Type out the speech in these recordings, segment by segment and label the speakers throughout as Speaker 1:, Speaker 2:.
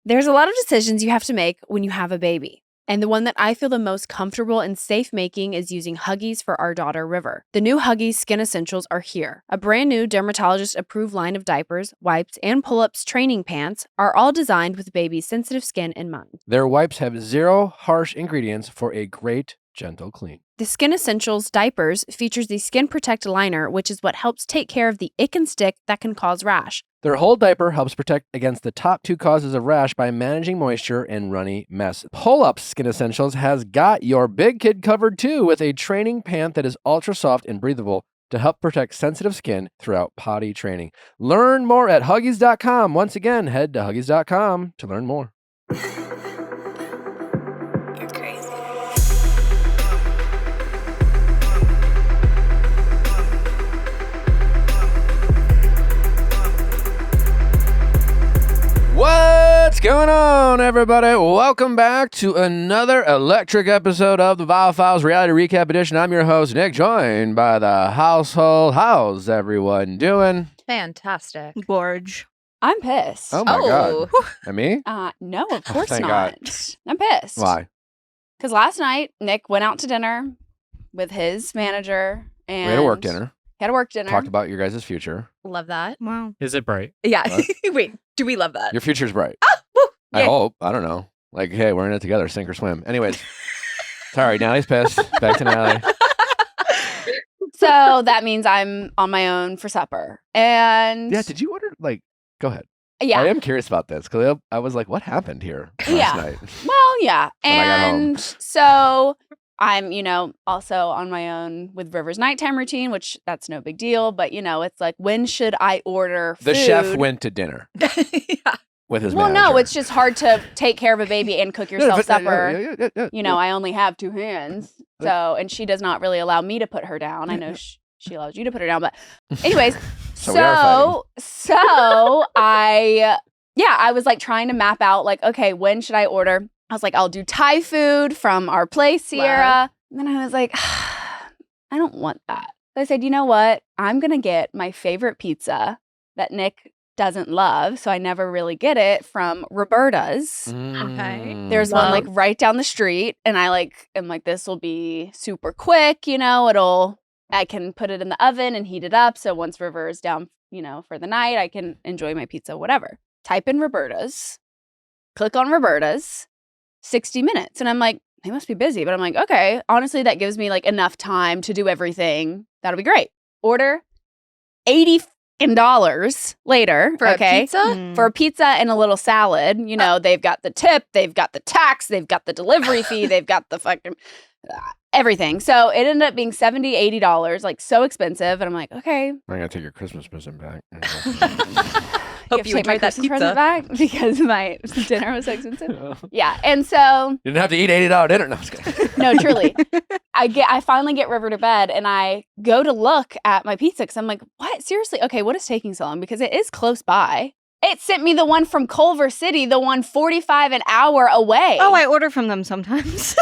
Speaker 1: There's a lot of decisions you have to make when you have a baby. And the one that I feel the most comfortable and safe making is using Huggies for our daughter, River. The new Huggies Skin Essentials are here. A brand new dermatologist-approved line of diapers, wipes, and pull-ups training pants are all designed with baby's sensitive skin in mind.
Speaker 2: Their wipes have 0 harsh ingredients for a great, gentle clean.
Speaker 1: The Skin Essentials diapers features the Skin Protect liner, which is what helps take care of the ick and stick that can cause rash.
Speaker 2: Their whole diaper helps protect against the top 2 causes of rash by managing moisture and runny mess. Pull-Up Skin Essentials has got your big kid covered too with a training pant that is ultra soft and breathable to help protect sensitive skin throughout potty training. Learn more at Huggies.com. Once again, head to Huggies.com to learn more. What's going on, everybody? Welcome back to another electric episode of the Viall Files Reality Recap Edition. I'm your host, Nick, joined by the household. How's everyone doing?
Speaker 3: Fantastic.
Speaker 4: Gorge.
Speaker 1: I'm pissed.
Speaker 2: Oh, my God. And me?
Speaker 1: No, of course
Speaker 2: thank
Speaker 1: not.
Speaker 2: God.
Speaker 1: I'm pissed.
Speaker 2: Why?
Speaker 1: Because last night, Nick went out to dinner with his manager. And
Speaker 2: We had a work dinner.
Speaker 1: He had a work dinner.
Speaker 2: Talked about your guys' future.
Speaker 3: Love that.
Speaker 4: Wow.
Speaker 5: Is it bright?
Speaker 3: Yeah.
Speaker 2: What?
Speaker 3: Wait, do we love that?
Speaker 2: Your future's bright.
Speaker 3: Woo!
Speaker 2: I hope. I don't know. Like, hey, we're in it together, sink or swim. Anyways. Sorry, Natalie's pissed. Back to Natalie.
Speaker 1: So that means I'm on my own for supper. And
Speaker 2: Yeah, did you order, like, go ahead.
Speaker 1: yeah.
Speaker 2: I am curious about this because I was like, what happened here last
Speaker 1: Yeah.
Speaker 2: night?
Speaker 1: Well, yeah.
Speaker 2: When I got home.
Speaker 1: And so I'm, also on my own with River's nighttime routine, which that's no big deal. But, it's like, when should I order food?
Speaker 2: The chef went to dinner
Speaker 3: Yeah.
Speaker 2: with his
Speaker 1: Well,
Speaker 2: manager.
Speaker 1: no, it's just hard to take care of a baby and cook yourself supper.
Speaker 2: Yeah.
Speaker 1: I only have 2 hands. So, and she does not really allow me to put her down. I know she allows you to put her down. But anyways,
Speaker 2: So we are
Speaker 1: I was like trying to map out like, okay, when should I order? I was like, I'll do Thai food from our place, Sierra.
Speaker 3: Wow.
Speaker 1: And then I was like, I don't want that. So I said, you know what? I'm going to get my favorite pizza that Nick doesn't love, so I never really get it, from Roberta's.
Speaker 2: Mm.
Speaker 1: There's one like right down the street, and I am like, this will be super quick, I can put it in the oven and heat it up, so once River is down, for the night, I can enjoy my pizza, whatever. Type in Roberta's, click on Roberta's, 60 minutes, and I'm like, they must be busy, but I'm like, okay, honestly, that gives me like enough time to do everything. That'll be great. Order $80 later,
Speaker 3: For a pizza?
Speaker 4: Mm.
Speaker 1: for a pizza and a little salad. They've got the tip, they've got the tax, they've got the delivery fee, they've got the fucking everything. So it ended up being $70, $80, like so expensive. And I'm like, okay.
Speaker 2: I'm going to take your Christmas present back.
Speaker 3: Hope
Speaker 1: You
Speaker 3: you
Speaker 1: have to take my
Speaker 3: enjoyed that
Speaker 1: Christmas
Speaker 3: pizza.
Speaker 1: present back because my dinner was so expensive. Yeah. And so,
Speaker 2: You didn't have to eat $80 dinner. No, I'm just kidding.
Speaker 1: no, truly. I finally get River to bed and I go to look at my pizza because I'm like, what? Seriously? Okay, what is taking so long? Because it is close by. It sent me the one from Culver City, the one 45 an hour away.
Speaker 4: Oh, I order from them sometimes.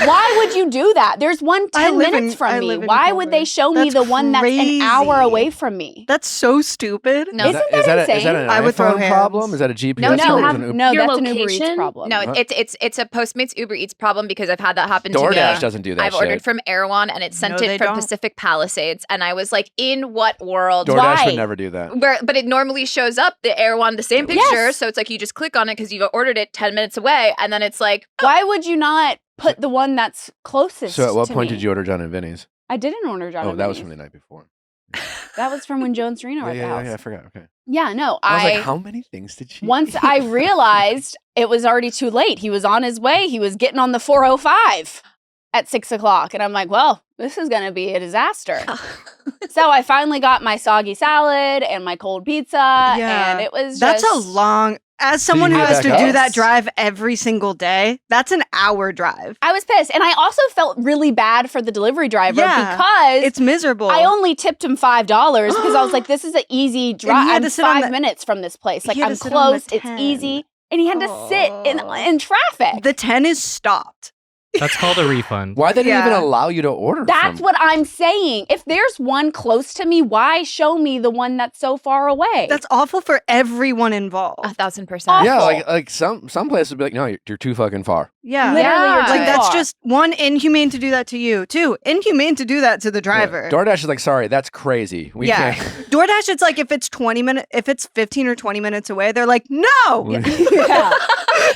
Speaker 1: Why would you do that? There's one 10 minutes from me. Why would they show me
Speaker 4: That's
Speaker 1: the one that's an hour
Speaker 4: crazy.
Speaker 1: away from me?
Speaker 4: That's so stupid.
Speaker 3: No.
Speaker 1: Isn't that insane?
Speaker 2: Is that an
Speaker 4: I would throw
Speaker 2: iPhone
Speaker 4: hands.
Speaker 2: problem? Is that a GPS
Speaker 3: No,
Speaker 2: problem?
Speaker 3: no,
Speaker 2: Is it an
Speaker 1: No,
Speaker 3: Your
Speaker 1: that's an Uber Eats
Speaker 3: location?
Speaker 1: problem.
Speaker 3: No,
Speaker 2: Huh?
Speaker 3: it's a Postmates Uber Eats problem because I've had that happen to me.
Speaker 2: DoorDash doesn't do that
Speaker 3: I've
Speaker 2: shit.
Speaker 3: ordered from Erewhon and it sent
Speaker 4: No, they
Speaker 3: it from
Speaker 4: don't.
Speaker 3: Pacific Palisades, and I was like, in what world?
Speaker 2: DoorDash
Speaker 1: Why?
Speaker 2: would never do that.
Speaker 3: But it normally shows up the Erewhon, the same picture,
Speaker 1: Yes.
Speaker 3: so it's like you just click on it because you've ordered it 10 minutes away, and then it's like,
Speaker 1: Why would you not put the one that's closest
Speaker 2: So at what
Speaker 1: to
Speaker 2: point
Speaker 1: me?
Speaker 2: did you order John and Vinny's?
Speaker 1: I didn't order John
Speaker 2: Oh,
Speaker 1: and
Speaker 2: that was
Speaker 1: Vinny's.
Speaker 2: from the night before.
Speaker 1: That was from when Joe and Serena were at the house.
Speaker 2: Yeah, I forgot. Okay.
Speaker 1: Yeah, no,
Speaker 2: I was like, how many things did she
Speaker 1: once
Speaker 2: eat?
Speaker 1: I realized it was already too late. He was on his way. He was getting on the 405 at 6 o'clock. And I'm like, well, this is going to be a disaster. So I finally got my soggy salad and my cold pizza.
Speaker 4: Yeah.
Speaker 1: And it was
Speaker 4: That's
Speaker 1: just...
Speaker 4: a long. As someone
Speaker 2: you
Speaker 4: who
Speaker 2: get
Speaker 4: has to
Speaker 2: back
Speaker 4: do
Speaker 2: up?
Speaker 4: that drive every single day, that's an hour drive.
Speaker 1: I was pissed. And I also felt really bad for the delivery driver
Speaker 4: Yeah,
Speaker 1: because
Speaker 4: It's miserable.
Speaker 1: I only tipped him $5 because I was like, this is an easy
Speaker 4: And he
Speaker 1: drive.
Speaker 4: had
Speaker 1: I'm
Speaker 4: to sit on
Speaker 1: 5
Speaker 4: the-
Speaker 1: minutes from this place. Like,
Speaker 4: he had
Speaker 1: I'm
Speaker 4: to sit on the
Speaker 1: close. It's
Speaker 4: 10.
Speaker 1: easy. And he had to sit
Speaker 4: Oh.
Speaker 1: in traffic.
Speaker 4: The 10 is stopped.
Speaker 5: That's called a refund.
Speaker 2: Why they didn't
Speaker 4: Yeah.
Speaker 2: even allow you to order
Speaker 1: That's
Speaker 2: from?
Speaker 1: what I'm saying. If there's one close to me, why show me the one that's so far away?
Speaker 4: That's awful for everyone involved.
Speaker 3: 1,000%.
Speaker 2: Yeah,
Speaker 1: awful.
Speaker 2: like some places would be like, no, you're too fucking far.
Speaker 4: Yeah.
Speaker 1: Literally,
Speaker 3: Yeah.
Speaker 1: you're too
Speaker 4: Like that's
Speaker 1: far.
Speaker 4: just one, inhumane to do that to you. Two, inhumane to do that to the driver.
Speaker 2: Yeah. DoorDash is like, sorry, that's crazy. We
Speaker 4: Yeah.
Speaker 2: can't.
Speaker 4: DoorDash, it's like if it's 15 or 20 minutes away, they're like, no.
Speaker 1: Yeah.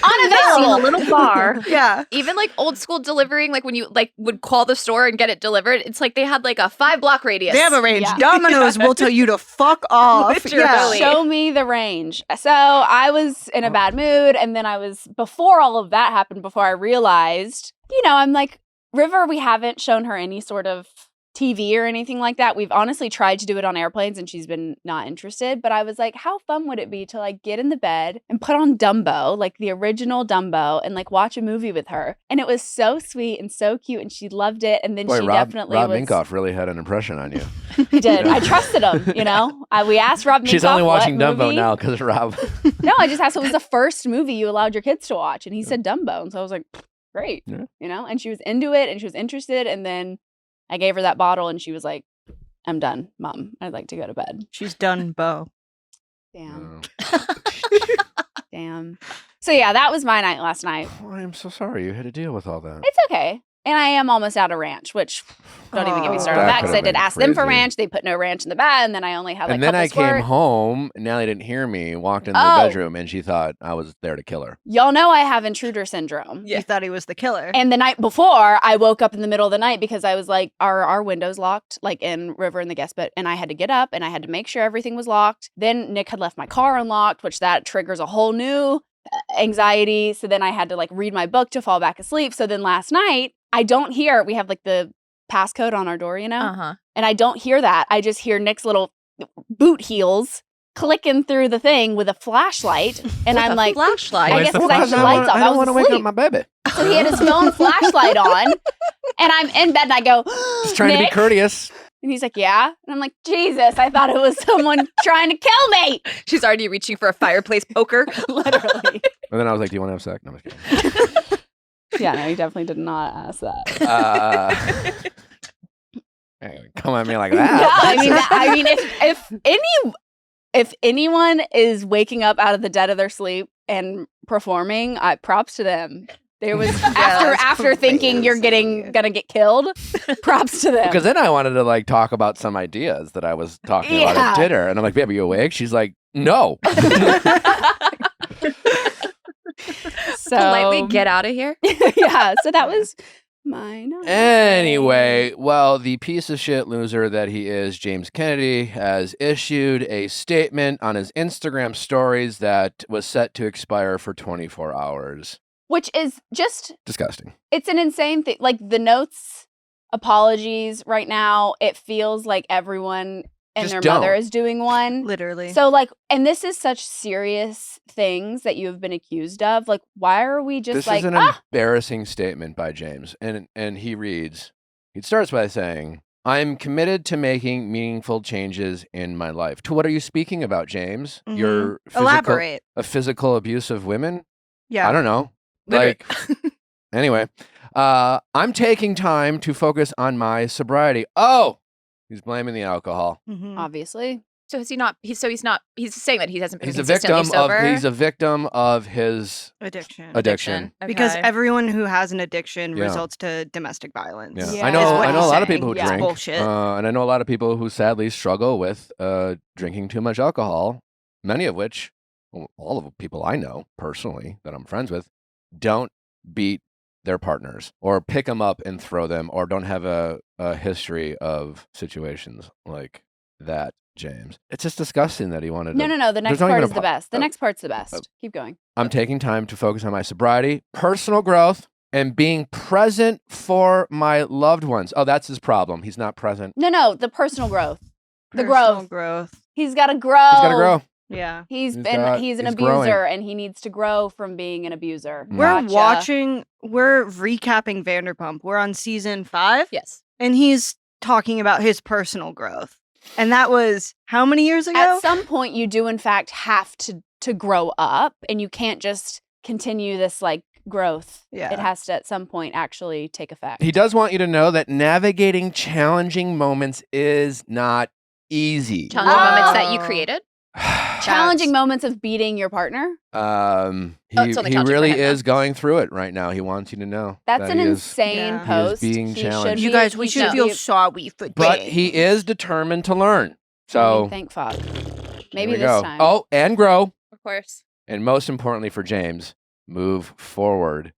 Speaker 3: Unavailable.
Speaker 1: a little far.
Speaker 4: Yeah.
Speaker 3: Even like old school delivering, like when you like would call the store and get it delivered, it's like they had like a 5-block radius.
Speaker 4: They have a range.
Speaker 1: Yeah.
Speaker 4: Domino's will tell you to fuck off.
Speaker 3: Literally.
Speaker 1: Show me the range. So I was in a bad mood. And then before all of that happened, before I realized, I'm like, River, we haven't shown her any sort of TV or anything like that. We've honestly tried to do it on airplanes and she's been not interested. But I was like, how fun would it be to like get in the bed and put on Dumbo, like the original Dumbo, and like watch a movie with her? And it was so sweet and so cute and she loved it. And then
Speaker 2: Boy,
Speaker 1: she
Speaker 2: Rob
Speaker 1: definitely
Speaker 2: Rob
Speaker 1: was.
Speaker 2: Minkoff really had an impression on you.
Speaker 1: He did.
Speaker 2: Yeah.
Speaker 1: I trusted him, we asked Rob Minkoff,
Speaker 2: She's only watching
Speaker 1: what
Speaker 2: Dumbo
Speaker 1: movie?
Speaker 2: now because Rob.
Speaker 1: No, I just asked what was the first movie you allowed your kids to watch, and he said Dumbo, and so I was like, great,
Speaker 2: Yeah.
Speaker 1: and she was into it, and she was interested, and then I gave her that bottle, and she was like, I'm done, Mom. I'd like to go to bed.
Speaker 4: She's done, Bo.
Speaker 1: Damn,
Speaker 2: Oh.
Speaker 1: damn. So yeah, that was my night last night.
Speaker 2: Oh, I'm so sorry you had to deal with all that.
Speaker 1: It's okay. And I am almost out of ranch, which don't even get me started on
Speaker 2: That
Speaker 1: that because I
Speaker 2: could've
Speaker 1: did
Speaker 2: been
Speaker 1: ask them for
Speaker 2: crazy.
Speaker 1: ranch. They put no ranch in the bag, and then I only had like
Speaker 2: And then I
Speaker 1: couple
Speaker 2: came
Speaker 1: squirt.
Speaker 2: home, Natalie didn't hear me, walked into the
Speaker 1: Oh.
Speaker 2: bedroom, and she thought I was there to kill her.
Speaker 1: Y'all know I have intruder syndrome.
Speaker 3: Yeah.
Speaker 4: You thought he was the killer.
Speaker 1: And the night before, I woke up in the middle of the night because I was like, our windows locked, like in River and the guest bed, and I had to get up and I had to make sure everything was locked. Then Nick had left my car unlocked, which that triggers a whole new anxiety. So then I had to like read my book to fall back asleep. So then last night, I don't hear, we have like the passcode on our door,
Speaker 3: Uh-huh.
Speaker 1: and I don't hear that. I just hear Nick's little boot heels clicking through the thing with a flashlight, and I'm like,
Speaker 3: flashlight.
Speaker 1: I
Speaker 5: Where's
Speaker 1: guess
Speaker 5: the
Speaker 1: because I had the
Speaker 5: flashlight?
Speaker 1: lights off.
Speaker 2: I
Speaker 1: I
Speaker 2: don't
Speaker 1: was
Speaker 2: want to wake up
Speaker 1: asleep.
Speaker 2: my baby.
Speaker 1: So he had his phone flashlight on, and I'm in bed, and I go,
Speaker 2: Just trying to be
Speaker 1: Nick?
Speaker 2: courteous.
Speaker 1: And he's like, yeah. And I'm like, Jesus, I thought it was someone trying to kill me.
Speaker 3: She's already reaching for a fireplace poker.
Speaker 1: Literally.
Speaker 2: And then I was like, do you want to have sex? No, I'm just kidding.
Speaker 1: Yeah, no, he definitely did not ask that.
Speaker 2: Come at me like
Speaker 1: No,
Speaker 2: that.
Speaker 1: I mean, if anyone is waking up out of the dead of their sleep and performing, props to them. There was
Speaker 4: that's
Speaker 1: after thinking you're gonna get killed. Props to them.
Speaker 2: Because then I wanted to like talk about some ideas that I was talking about at
Speaker 1: Yeah.
Speaker 2: dinner, and I'm like, "Babe, are you awake?" She's like, "No."
Speaker 1: So
Speaker 3: Politely get out of here.
Speaker 1: yeah. So that was my night.
Speaker 2: Anyway, well, the piece of shit loser that he is, James Kennedy, has issued a statement on his Instagram stories that was set to expire for 24 hours.
Speaker 1: Which is just
Speaker 2: Disgusting.
Speaker 1: it's an insane thing. Like the notes, apologies right now, it feels like everyone and
Speaker 2: Just
Speaker 1: their
Speaker 2: don't.
Speaker 1: mother is doing one.
Speaker 4: Literally.
Speaker 1: So like, and this is such serious things that you have been accused of. Like, why are we just
Speaker 2: This
Speaker 1: like,
Speaker 2: is an embarrassing statement by James. And he reads, he starts by saying, I'm committed to making meaningful changes in my life. To what are you speaking about, James?
Speaker 4: Mhm.
Speaker 2: Your
Speaker 4: Elaborate.
Speaker 2: physical abuse of women?
Speaker 4: Yeah.
Speaker 2: I don't know. Like, anyway, I'm taking time to focus on my sobriety. Oh, he's blaming the alcohol.
Speaker 4: Mhm.
Speaker 1: obviously.
Speaker 3: So is he not? He's saying that he hasn't been
Speaker 2: He's a
Speaker 3: consistently
Speaker 2: victim
Speaker 3: sober.
Speaker 2: of. He's a victim of his
Speaker 4: Addiction.
Speaker 2: addiction.
Speaker 4: Because
Speaker 3: Okay.
Speaker 4: everyone who has an addiction
Speaker 2: Yeah.
Speaker 4: results to domestic violence.
Speaker 2: Yeah.
Speaker 1: Yeah.
Speaker 2: I
Speaker 1: Is
Speaker 2: know.
Speaker 1: what
Speaker 2: I know a
Speaker 1: he's
Speaker 2: lot of
Speaker 4: saying.
Speaker 2: people who
Speaker 1: Yeah.
Speaker 2: drink,
Speaker 4: Bullshit.
Speaker 2: and I know a lot of people who sadly struggle with drinking too much alcohol. Many of which, well, all of the people I know personally that I'm friends with, don't beat their partners or pick them up and throw them, or don't have a history of situations like that. James, it's just disgusting that he wanted.
Speaker 1: No,
Speaker 2: to,
Speaker 1: no, no. The next
Speaker 2: not
Speaker 1: part
Speaker 2: even
Speaker 1: is
Speaker 2: a
Speaker 1: the best. The
Speaker 2: uh,
Speaker 1: next part's the best. Keep going.
Speaker 2: I'm taking time to focus on my sobriety, personal growth, and being present for my loved ones. Oh, that's his problem. He's not present.
Speaker 1: No, the personal growth. The
Speaker 4: Personal
Speaker 1: growth.
Speaker 4: growth.
Speaker 1: He's got to grow.
Speaker 2: He's got to grow.
Speaker 4: Yeah.
Speaker 1: He's
Speaker 2: He's
Speaker 1: an abuser
Speaker 2: growing.
Speaker 1: and he needs to grow from being an abuser.
Speaker 4: We're
Speaker 1: Gotcha.
Speaker 4: we're recapping Vanderpump. We're on season 5.
Speaker 3: Yes.
Speaker 4: And he's talking about his personal growth. And that was how many years ago?
Speaker 1: At some point you do in fact have to grow up, and you can't just continue this like growth.
Speaker 4: Yeah.
Speaker 1: It has to at some point actually take effect.
Speaker 2: He does want you to know that navigating challenging moments is not easy.
Speaker 3: Challenging moments that you
Speaker 4: Oh.
Speaker 3: created.
Speaker 1: Challenging moments of beating your partner.
Speaker 2: He
Speaker 3: it's only
Speaker 2: he
Speaker 3: challenging for
Speaker 2: really
Speaker 3: him, though.
Speaker 2: is going through it right now. He wants you to know.
Speaker 1: That's
Speaker 2: that
Speaker 1: an
Speaker 2: he is-
Speaker 1: insane
Speaker 4: Yeah.
Speaker 2: He is
Speaker 1: post.
Speaker 2: being
Speaker 1: He
Speaker 2: challenged.
Speaker 1: should
Speaker 4: You
Speaker 1: be-
Speaker 4: guys, we
Speaker 1: he
Speaker 4: should
Speaker 1: be-
Speaker 4: feel sorry for
Speaker 2: But
Speaker 4: James.
Speaker 2: he is determined to learn.
Speaker 1: I mean,
Speaker 2: So
Speaker 1: thank fuck.
Speaker 2: here
Speaker 1: Maybe
Speaker 2: we
Speaker 1: this
Speaker 2: go.
Speaker 1: time.
Speaker 2: Oh, and grow.
Speaker 3: Of course.
Speaker 2: And most importantly for James, move forward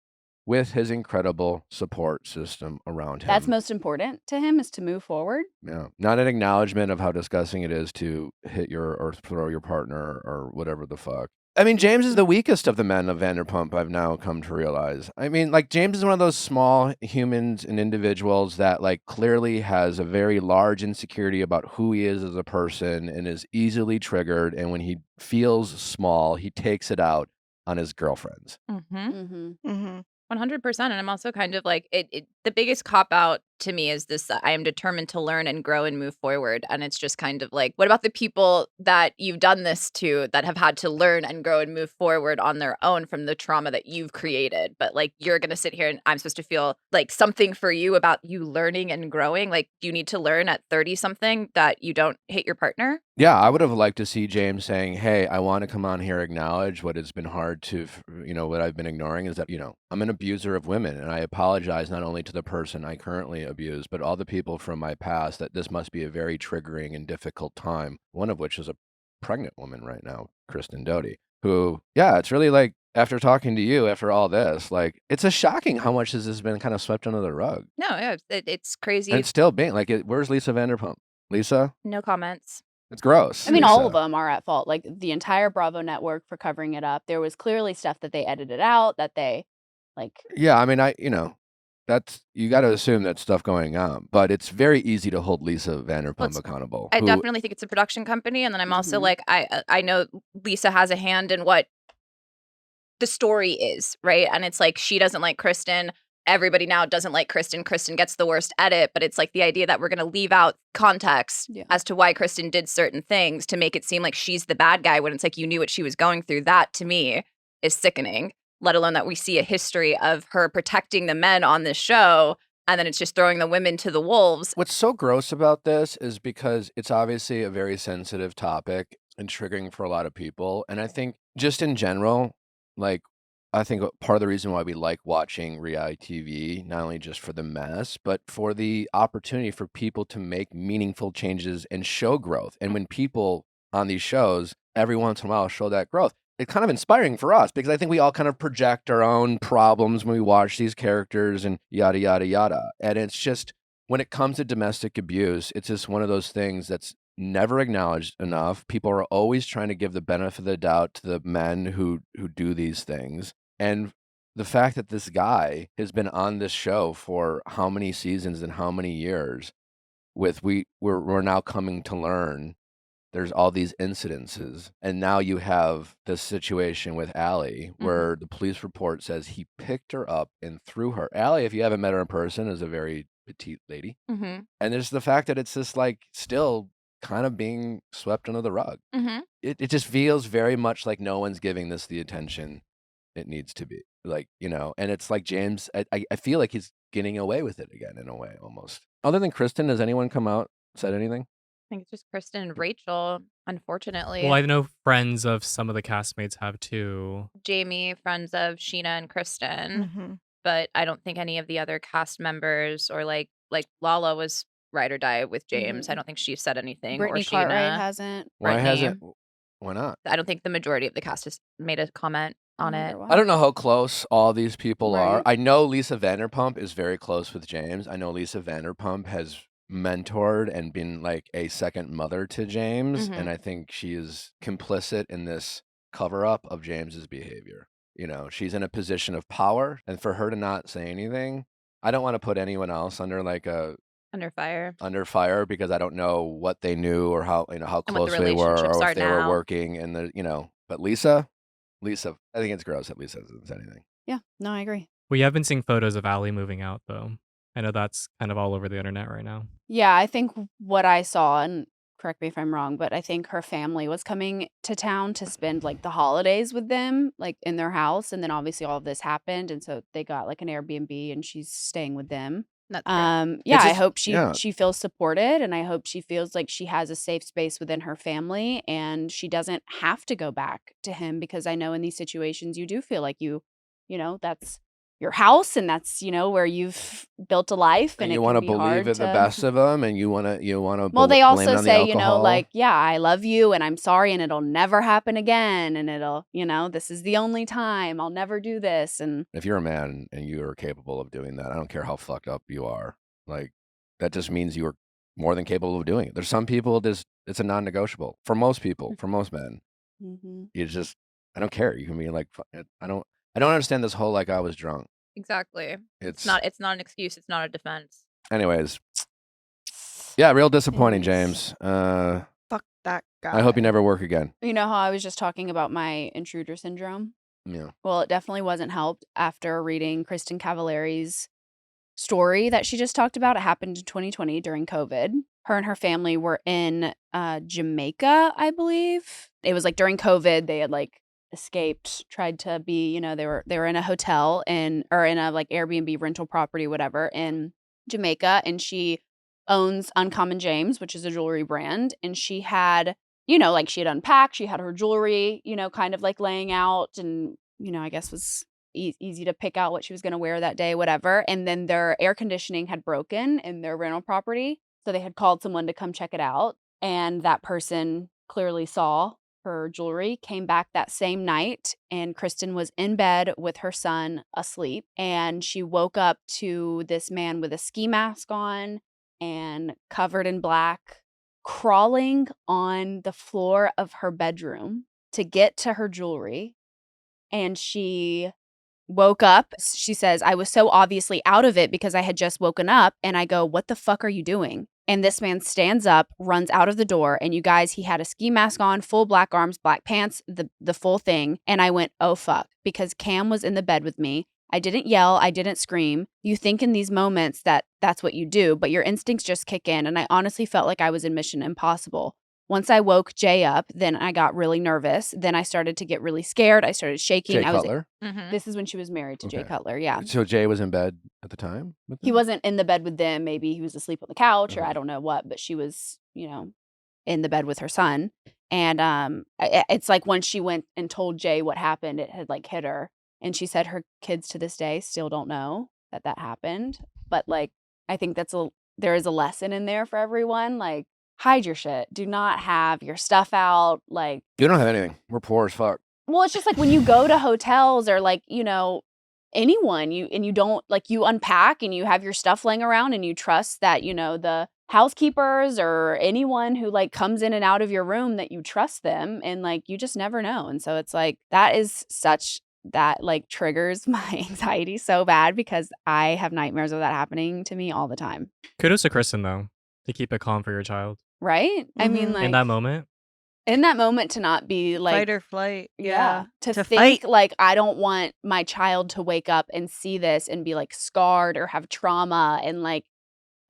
Speaker 2: with his incredible support system around him.
Speaker 1: That's most important to him is to move forward.
Speaker 2: Yeah. Not an acknowledgement of how disgusting it is to hit your or throw your partner or whatever the fuck. I mean, James is the weakest of the men of Vanderpump, I've now come to realize. I mean, like, James is one of those small humans and individuals that, like, clearly has a very large insecurity about who he is as a person and is easily triggered. And when he feels small, he takes it out on his girlfriends.
Speaker 3: Mm-hmm.
Speaker 1: Mm-hmm.
Speaker 4: Mm-hmm.
Speaker 3: 100%. And I'm also kind of like, the biggest cop out to me is this, I am determined to learn and grow and move forward. And it's just kind of like, what about the people that you've done this to that have had to learn and grow and move forward on their own from the trauma that you've created? But like, you're going to sit here and I'm supposed to feel like something for you about you learning and growing. Like, you need to learn at 30 something that you don't hate your partner.
Speaker 2: Yeah, I would have liked to see James saying, hey, I want to come on here, acknowledge what has been hard to, what I've been ignoring is that, I'm an abuser of women. And I apologize not only to the person I currently abuse, but all the people from my past that this must be a very triggering and difficult time. One of which is a pregnant woman right now, Kristen Doty, who, yeah, it's really like, after talking to you, after all this, like, it's a shocking how much this has been kind of swept under the rug.
Speaker 3: No, yeah, it's crazy.
Speaker 2: And it's still being like, where's Lisa Vanderpump? Lisa?
Speaker 3: No comments.
Speaker 2: It's gross.
Speaker 1: I mean, all
Speaker 2: Lisa.
Speaker 1: of them are at fault. Like the entire Bravo network for covering it up. There was clearly stuff that they edited out that they, like.
Speaker 2: Yeah, I mean, that's, you got to assume that stuff going on, but it's very easy to hold Lisa Vanderpump accountable.
Speaker 3: I
Speaker 2: who-
Speaker 3: definitely think it's a production company, and then I'm also
Speaker 1: Mhm.
Speaker 3: like, I know Lisa has a hand in what the story is, right? And it's like she doesn't like Kristen. Everybody now doesn't like Kristen. Kristen gets the worst edit, but it's like the idea that we're going to leave out context
Speaker 1: Yeah.
Speaker 3: as to why Kristen did certain things to make it seem like she's the bad guy when it's like you knew what she was going through. That to me is sickening, let alone that we see a history of her protecting the men on this show. And then it's just throwing the women to the wolves.
Speaker 2: What's so gross about this is because it's obviously a very sensitive topic and triggering for a lot of people. And I think just in general, like, I think part of the reason why we like watching reality TV, not only just for the mess, but for the opportunity for people to make meaningful changes and show growth. And when people on these shows every once in a while show that growth, it's kind of inspiring for us because I think we all kind of project our own problems when we watch these characters and yada, yada, yada. And it's just, when it comes to domestic abuse, it's just one of those things that's never acknowledged enough. People are always trying to give the benefit of the doubt to the men who do these things. And the fact that this guy has been on this show for how many seasons and how many years, we're now coming to learn there's all these incidences. And now you have this situation with Allie where the police report says he picked her up and threw her. Allie, if you haven't met her in person, is a very petite lady.
Speaker 3: Mm-hmm.
Speaker 2: And there's the fact that it's just like still kind of being swept under the rug.
Speaker 3: Mm-hmm.
Speaker 2: It just feels very much like no one's giving this the attention it needs to be. Like, and it's like James, I feel like he's getting away with it again in a way almost. Other than Kristen, has anyone come out, said anything?
Speaker 3: I think it's just Kristen and Rachel, unfortunately.
Speaker 5: Well, I know friends of some of the castmates have too.
Speaker 3: Jamie, friends of Sheena and Kristen,
Speaker 4: Mm-hmm.
Speaker 3: but I don't think any of the other cast members or like Lala was ride or die with James. I don't think she said anything.
Speaker 1: Brittany
Speaker 3: or
Speaker 1: Cartwright
Speaker 3: Sheena.
Speaker 1: hasn't.
Speaker 2: Why
Speaker 3: Brittany.
Speaker 2: hasn't? Why not?
Speaker 3: I don't think the majority of the cast has made a comment on
Speaker 1: I
Speaker 3: it.
Speaker 1: wonder why.
Speaker 2: I don't know how close all these people are.
Speaker 1: Right.
Speaker 2: I know Lisa Vanderpump is very close with James. I know Lisa Vanderpump has mentored and been like a second mother to James.
Speaker 3: Mhm.
Speaker 2: And I think she is complicit in this cover up of James's behavior. She's in a position of power. And for her to not say anything, I don't want to put anyone else under like
Speaker 3: Under fire.
Speaker 2: Because I don't know what they knew or how how
Speaker 3: And what the
Speaker 2: close they were
Speaker 3: relationships
Speaker 2: or
Speaker 3: are
Speaker 2: if they were
Speaker 3: now.
Speaker 2: working and but Lisa, I think it's gross that Lisa hasn't said anything.
Speaker 1: Yeah, no, I agree.
Speaker 5: We have been seeing photos of Allie moving out, though. I know that's kind of all over the internet right now.
Speaker 1: Yeah, I think what I saw, and correct me if I'm wrong, but I think her family was coming to town to spend like the holidays with them, like in their house. And then obviously all of this happened. And so they got like an Airbnb and she's staying with them.
Speaker 3: That's great.
Speaker 1: Yeah, I
Speaker 2: just-
Speaker 1: hope
Speaker 2: yeah.
Speaker 1: she feels supported, and I hope she feels like she has a safe space within her family and she doesn't have to go back to him, because I know in these situations you do feel like you know, that's your house and that's, you know, where you've built a life,
Speaker 2: And
Speaker 1: and
Speaker 2: you
Speaker 1: want to
Speaker 2: believe in the best of them, and you want to
Speaker 1: Well, they
Speaker 2: blame it
Speaker 1: also
Speaker 2: on the
Speaker 1: say, you know,
Speaker 2: alcohol.
Speaker 1: like, yeah, I love you and I'm sorry and it'll never happen again, and it'll, you know, this is the only time, I'll never do this. And
Speaker 2: If you're a man and you are capable of doing that, I don't care how fucked up you are. Like, that just means you are more than capable of doing it. There's some people, it's a non-negotiable. For most people, for most men,
Speaker 1: Mhm.
Speaker 2: you just, I don't care. You can be like, I don't understand this whole like I was drunk.
Speaker 3: Exactly.
Speaker 2: It's
Speaker 3: not an excuse. It's not a defense.
Speaker 2: Anyways, yeah, real disappointing,
Speaker 1: Anyways.
Speaker 2: James.
Speaker 4: Fuck that guy.
Speaker 2: I hope you never work again.
Speaker 1: You know how I was just talking about my intruder syndrome?
Speaker 2: Yeah.
Speaker 1: Well, it definitely wasn't helped after reading Kristen Cavallari's story that she just talked about. It happened in 2020 during COVID. Her and her family were in Jamaica, I believe. It was like during COVID, they had like escaped, tried to be, you know, they were in a hotel or in a like Airbnb rental property, whatever, in Jamaica. And she owns Uncommon James, which is a jewelry brand. And she had, you know, like she had unpacked, she had her jewelry, you know, kind of like laying out, and, you know, I guess was easy to pick out what she was going to wear that day, whatever. And then their air conditioning had broken in their rental property. So they had called someone to come check it out. And that person clearly saw her jewelry, came back that same night, and Kristen was in bed with her son asleep. And she woke up to this man with a ski mask on and covered in black, crawling on the floor of her bedroom to get to her jewelry. And she woke up. She says, I was so obviously out of it because I had just woken up, and I go, what the fuck are you doing? And this man stands up, runs out of the door, and you guys, he had a ski mask on, full black arms, black pants, the full thing. And I went, oh fuck, because Cam was in the bed with me. I didn't yell, I didn't scream. You think in these moments that that's what you do, but your instincts just kick in. And I honestly felt like I was in Mission Impossible. Once I woke Jay up, then I got really nervous. Then I started to get really scared. I started shaking.
Speaker 2: Jay Cutler.
Speaker 1: This is when she was married to Jay
Speaker 2: Okay.
Speaker 1: Cutler. Yeah.
Speaker 2: So Jay was in bed at the time with
Speaker 1: He
Speaker 2: them?
Speaker 1: wasn't in the bed with them. Maybe he was asleep on the couch or
Speaker 2: Okay.
Speaker 1: I don't know what, but she was, you know, in the bed with her son. And it's like when she went and told Jay what happened, it had like hit her. And she said her kids to this day still don't know that happened. But like, I think there is a lesson in there for everyone. Like, hide your shit. Do not have your stuff out. Like,
Speaker 2: You don't have anything. We're poor as fuck.
Speaker 1: well, it's just like when you go to hotels or like, you know, anyone, you don't like, you unpack and you have your stuff laying around and you trust that, you know, the housekeepers or anyone who like comes in and out of your room, that you trust them, and like you just never know. And so it's like that like triggers my anxiety so bad because I have nightmares of that happening to me all the time.
Speaker 5: Kudos to Kristen, though, to keep it calm for your child.
Speaker 1: Right? I mean,
Speaker 4: Mhm.
Speaker 1: like
Speaker 5: In that moment,
Speaker 1: to not be like
Speaker 4: Fight or flight.
Speaker 1: to
Speaker 4: To
Speaker 1: think
Speaker 4: fight.
Speaker 1: like I don't want my child to wake up and see this and be like scarred or have trauma, and like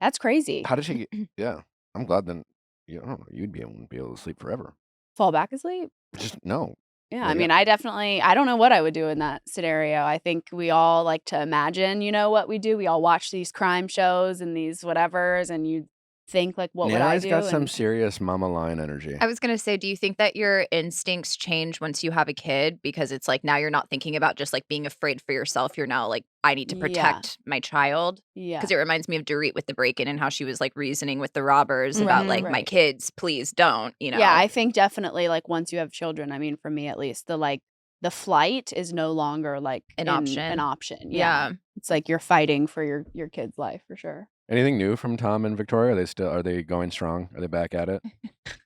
Speaker 1: that's crazy.
Speaker 2: How did she get? Yeah, I'm glad then. I don't know. You'd be able to sleep forever.
Speaker 1: Fall back asleep?
Speaker 2: Just no.
Speaker 1: Yeah,
Speaker 2: Yeah,
Speaker 1: I mean, I don't know what I would do in that scenario. I think we all like to imagine, you know, what we do. We all watch these crime shows and these whatevers, and you think like, what would I
Speaker 2: Nana's
Speaker 1: do?
Speaker 2: got some
Speaker 1: And
Speaker 2: serious mama lion energy.
Speaker 3: I was going to say, do you think that your instincts change once you have a kid? Because it's like now you're not thinking about just like being afraid for yourself. You're now like, I need to
Speaker 1: Yeah.
Speaker 3: protect my child.
Speaker 1: yeah,
Speaker 3: Because it reminds me of Dorit with the break-in and how she was like reasoning with the robbers about
Speaker 4: Mhm.
Speaker 3: like, my
Speaker 1: Right.
Speaker 3: kids, please don't, you know?
Speaker 1: yeah, I think definitely like once you have children, I mean, for me at least, the flight is no longer like
Speaker 3: An
Speaker 1: An
Speaker 3: option.
Speaker 1: option.
Speaker 3: Yeah.
Speaker 1: It's like you're fighting for your kid's life for sure.
Speaker 2: Anything new from Tom and Victoria? Are they going strong? Are they back at it?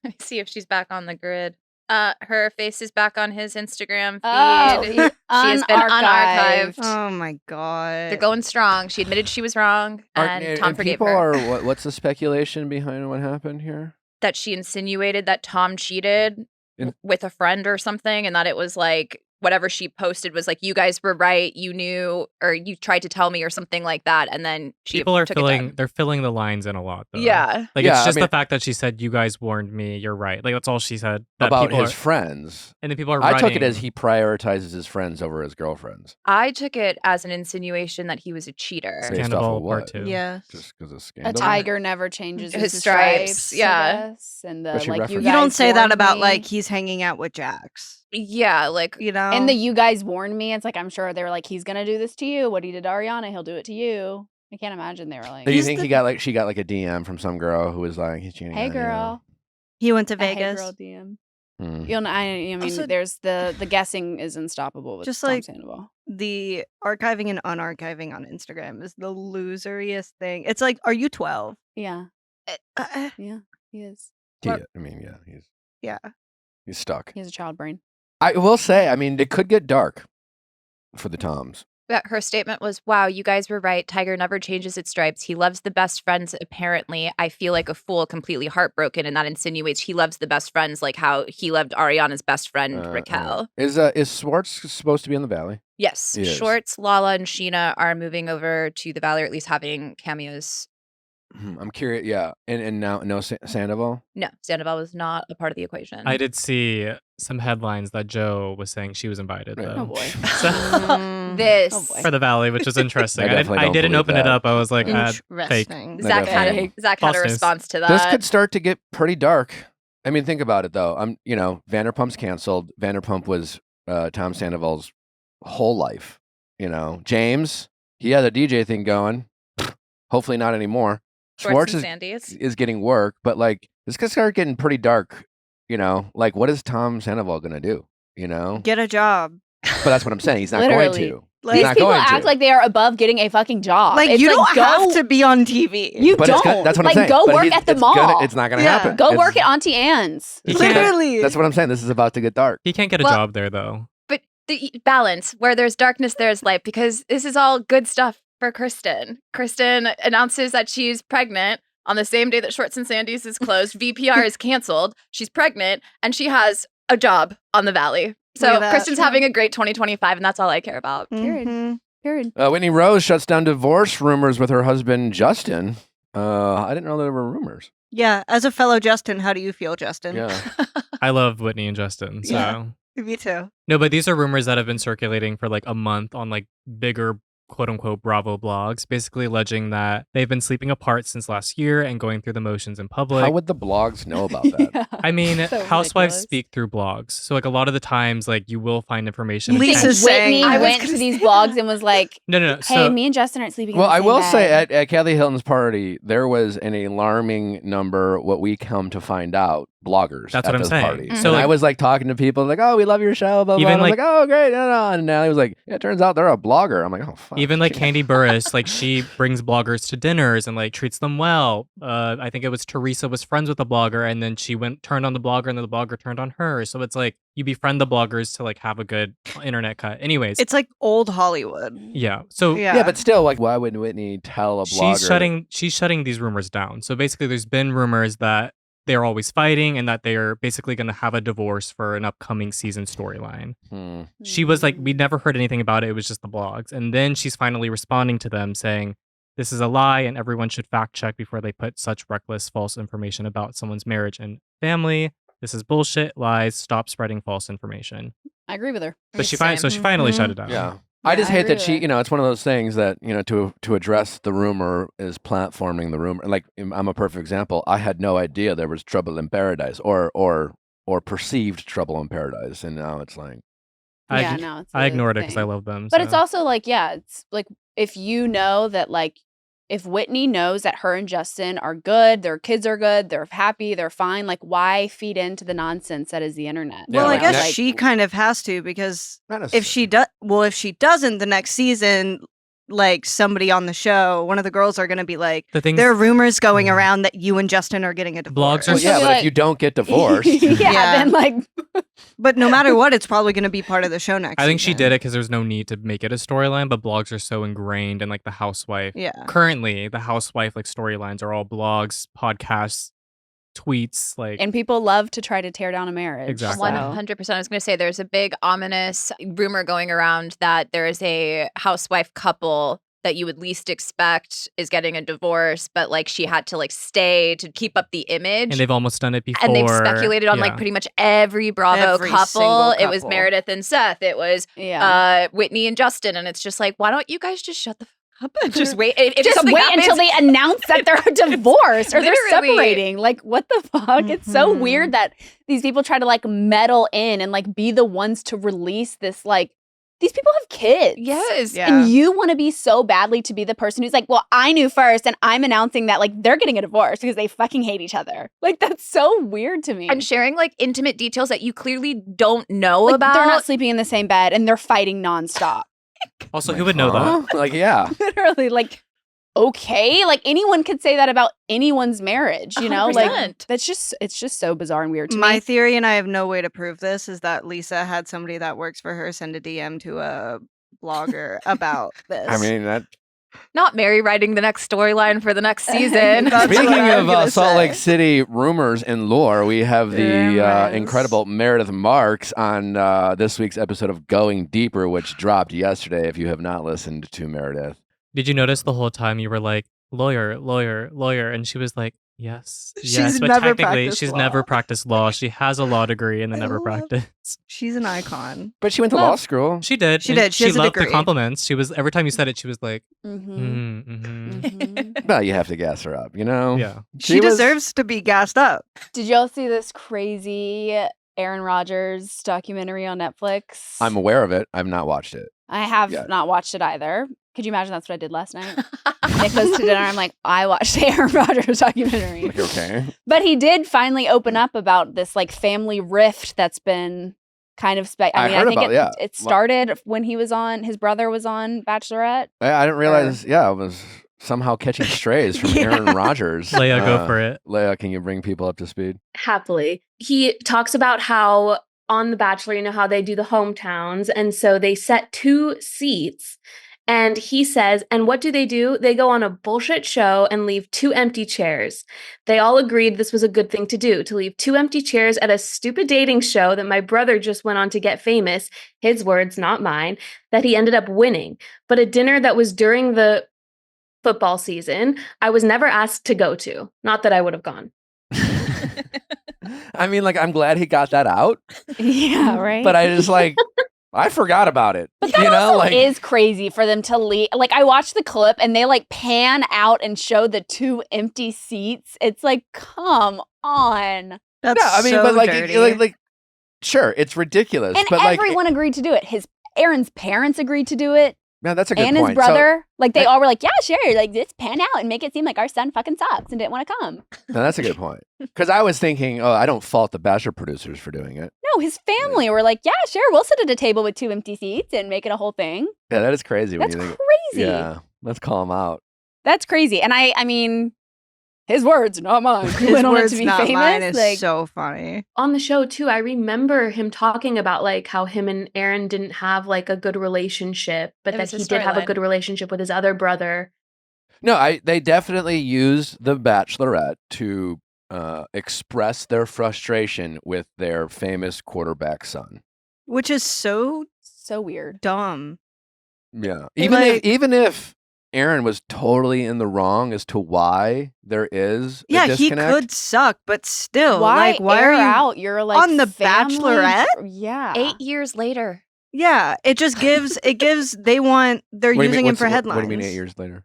Speaker 3: Let me see if she's back on the grid. Her face is back on his Instagram feed.
Speaker 1: Oh,
Speaker 3: She has been unarchived.
Speaker 4: Oh my god.
Speaker 3: They're going strong. She admitted she was wrong, and Tom forgave
Speaker 2: people
Speaker 3: her.
Speaker 2: what's the speculation behind what happened here?
Speaker 3: That she insinuated that Tom cheated
Speaker 2: In-
Speaker 3: with a friend or something, and that it was like whatever she posted was like, you guys were right, you knew, or you tried to tell me or something like that, and then she
Speaker 5: People are
Speaker 3: took it down.
Speaker 5: they're filling the lines in a lot though.
Speaker 3: Yeah.
Speaker 5: Like
Speaker 2: Yeah,
Speaker 5: it's
Speaker 2: I
Speaker 5: just
Speaker 2: mean-
Speaker 5: the fact that she said, you guys warned me, you're right. Like that's all she said. That
Speaker 2: about
Speaker 5: people
Speaker 2: his
Speaker 5: are,
Speaker 2: friends.
Speaker 5: and then people are
Speaker 2: I
Speaker 5: running.
Speaker 2: took it as he prioritizes his friends over his girlfriends.
Speaker 3: I took it as an insinuation that he was a cheater.
Speaker 2: Based off
Speaker 5: Scandal
Speaker 2: of
Speaker 5: part
Speaker 2: what?
Speaker 5: 2.
Speaker 4: Yeah.
Speaker 2: Just because of
Speaker 1: A
Speaker 2: scandal.
Speaker 1: tiger never changes
Speaker 3: His
Speaker 1: his
Speaker 3: stripes,
Speaker 1: stripes.
Speaker 3: yeah.
Speaker 1: I guess. And
Speaker 2: But
Speaker 1: the
Speaker 2: she
Speaker 1: like, you
Speaker 2: referenced-
Speaker 4: You don't
Speaker 1: guys
Speaker 4: say that
Speaker 1: warned
Speaker 4: about
Speaker 1: me.
Speaker 4: like he's hanging out with Jax.
Speaker 3: Yeah, like
Speaker 4: You know?
Speaker 1: And the you guys warned me. It's like I'm sure they were like, he's gonna do this to you. What he did to Ariana, he'll do it to you. I can't imagine they were like,
Speaker 2: Do you
Speaker 4: He's
Speaker 2: think
Speaker 4: the-
Speaker 2: she got like a DM from some girl who was like, he's cheating
Speaker 1: hey
Speaker 2: on you?
Speaker 1: girl,
Speaker 4: he went to
Speaker 1: a hey
Speaker 4: Vegas.
Speaker 1: girl DM.
Speaker 2: Hmm.
Speaker 1: You'll know. I mean,
Speaker 4: Also-
Speaker 1: there's the guessing is unstoppable with
Speaker 4: Just
Speaker 1: Tom
Speaker 4: like-
Speaker 1: Sandoval.
Speaker 4: The archiving and unarchiving on Instagram is the loseriest thing. It's like, are you 12?
Speaker 1: Yeah,
Speaker 4: Uh,
Speaker 1: yeah, he is.
Speaker 2: Yeah, I mean, yeah,
Speaker 4: yeah.
Speaker 2: he's stuck.
Speaker 1: He has a child brain.
Speaker 2: I will say, I mean, it could get dark for the Toms.
Speaker 3: yeah, her statement was, wow, you guys were right. Tiger never changes its stripes. He loves the best friends, apparently. I feel like a fool, completely heartbroken. And that insinuates he loves the best friends, like how he loved Ariana's best friend, Raquel.
Speaker 2: Is Swartz supposed to be in the Valley?
Speaker 3: Yes.
Speaker 2: He is.
Speaker 3: Schwartz, Lala, and Sheena are moving over to the Valley, or at least having cameos.
Speaker 2: I'm curious. Yeah, and now no Sandoval.
Speaker 3: No, Sandoval was not a part of the equation.
Speaker 5: I did see some headlines that Joe was saying she was invited
Speaker 2: Yeah.
Speaker 5: though.
Speaker 1: Oh boy.
Speaker 5: So,
Speaker 4: Mm,
Speaker 3: This.
Speaker 1: Oh, boy.
Speaker 5: for the Valley, which was interesting.
Speaker 2: I definitely
Speaker 5: I
Speaker 2: don't
Speaker 5: didn't
Speaker 2: believe
Speaker 5: open it
Speaker 2: that.
Speaker 5: up. I was like, fake.
Speaker 4: Interesting.
Speaker 3: Zach had
Speaker 2: definitely.
Speaker 3: a, Zach had a
Speaker 5: False news.
Speaker 3: response to that.
Speaker 2: This could start to get pretty dark. I mean, think about it though. Vanderpump's canceled. Vanderpump was Tom Sandoval's whole life. James, he had a DJ thing going. Hopefully not anymore.
Speaker 3: Schwartz
Speaker 2: Schwartz
Speaker 3: and
Speaker 2: is,
Speaker 3: Sandy's.
Speaker 2: is getting work, but like this could start getting pretty dark. Like what is Tom Sandoval gonna do?
Speaker 4: Get a job.
Speaker 2: But that's what I'm saying. He's not
Speaker 1: Literally.
Speaker 2: going to.
Speaker 4: Like,
Speaker 1: These
Speaker 2: not
Speaker 1: people
Speaker 2: going to.
Speaker 1: act like they are above getting a fucking job.
Speaker 4: Like,
Speaker 1: It's
Speaker 4: you don't
Speaker 1: go,
Speaker 4: have to be on TV.
Speaker 1: You
Speaker 2: But
Speaker 1: don't.
Speaker 2: that's what I'm
Speaker 1: like,
Speaker 2: saying.
Speaker 1: Go
Speaker 2: But
Speaker 1: work
Speaker 2: he's-
Speaker 1: at the
Speaker 2: it's
Speaker 1: mall.
Speaker 2: It's not gonna
Speaker 4: Yeah.
Speaker 2: happen.
Speaker 1: Go
Speaker 2: It's-
Speaker 1: work at Auntie Anne's.
Speaker 5: He can't,
Speaker 4: Literally.
Speaker 2: That's what I'm saying. This is about to get dark.
Speaker 5: he can't get a
Speaker 3: Well-
Speaker 5: job there though.
Speaker 3: But the balance, where there's darkness, there's light, because this is all good stuff for Kristen. Kristen announces that she's pregnant on the same day that Schwartz and Sandy's is closed. VPR is canceled. She's pregnant, and she has a job on the Valley.
Speaker 4: Look
Speaker 3: So
Speaker 4: at that.
Speaker 3: Kristen's having a great 2025, and that's all I care about.
Speaker 1: Period.
Speaker 4: Mhm.
Speaker 1: Period.
Speaker 2: Whitney Rose shuts down divorce rumors with her husband Justin. I didn't know there were rumors.
Speaker 4: Yeah. As a fellow Justin, how do you feel, Justin?
Speaker 2: Yeah.
Speaker 5: I love Whitney and Justin. So
Speaker 4: Yeah. Me too.
Speaker 5: no, but these are rumors that have been circulating for like a month on like bigger quote unquote Bravo blogs, basically alleging that they've been sleeping apart since last year and going through the motions in public.
Speaker 2: How would the blogs know about that?
Speaker 1: Yeah.
Speaker 5: I mean,
Speaker 1: So
Speaker 5: housewives
Speaker 1: ridiculous.
Speaker 5: speak through blogs. So like a lot of the times, like you will find information.
Speaker 1: You think
Speaker 4: Lisa's
Speaker 1: Whitney
Speaker 4: saying- I was
Speaker 1: went
Speaker 4: gonna
Speaker 1: to these
Speaker 4: say
Speaker 1: blogs and was like,
Speaker 5: No.
Speaker 1: "Hey,
Speaker 5: So
Speaker 1: me and Justin aren't sleeping."
Speaker 2: Well,
Speaker 1: in the
Speaker 2: I
Speaker 1: same
Speaker 2: will
Speaker 1: bed.
Speaker 2: say at Kathy Hilton's party, there was an alarming number, what we come to find out, bloggers
Speaker 5: That's
Speaker 2: at
Speaker 5: what I'm
Speaker 2: those
Speaker 5: saying.
Speaker 2: parties.
Speaker 1: Mhm.
Speaker 2: So
Speaker 5: So,
Speaker 2: I
Speaker 5: like-
Speaker 2: was like talking to people like, oh, we love your show, blah, blah,
Speaker 5: Even,
Speaker 2: blah. I was
Speaker 5: like-
Speaker 2: like, oh, great. No. And Natalie was like, yeah, it turns out they're a blogger. I'm like, oh, fuck.
Speaker 5: even like Candy Burris, like she brings bloggers to dinners and like treats them well. I think it was Teresa was friends with the blogger, and then she turned on the blogger, and then the blogger turned on her. So it's like you befriend the bloggers to like have a good internet cut. Anyways,
Speaker 4: It's like old Hollywood.
Speaker 5: yeah. So
Speaker 4: Yeah.
Speaker 2: Yeah, but still, like, why wouldn't Whitney tell a blogger?
Speaker 5: she's shutting these rumors down. So basically, there's been rumors that they're always fighting and that they're basically going to have a divorce for an upcoming season storyline.
Speaker 2: Hmm.
Speaker 5: She was like, we never heard anything about it. It was just the blogs. And then she's finally responding to them saying, this is a lie and everyone should fact check before they put such reckless, false information about someone's marriage and family. This is bullshit, lies. Stop spreading false information.
Speaker 1: I agree with her.
Speaker 5: But she
Speaker 3: Same.
Speaker 5: finally
Speaker 4: Mhm.
Speaker 5: shut it down.
Speaker 2: Yeah. I
Speaker 1: Yeah,
Speaker 2: just
Speaker 1: I
Speaker 2: hate
Speaker 1: agree
Speaker 2: that she,
Speaker 1: with
Speaker 2: it's one of those things that, to address the rumor is platforming the rumor. Like, I'm a perfect example. I had no idea there was trouble in paradise or perceived trouble in paradise. And now it's like,
Speaker 1: Yeah, no, it's
Speaker 5: I
Speaker 1: a
Speaker 5: ignored it because I
Speaker 1: thing.
Speaker 5: love them.
Speaker 1: But it's
Speaker 5: so.
Speaker 1: also like, yeah, it's like if you know that, like, if Whitney knows that her and Justin are good, their kids are good, they're happy, they're fine, like, why feed into the nonsense that is the internet?
Speaker 2: Yeah,
Speaker 4: Well, I
Speaker 2: like
Speaker 4: guess
Speaker 2: next-
Speaker 4: she kind of has to, because
Speaker 2: not
Speaker 4: if she doesn't, the next season, like somebody on the show, one of the girls are going to be like,
Speaker 5: the thing
Speaker 4: there are rumors going
Speaker 5: Yeah.
Speaker 4: around that you and Justin are getting a divorce.
Speaker 5: Blogs are
Speaker 2: Well, yeah,
Speaker 1: She'll be
Speaker 2: but
Speaker 1: like-
Speaker 2: if you don't get divorced,
Speaker 1: yeah,
Speaker 4: Yeah.
Speaker 1: then like,
Speaker 4: But no matter what, it's probably going to be part of the show next
Speaker 5: I think she
Speaker 4: season.
Speaker 5: did it because there's no need to make it a storyline, but blogs are so ingrained in like the housewife.
Speaker 4: Yeah.
Speaker 5: Currently, the housewife like storylines are all blogs, podcasts, tweets. Like,
Speaker 1: And people love to try to tear down a marriage.
Speaker 5: Exactly.
Speaker 1: so-
Speaker 3: 100%. I was going to say there's a big ominous rumor going around that there is a housewife couple that you would least expect is getting a divorce, but like she had to like stay to keep up the image.
Speaker 5: and they've almost done it before.
Speaker 3: And they've speculated on like
Speaker 5: Yeah.
Speaker 3: pretty much every Bravo
Speaker 4: Every
Speaker 3: couple.
Speaker 4: single
Speaker 3: It was
Speaker 4: couple.
Speaker 3: Meredith and Seth. It was
Speaker 1: Yeah.
Speaker 3: Whitney and Justin. And it's just like, why don't you guys just shut the fuck up and just wait? If
Speaker 1: Just
Speaker 3: something
Speaker 1: wait
Speaker 3: happens-
Speaker 1: until they announce that they're divorced or they're
Speaker 3: Literally.
Speaker 1: separating. Like, what the fuck? It's so
Speaker 4: Mhm.
Speaker 1: weird that these people try to like meddle in and like be the ones to release this. Like, these people have kids.
Speaker 3: Yes.
Speaker 4: Yeah.
Speaker 1: And you want to be so badly to be the person who's like, well, I knew first and I'm announcing that like they're getting a divorce because they fucking hate each other. Like, that's so weird to me.
Speaker 3: And sharing like intimate details that you clearly don't know
Speaker 1: Like,
Speaker 3: about.
Speaker 1: they're not sleeping in the same bed and they're fighting nonstop.
Speaker 5: Also, who would know that?
Speaker 2: Like, yeah.
Speaker 1: Literally, like, okay, like anyone could say that about anyone's marriage, you know? Like,
Speaker 3: 100%.
Speaker 1: it's just so bizarre and weird to
Speaker 4: My
Speaker 1: me.
Speaker 4: theory, and I have no way to prove this, is that Lisa had somebody that works for her send a DM to a blogger about this.
Speaker 2: I mean, that.
Speaker 3: Not Mary writing the next storyline for the next season.
Speaker 4: That's
Speaker 2: Speaking
Speaker 4: what I'm
Speaker 2: of
Speaker 4: gonna
Speaker 2: Salt
Speaker 4: say.
Speaker 2: Lake City rumors and lore, we have the
Speaker 4: Rumors.
Speaker 2: incredible Meredith Marks on this week's episode of Going Deeper, which dropped yesterday. If you have not listened to Meredith,
Speaker 5: Did you notice the whole time you were like, lawyer, lawyer, lawyer? And she was like, yes,
Speaker 4: She's
Speaker 5: yes. But
Speaker 4: never
Speaker 5: technically,
Speaker 4: practiced
Speaker 5: she's
Speaker 4: law.
Speaker 5: never practiced law. She has a law degree and then
Speaker 4: I
Speaker 5: never
Speaker 4: love-
Speaker 5: practiced.
Speaker 4: She's an icon.
Speaker 2: but she went to
Speaker 1: Well,
Speaker 2: law school.
Speaker 5: She did.
Speaker 4: She
Speaker 5: and
Speaker 4: did. She has a
Speaker 5: loved the
Speaker 4: degree.
Speaker 5: compliments. She was, every time you said it, she was like,
Speaker 1: Mm-hmm.
Speaker 5: mm-hmm.
Speaker 2: Well, you have to gas her up, you know.
Speaker 5: Yeah.
Speaker 4: She
Speaker 2: was-
Speaker 4: deserves to be gassed up.
Speaker 1: Did y'all see this crazy Aaron Rodgers documentary on Netflix?
Speaker 2: I'm aware of it. I've not watched it.
Speaker 1: I have
Speaker 2: Yeah.
Speaker 1: not watched it either. Could you imagine that's what I did last night? Nick goes to dinner. I'm like, I watched the Aaron Rodgers documentary.
Speaker 2: Like, okay.
Speaker 1: But he did finally open up about this like family rift that's been kind of
Speaker 2: I
Speaker 1: I
Speaker 2: heard
Speaker 1: think
Speaker 2: about it, yeah.
Speaker 1: it started when he was on his brother was on Bachelorette.
Speaker 2: I didn't realize. Yeah, I was somehow catching strays from
Speaker 4: Yeah.
Speaker 2: Aaron Rodgers.
Speaker 5: Leia, go for it.
Speaker 2: Leia, can you bring people up to speed?
Speaker 6: Happily. He talks about how on The Bachelor, you know how they do the hometowns. And so they set 2 seats. And he says, and what do? They go on a bullshit show and leave 2 empty chairs. They all agreed this was a good thing to do, to leave 2 empty chairs at a stupid dating show that my brother just went on to get famous, his words, not mine, that he ended up winning. But a dinner that was during the football season, I was never asked to go to. Not that I would have gone.
Speaker 2: I mean, like, I'm glad he got that out,
Speaker 1: Yeah, right.
Speaker 2: but I just like, I forgot about it.
Speaker 1: But that
Speaker 2: you know,
Speaker 1: also
Speaker 2: like,
Speaker 1: is crazy for them to leave. Like, I watched the clip and they like pan out and show the 2 empty seats. It's like, come on.
Speaker 4: That's
Speaker 2: yeah, I mean,
Speaker 4: so
Speaker 2: but like,
Speaker 4: dirty.
Speaker 2: like, sure, it's ridiculous,
Speaker 1: And
Speaker 2: but like,
Speaker 1: everyone agreed to do it. Aaron's parents agreed to do it.
Speaker 2: man, that's a good
Speaker 1: And
Speaker 2: point.
Speaker 1: his brother. Like, they
Speaker 2: that-
Speaker 1: all were like, yeah, sure. Like, just pan out and make it seem like our son fucking sucks and didn't want to come.
Speaker 2: No, that's a good point. Because I was thinking, oh, I don't fault the Bachelor producers for doing it.
Speaker 1: No, his family were like, yeah, sure. We'll sit at a table with 2 empty seats and make it a whole thing.
Speaker 2: Yeah, that is crazy.
Speaker 1: That's
Speaker 2: when you think,
Speaker 1: crazy.
Speaker 2: yeah, let's call him out.
Speaker 1: That's crazy. And I mean, his words, not mine. He
Speaker 4: His
Speaker 1: went on it
Speaker 4: words,
Speaker 1: to be
Speaker 4: not
Speaker 1: famous.
Speaker 4: mine, is
Speaker 1: like,
Speaker 4: so funny.
Speaker 6: On the show too, I remember him talking about like how him and Aaron didn't have like a good relationship, but
Speaker 3: It
Speaker 6: that
Speaker 3: was
Speaker 6: he
Speaker 3: his
Speaker 6: did have a
Speaker 3: storyline.
Speaker 6: good relationship with his other brother.
Speaker 2: No, they definitely use the Bachelorette to express their frustration with their famous quarterback son.
Speaker 4: Which is so
Speaker 1: so weird.
Speaker 4: dumb.
Speaker 2: Yeah,
Speaker 4: And,
Speaker 2: even if Aaron was totally in the wrong as to why there is a
Speaker 4: Yeah, he
Speaker 2: disconnect.
Speaker 4: could suck, but still,
Speaker 1: Why,
Speaker 4: like, why
Speaker 1: air
Speaker 4: are you?
Speaker 1: out your like
Speaker 4: on The
Speaker 1: family
Speaker 4: Bachelorette?
Speaker 1: Yeah.
Speaker 3: 8 years later.
Speaker 4: Yeah, it just gives. They're
Speaker 2: What do you
Speaker 4: using
Speaker 2: mean-
Speaker 4: him for
Speaker 2: what's-
Speaker 4: headlines.
Speaker 2: What do you mean 8 years later?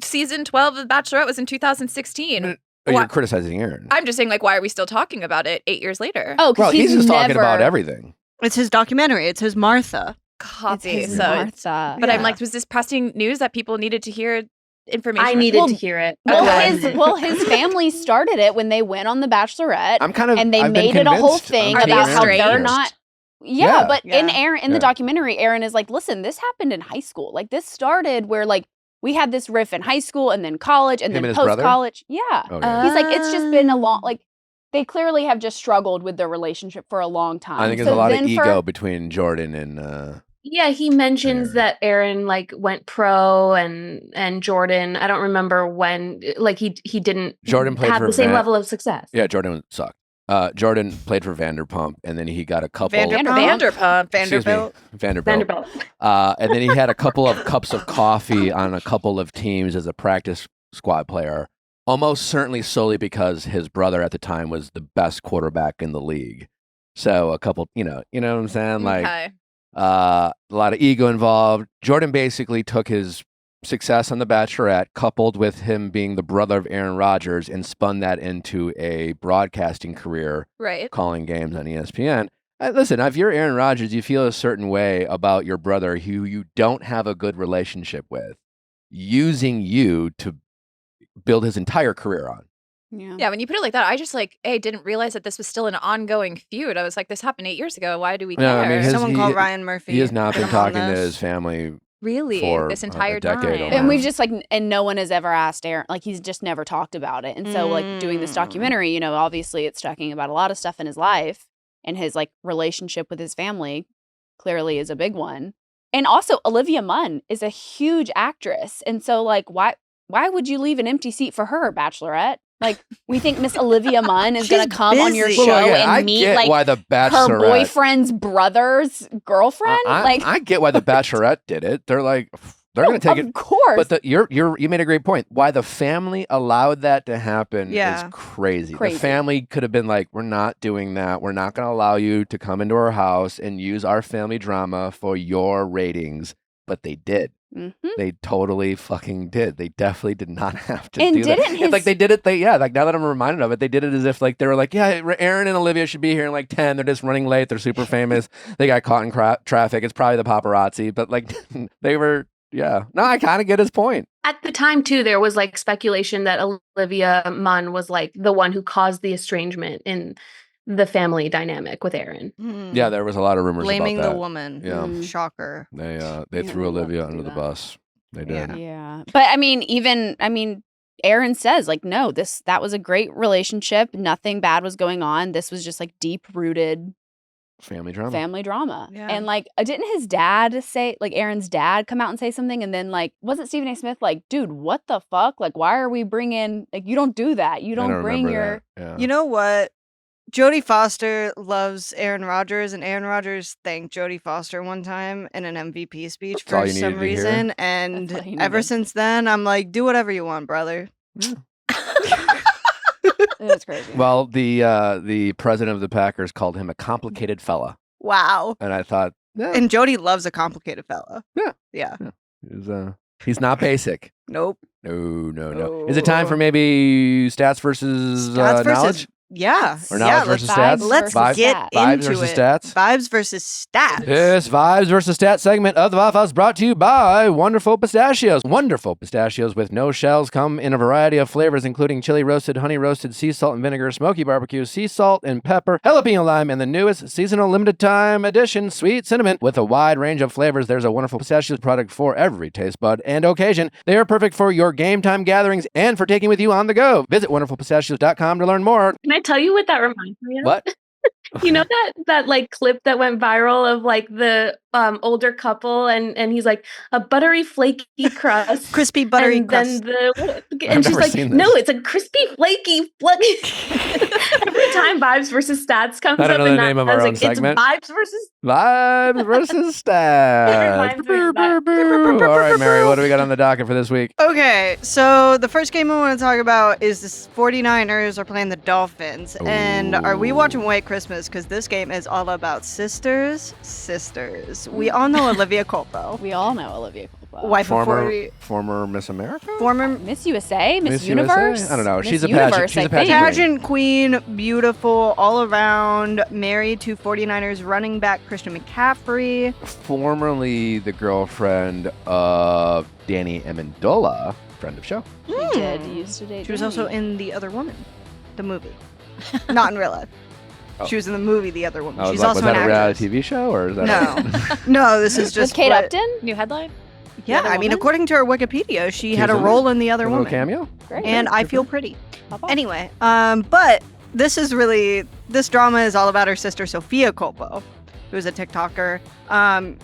Speaker 3: Season 12 of The Bachelorette was in 2016.
Speaker 2: Oh, you're
Speaker 3: Why-
Speaker 2: criticizing Aaron.
Speaker 3: I'm just saying, like, why are we still talking about it 8 years later?
Speaker 1: Oh, because
Speaker 2: well, he's just talking about
Speaker 1: never-
Speaker 2: everything.
Speaker 4: It's his documentary. It's his Martha.
Speaker 1: It's
Speaker 3: Copy.
Speaker 1: his
Speaker 3: So,
Speaker 1: Martha.
Speaker 3: but I'm
Speaker 4: Yeah.
Speaker 3: like, was this pressing news that people needed to hear information?
Speaker 6: I
Speaker 3: on?
Speaker 6: needed
Speaker 1: Well,
Speaker 6: to hear it.
Speaker 1: Well,
Speaker 3: Okay.
Speaker 1: his family started it when they went on The Bachelorette,
Speaker 2: I'm kind of,
Speaker 1: and they
Speaker 2: I've been
Speaker 1: made it a whole
Speaker 2: convinced-
Speaker 1: thing
Speaker 3: Are
Speaker 2: I'm
Speaker 3: they
Speaker 1: about how
Speaker 3: estranged?
Speaker 1: they're not. Yeah,
Speaker 2: Yeah.
Speaker 1: but in
Speaker 4: Yeah.
Speaker 1: Aaron in the
Speaker 2: Yeah.
Speaker 1: documentary, Aaron is like, listen, this happened in high school. Like this started where like we had this riff in high school and then college and
Speaker 2: Him
Speaker 1: then
Speaker 2: and his brother?
Speaker 1: post college. Yeah.
Speaker 2: Oh, yeah.
Speaker 1: He's like, it's just been a long like they clearly have just struggled with their relationship for a long time.
Speaker 2: I think there's
Speaker 1: So
Speaker 2: a lot of
Speaker 1: then
Speaker 2: ego between Jordan and
Speaker 6: Yeah, he mentions that Aaron like went pro and Jordan. I don't remember when. Like he didn't.
Speaker 2: Jordan played
Speaker 6: have
Speaker 2: for
Speaker 6: the same level of success.
Speaker 2: Yeah, Jordan sucked. Jordan played for Vanderpump, and then he got a couple.
Speaker 3: Vanderpump.
Speaker 4: Vanderbilt.
Speaker 2: Vanderbilt. And then he had a couple of cups of coffee on a couple of teams as a practice squad player. Almost certainly solely because his brother at the time was the best quarterback in the league. So a couple, you know what I'm saying? Like a lot of ego involved. Jordan basically took his success on The Bachelorette, coupled with him being the brother of Aaron Rodgers, and spun that into a broadcasting career,
Speaker 3: Right.
Speaker 2: calling games on ESPN. Listen, if you're Aaron Rodgers, you feel a certain way about your brother who you don't have a good relationship with, using you to build his entire career on.
Speaker 3: Yeah, when you put it like that, I just didn't realize that this was still an ongoing feud. I was like, this happened 8 years ago. Why do we care?
Speaker 2: No, I mean,
Speaker 4: Someone called Ryan Murphy.
Speaker 2: He has not
Speaker 4: put
Speaker 2: been
Speaker 4: him on
Speaker 2: talking to
Speaker 4: this.
Speaker 2: his family
Speaker 3: Really?
Speaker 2: for
Speaker 3: This
Speaker 2: a
Speaker 3: entire
Speaker 2: decade
Speaker 3: time.
Speaker 2: almost.
Speaker 1: And we've just and no one has ever asked Aaron, like he's just never talked about it. And so like doing this documentary, you know, obviously it's talking about a lot of stuff in his life, and his like relationship with his family clearly is a big one. And also Olivia Munn is a huge actress. And so like why would you leave an empty seat for her, Bachelorette? Like we think Miss Olivia Munn is going to come on your
Speaker 4: busy.
Speaker 1: show
Speaker 2: I
Speaker 1: and meet
Speaker 2: get
Speaker 1: like
Speaker 2: why the
Speaker 1: her
Speaker 2: Bachelorette,
Speaker 1: boyfriend's brother's girlfriend.
Speaker 2: I get why the Bachelorette did it. They're like, they're going to take
Speaker 1: of
Speaker 2: it.
Speaker 1: course.
Speaker 2: But you made a great point. Why the family allowed that to happen
Speaker 4: Yeah.
Speaker 2: is crazy.
Speaker 1: Crazy.
Speaker 2: The family could have been like, we're not doing that. We're not going to allow you to come into our house and use our family drama for your ratings. But they did.
Speaker 1: Mhm.
Speaker 2: They totally fucking did. They definitely did not have to
Speaker 1: And
Speaker 2: do that.
Speaker 1: didn't
Speaker 2: It's like
Speaker 1: his-
Speaker 2: they did it. Like now that I'm reminded of it, they did it as if like they were like, yeah, Aaron and Olivia should be here in like 10. They're just running late. They're super famous. They got caught in traffic. It's probably the paparazzi. But like they were, yeah. No, I kind of get his point.
Speaker 6: At the time, too, there was like speculation that Olivia Munn was like the one who caused the estrangement in the family dynamic with Aaron.
Speaker 2: Yeah, there was a lot of rumors
Speaker 4: Blaming
Speaker 2: about that.
Speaker 4: the woman.
Speaker 2: Yeah.
Speaker 4: Shocker.
Speaker 2: They
Speaker 1: Yeah,
Speaker 2: threw
Speaker 1: they love
Speaker 2: Olivia
Speaker 1: to do
Speaker 2: under the
Speaker 1: that.
Speaker 2: bus. They did.
Speaker 1: Yeah. But I mean, Aaron says like, no, that was a great relationship. Nothing bad was going on. This was just like deep rooted
Speaker 2: Family drama.
Speaker 1: family drama.
Speaker 4: Yeah.
Speaker 1: And like, didn't his dad say, like Aaron's dad come out and say something? And then like, wasn't Stephen A. Smith like, dude, what the fuck? Like, why are we bringing, like, you don't do that. You
Speaker 2: I
Speaker 1: don't bring
Speaker 2: remember
Speaker 1: your,
Speaker 2: that. Yeah.
Speaker 4: You know what? Jodie Foster loves Aaron Rodgers, and Aaron Rodgers thanked Jodie Foster one time in an MVP speech
Speaker 2: That's all
Speaker 4: for
Speaker 2: you
Speaker 4: some
Speaker 2: needed to hear?
Speaker 4: reason.
Speaker 1: That's
Speaker 4: And
Speaker 1: all you
Speaker 4: ever
Speaker 1: needed.
Speaker 4: since then, I'm like, do whatever you want, brother.
Speaker 1: it's crazy.
Speaker 2: Well, the president of the Packers called him a complicated fella,
Speaker 4: Wow.
Speaker 2: and I thought, yeah,
Speaker 4: And Jodie loves a complicated fella.
Speaker 2: Yeah.
Speaker 4: Yeah.
Speaker 2: he's not basic.
Speaker 4: Nope.
Speaker 2: No. Is it time for maybe stats versus
Speaker 4: Stats versus
Speaker 2: knowledge?
Speaker 4: Yeah.
Speaker 2: Or
Speaker 4: yeah,
Speaker 2: knowledge
Speaker 4: let's,
Speaker 2: versus stats?
Speaker 4: let's
Speaker 2: Vibes-
Speaker 4: get
Speaker 2: vibes
Speaker 4: into
Speaker 2: versus
Speaker 4: it.
Speaker 2: stats?
Speaker 4: Vibes versus stats.
Speaker 2: This Vibes versus Stats segment of the Waffles brought to you by Wonderful Pistachios. Wonderful Pistachios with no shells come in a variety of flavors, including chili roasted, honey roasted, sea salt and vinegar, smoky barbecue, sea salt and pepper, jalapeno lime, and the newest seasonal limited time edition, sweet cinnamon. With a wide range of flavors, there's a Wonderful Pistachios product for every taste bud and occasion. They are perfect for your game time gatherings and for taking with you on the go. Visit wonderfulpistachios.com to learn more.
Speaker 6: Can I tell you what that reminds me of?
Speaker 2: What?
Speaker 6: You know that like clip that went viral of like the older couple and he's like a buttery flaky crust.
Speaker 4: Crispy buttery
Speaker 6: and
Speaker 4: crust.
Speaker 6: then and she's
Speaker 2: never
Speaker 6: like,
Speaker 2: seen
Speaker 6: no,
Speaker 2: this.
Speaker 6: it's a crispy flaky. Every time Vibes versus Stats comes
Speaker 2: I don't
Speaker 6: up,
Speaker 2: know
Speaker 6: and
Speaker 2: the name of our
Speaker 6: I
Speaker 2: own
Speaker 6: was like,
Speaker 2: segment.
Speaker 6: It's Vibes versus.
Speaker 2: Vibes versus stats.
Speaker 6: reminds me of that.
Speaker 2: All right, Mary, what do we got on the docket for this week?
Speaker 4: Okay, so the first game I want to talk about is the 49ers are playing the Dolphins. And are we watching White Christmas? Because this game is all about sisters. We all know Olivia Culpo.
Speaker 1: we all know Olivia Culpo.
Speaker 4: Wife of 40,
Speaker 2: Former Miss America?
Speaker 4: former
Speaker 1: Miss USA, Miss
Speaker 2: Miss
Speaker 1: Universe.
Speaker 2: USA? I don't know.
Speaker 1: Miss
Speaker 2: She's a pageant-
Speaker 1: Universe,
Speaker 2: she's a
Speaker 1: I
Speaker 2: pageant
Speaker 1: think.
Speaker 4: pageant queen, beautiful all around, married to 49ers running back Christian McCaffrey.
Speaker 2: Formerly the girlfriend of Danny Amendola, friend of show.
Speaker 1: She did used to date.
Speaker 4: She was
Speaker 1: Danny.
Speaker 4: also in The Other Woman, the movie. Not in real life.
Speaker 2: Oh.
Speaker 4: She was in the movie The Other Woman.
Speaker 2: I was
Speaker 4: She's
Speaker 2: like,
Speaker 4: also
Speaker 2: was that
Speaker 4: an
Speaker 2: a
Speaker 4: actress.
Speaker 2: reality TV show or is that
Speaker 4: No, this is just
Speaker 1: With Kate
Speaker 4: what-
Speaker 1: Upton.
Speaker 3: New headline?
Speaker 4: Yeah,
Speaker 1: Other
Speaker 4: I mean,
Speaker 1: Woman?
Speaker 4: according to her Wikipedia, she
Speaker 2: She
Speaker 4: had a
Speaker 2: was in
Speaker 4: role in The Other
Speaker 2: a little
Speaker 4: Woman.
Speaker 2: cameo?
Speaker 1: Great.
Speaker 4: And I Feel Pretty.
Speaker 1: Pop off.
Speaker 4: Anyway, but this drama is all about her sister Sophia Culpo, who's a TikToker.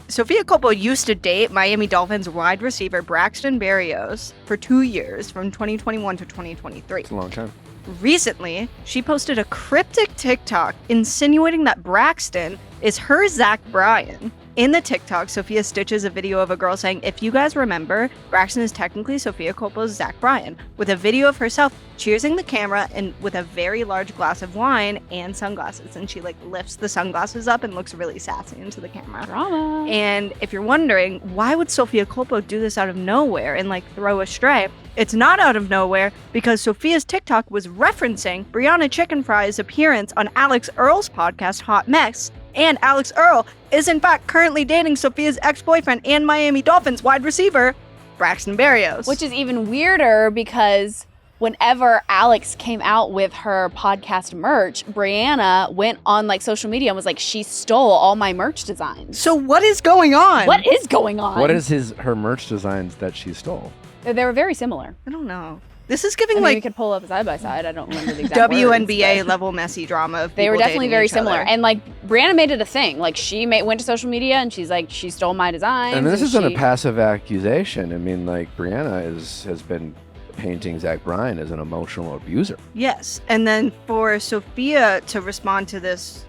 Speaker 4: Sophia Coppola used to date Miami Dolphins wide receiver Braxton Berrios for 2 years, from 2021 to 2023.
Speaker 2: It's a long time.
Speaker 4: Recently, she posted a cryptic TikTok insinuating that Braxton is her Zach Bryan. In the TikTok, Sophia stitches a video of a girl saying, if you guys remember, Braxton is technically Sophia Coppola's Zach Bryan, with a video of herself cheersing the camera and with a very large glass of wine and sunglasses. And she lifts the sunglasses up and looks really sassy into the camera.
Speaker 1: Drama.
Speaker 4: And if you're wondering, why would Sophia Coppola do this out of nowhere and throw a stray? It's not out of nowhere because Sophia's TikTok was referencing Brianna Chicken Fry's appearance on Alex Earl's podcast, Hot Mess. And Alex Earl is in fact currently dating Sophia's ex-boyfriend and Miami Dolphins wide receiver, Braxton Berrios.
Speaker 1: Which is even weirder because whenever Alex came out with her podcast merch, Brianna went on social media and was like, she stole all my merch designs.
Speaker 4: So what is going on?
Speaker 1: What is going on?
Speaker 2: What is her merch designs that she stole?
Speaker 1: They were very similar.
Speaker 4: I don't know. This is giving
Speaker 1: we could pull up side by side. I don't remember the exact
Speaker 4: WNBA
Speaker 1: words,
Speaker 4: level messy drama of
Speaker 1: they were
Speaker 4: people
Speaker 1: definitely
Speaker 4: dating
Speaker 1: very
Speaker 4: each
Speaker 1: similar.
Speaker 4: other.
Speaker 1: And Brianna made it a thing. She went to social media and she's like, she stole my designs.
Speaker 2: And this isn't a passive accusation. I mean, Brianna has been painting Zach Bryan as an emotional abuser.
Speaker 4: Yes. And then for Sophia to respond to this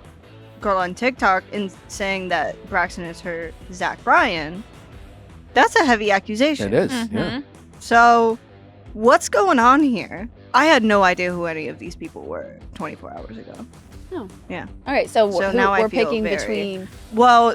Speaker 4: girl on TikTok and saying that Braxton is her Zach Bryan, that's a heavy accusation.
Speaker 2: It is, yeah.
Speaker 4: So what's going on here? I had no idea who any of these people were 24 hours ago.
Speaker 1: Oh.
Speaker 4: Yeah.
Speaker 1: All right, so
Speaker 4: now
Speaker 1: we're
Speaker 4: I feel
Speaker 1: picking
Speaker 4: very-
Speaker 1: between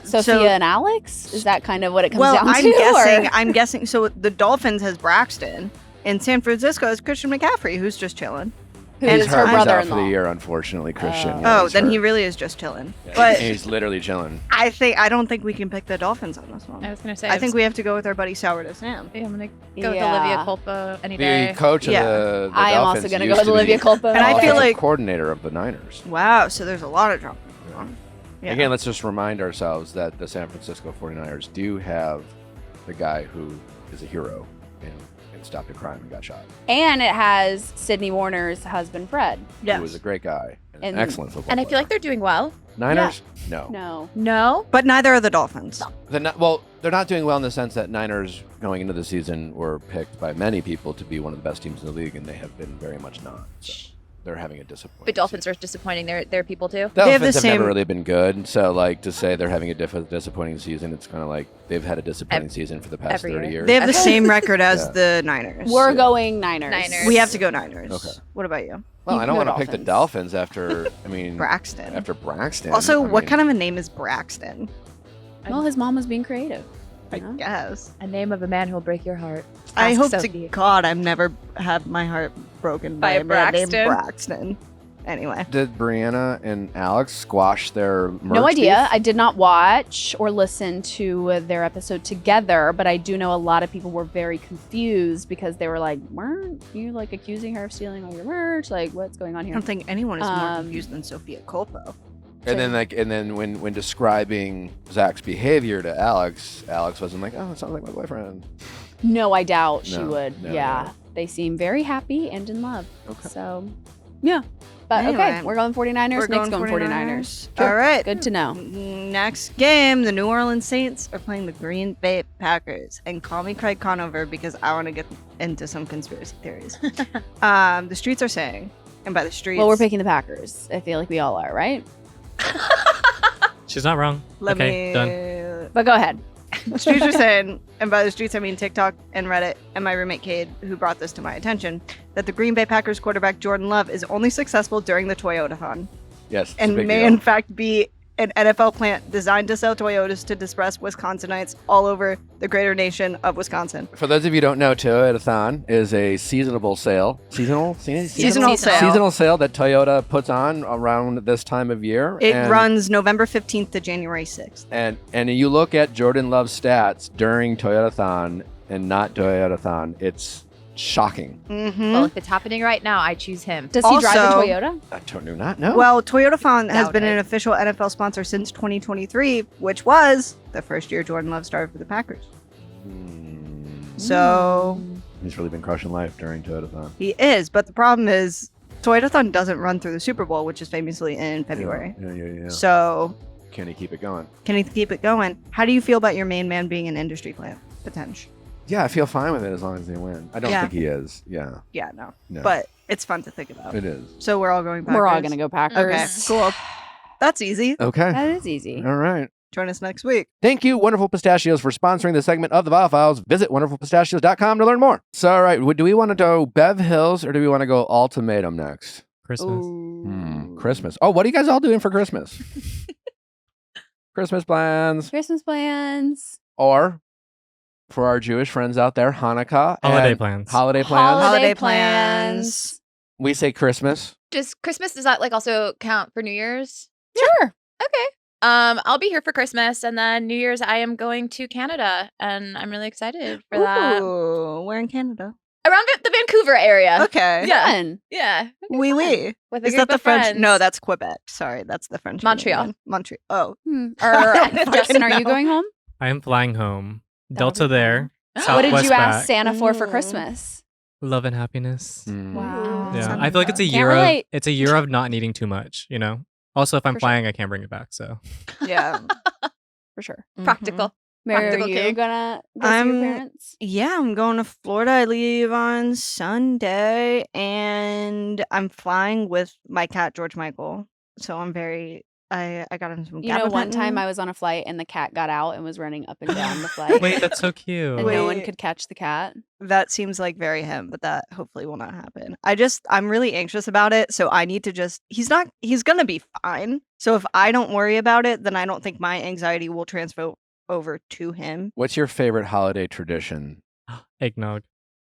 Speaker 4: Sophia
Speaker 1: and Alex? Is that kind of what it comes down
Speaker 4: I'm
Speaker 1: to?
Speaker 4: guessing.
Speaker 1: or-
Speaker 4: I'm guessing. So the Dolphins has Braxton, and San Francisco is Christian McCaffrey, who's just chilling.
Speaker 1: Who
Speaker 4: And
Speaker 1: is
Speaker 2: He's
Speaker 1: her
Speaker 2: out for
Speaker 1: brother-in-law.
Speaker 2: the year, unfortunately, Christian.
Speaker 1: Oh.
Speaker 2: Yeah,
Speaker 4: Oh,
Speaker 2: he's
Speaker 4: then
Speaker 2: hurt.
Speaker 4: he really is just chilling.
Speaker 2: Yeah,
Speaker 4: But
Speaker 2: he's literally chilling.
Speaker 4: I don't think we can pick the Dolphins on this one.
Speaker 3: I was gonna say.
Speaker 4: I think we have to go with our buddy Sourdough Sam.
Speaker 3: I'm gonna go with
Speaker 1: Yeah.
Speaker 3: Olivia Culpo any day.
Speaker 2: The coach of
Speaker 4: Yeah.
Speaker 2: the
Speaker 1: I am also
Speaker 2: Dolphins
Speaker 1: going to
Speaker 2: used
Speaker 1: go with
Speaker 2: be
Speaker 1: Olivia Culpo.
Speaker 4: And I feel
Speaker 2: offensive
Speaker 4: like-
Speaker 2: coordinator of the Niners.
Speaker 4: Wow, so there's a lot of drama going on. Yeah.
Speaker 2: Again, let's just remind ourselves that the San Francisco 49ers do have the guy who is a hero and stopped a crime and got shot.
Speaker 1: And it has Sydney Warner's husband, Fred.
Speaker 4: Yes.
Speaker 2: Who was a great guy and an
Speaker 1: And-
Speaker 2: excellent football
Speaker 3: And I feel
Speaker 2: player.
Speaker 3: like they're doing well.
Speaker 2: Niners? No.
Speaker 1: No.
Speaker 3: No.
Speaker 4: But neither are the Dolphins.
Speaker 2: They're not doing well in the sense that Niners going into the season were picked by many people to be one of the best teams in the league, and they have been very much not. So they're having a disappointing
Speaker 3: But Dolphins
Speaker 2: season.
Speaker 3: are disappointing their people too.
Speaker 2: The
Speaker 4: They have the
Speaker 2: Dolphins have
Speaker 4: same-
Speaker 2: never really been good, so to say they're having a disappointing season, it's kind of like they've had a disappointing season for the past
Speaker 3: every
Speaker 2: 30
Speaker 3: year.
Speaker 2: years.
Speaker 4: They have the
Speaker 3: Okay.
Speaker 4: same record as
Speaker 2: Yeah.
Speaker 4: the Niners.
Speaker 1: We're going Niners.
Speaker 3: Niners.
Speaker 4: We have to go Niners.
Speaker 2: Okay.
Speaker 4: What about you?
Speaker 2: Well,
Speaker 1: You
Speaker 2: I
Speaker 1: can
Speaker 2: don't
Speaker 1: go
Speaker 2: want to pick the
Speaker 1: Dolphins.
Speaker 2: Dolphins after,
Speaker 4: Braxton.
Speaker 2: after Braxton.
Speaker 4: Also, what kind of a name is Braxton?
Speaker 1: Well, his mom was being creative.
Speaker 4: I
Speaker 1: you know?
Speaker 4: guess.
Speaker 3: A name of a man who will break your heart.
Speaker 4: I
Speaker 3: Ask
Speaker 4: hope
Speaker 3: Sophie.
Speaker 4: to God I've never had my heart broken by
Speaker 3: By
Speaker 4: a man named
Speaker 3: Braxton?
Speaker 4: Braxton. Anyway.
Speaker 2: Did Brianna and Alex squash their merch
Speaker 1: No idea.
Speaker 2: beef?
Speaker 1: I did not watch or listen to their episode together, but I do know a lot of people were very confused because they were like, weren't you accusing her of stealing all your merch? What's going on
Speaker 4: I
Speaker 1: here?
Speaker 4: don't think anyone is more
Speaker 1: Um,
Speaker 4: confused than Sophia Coppola.
Speaker 2: And then when describing Zach's behavior to Alex wasn't like, oh, it sounds like my boyfriend.
Speaker 1: No, I doubt she
Speaker 2: No,
Speaker 1: would.
Speaker 2: no,
Speaker 1: Yeah.
Speaker 2: no.
Speaker 1: They seem very happy and in love.
Speaker 2: Okay.
Speaker 1: So, yeah. But
Speaker 4: Anyway,
Speaker 1: okay, we're going 49ers.
Speaker 4: We're
Speaker 1: Nick's
Speaker 4: going
Speaker 1: going 49ers.
Speaker 4: All right.
Speaker 1: Good to know.
Speaker 4: Next game, the New Orleans Saints are playing the Green Bay Packers. And call me Craig Conover because I want to get into some conspiracy theories. The streets are saying, and by the streets,
Speaker 1: Well, we're picking the Packers. I feel like we all are, right?
Speaker 5: She's not wrong.
Speaker 4: let
Speaker 5: okay,
Speaker 4: me.
Speaker 5: done.
Speaker 1: But go ahead.
Speaker 4: The streets are saying, and by the streets I mean TikTok and Reddit and my roommate Cade, who brought this to my attention, that the Green Bay Packers quarterback Jordan Love is only successful during the Toyota-thon
Speaker 2: Yes. it's a
Speaker 4: and
Speaker 2: big
Speaker 4: may
Speaker 2: deal.
Speaker 4: in fact be an NFL plant designed to sell Toyotas to disperse Wisconsinites all over the greater nation of Wisconsin.
Speaker 2: For those of you who don't know, Toyota-thon is a seasonal sale that Toyota puts on around this time of year.
Speaker 4: It
Speaker 2: and,
Speaker 4: runs November 15th to January 6th.
Speaker 2: And you look at Jordan Love's stats during Toyota-thon and not Toyota-thon, it's shocking.
Speaker 4: Mm-hmm.
Speaker 3: Well, if it's happening right now, I choose him.
Speaker 1: Does he drive a
Speaker 4: Also-
Speaker 1: Toyota?
Speaker 2: I do not know.
Speaker 4: Well, Toyota-thon has
Speaker 3: Doubt
Speaker 4: been
Speaker 3: it.
Speaker 4: an official NFL sponsor since 2023, which was the first year Jordan Love started for the Packers. So
Speaker 2: He's really been crushing life during Toyota-thon.
Speaker 4: he is, but the problem is Toyota-thon doesn't run through the Super Bowl, which is famously in February.
Speaker 2: Yeah.
Speaker 4: So
Speaker 2: can he keep it going?
Speaker 4: Can he keep it going? How do you feel about your main man being an industry plant potential?
Speaker 2: Yeah, I feel fine with it as long as they win. I don't
Speaker 4: Yeah.
Speaker 2: think he is. Yeah,
Speaker 4: Yeah, no.
Speaker 2: no.
Speaker 4: But it's fun to think about.
Speaker 2: it is.
Speaker 4: So we're all going back.
Speaker 1: We're all gonna go Packers.
Speaker 4: Okay, cool. That's easy.
Speaker 2: Okay.
Speaker 1: That is easy.
Speaker 2: All right.
Speaker 4: Join us next week.
Speaker 2: Thank you, Wonderful Pistachios, for sponsoring this segment of the Viall Files. Visit wonderfulpistachios.com to learn more. So, all right, do we want to go Bev Hills or do we want to go Ultimatum next?
Speaker 5: Christmas.
Speaker 2: Christmas. Oh, what are you guys all doing for Christmas? Christmas plans.
Speaker 1: Christmas plans.
Speaker 2: Or, for our Jewish friends out there, Hanukkah.
Speaker 5: Holiday
Speaker 2: and
Speaker 5: plans.
Speaker 2: Holiday plans.
Speaker 4: Holiday plans.
Speaker 2: We say Christmas.
Speaker 3: Does Christmas, does that like also count for New Year's?
Speaker 1: Sure.
Speaker 3: Okay. I'll be here for Christmas, and then New Year's I am going to Canada, and I'm really excited for that.
Speaker 4: Ooh, we're in Canada.
Speaker 3: Around the Vancouver area.
Speaker 4: Okay.
Speaker 3: Yeah.
Speaker 1: Fun.
Speaker 3: Yeah.
Speaker 4: Oui, oui.
Speaker 3: With a
Speaker 4: Is
Speaker 3: group
Speaker 4: that the
Speaker 3: of
Speaker 4: French?
Speaker 3: friends.
Speaker 4: No, that's Quebec. Sorry, that's the French.
Speaker 3: Montreal.
Speaker 4: Canadian. Montreal. Oh.
Speaker 1: Or Justin, are you
Speaker 4: know.
Speaker 1: going home?
Speaker 5: I am flying home.
Speaker 4: That'll
Speaker 5: Delta
Speaker 4: be
Speaker 5: there.
Speaker 1: What did
Speaker 5: Southwest
Speaker 1: you
Speaker 5: back.
Speaker 1: ask Santa for
Speaker 4: Mm.
Speaker 1: Christmas?
Speaker 5: Love and happiness.
Speaker 1: Wow.
Speaker 5: Yeah,
Speaker 4: Santa
Speaker 5: I feel like it's a
Speaker 4: Claus.
Speaker 1: Can't
Speaker 5: year
Speaker 1: relate.
Speaker 5: it's a year of not needing too much, you know. Also, if I'm
Speaker 1: For sure.
Speaker 5: flying, I can't bring it back. So
Speaker 4: Yeah.
Speaker 1: For sure.
Speaker 3: Practical.
Speaker 1: Mary, are
Speaker 3: Practical
Speaker 1: you
Speaker 3: king.
Speaker 1: gonna go see
Speaker 4: I'm-
Speaker 1: your parents?
Speaker 4: Yeah, I'm going to Florida. I leave on Sunday, and I'm flying with my cat George Michael. So I'm very. I got him some.
Speaker 1: You know, one time
Speaker 4: gabapentin.
Speaker 1: I was on a flight and the cat got out and was running up and down the flight.
Speaker 5: wait, that's so cute.
Speaker 1: And no one
Speaker 4: Wait.
Speaker 1: could catch the cat.
Speaker 4: That seems like very him, but that hopefully will not happen. I'm really anxious about it, so I need to just he's gonna be fine. So if I don't worry about it, then I don't think my anxiety will transfer over to him.
Speaker 2: What's your favorite holiday tradition?
Speaker 5: Eggnog,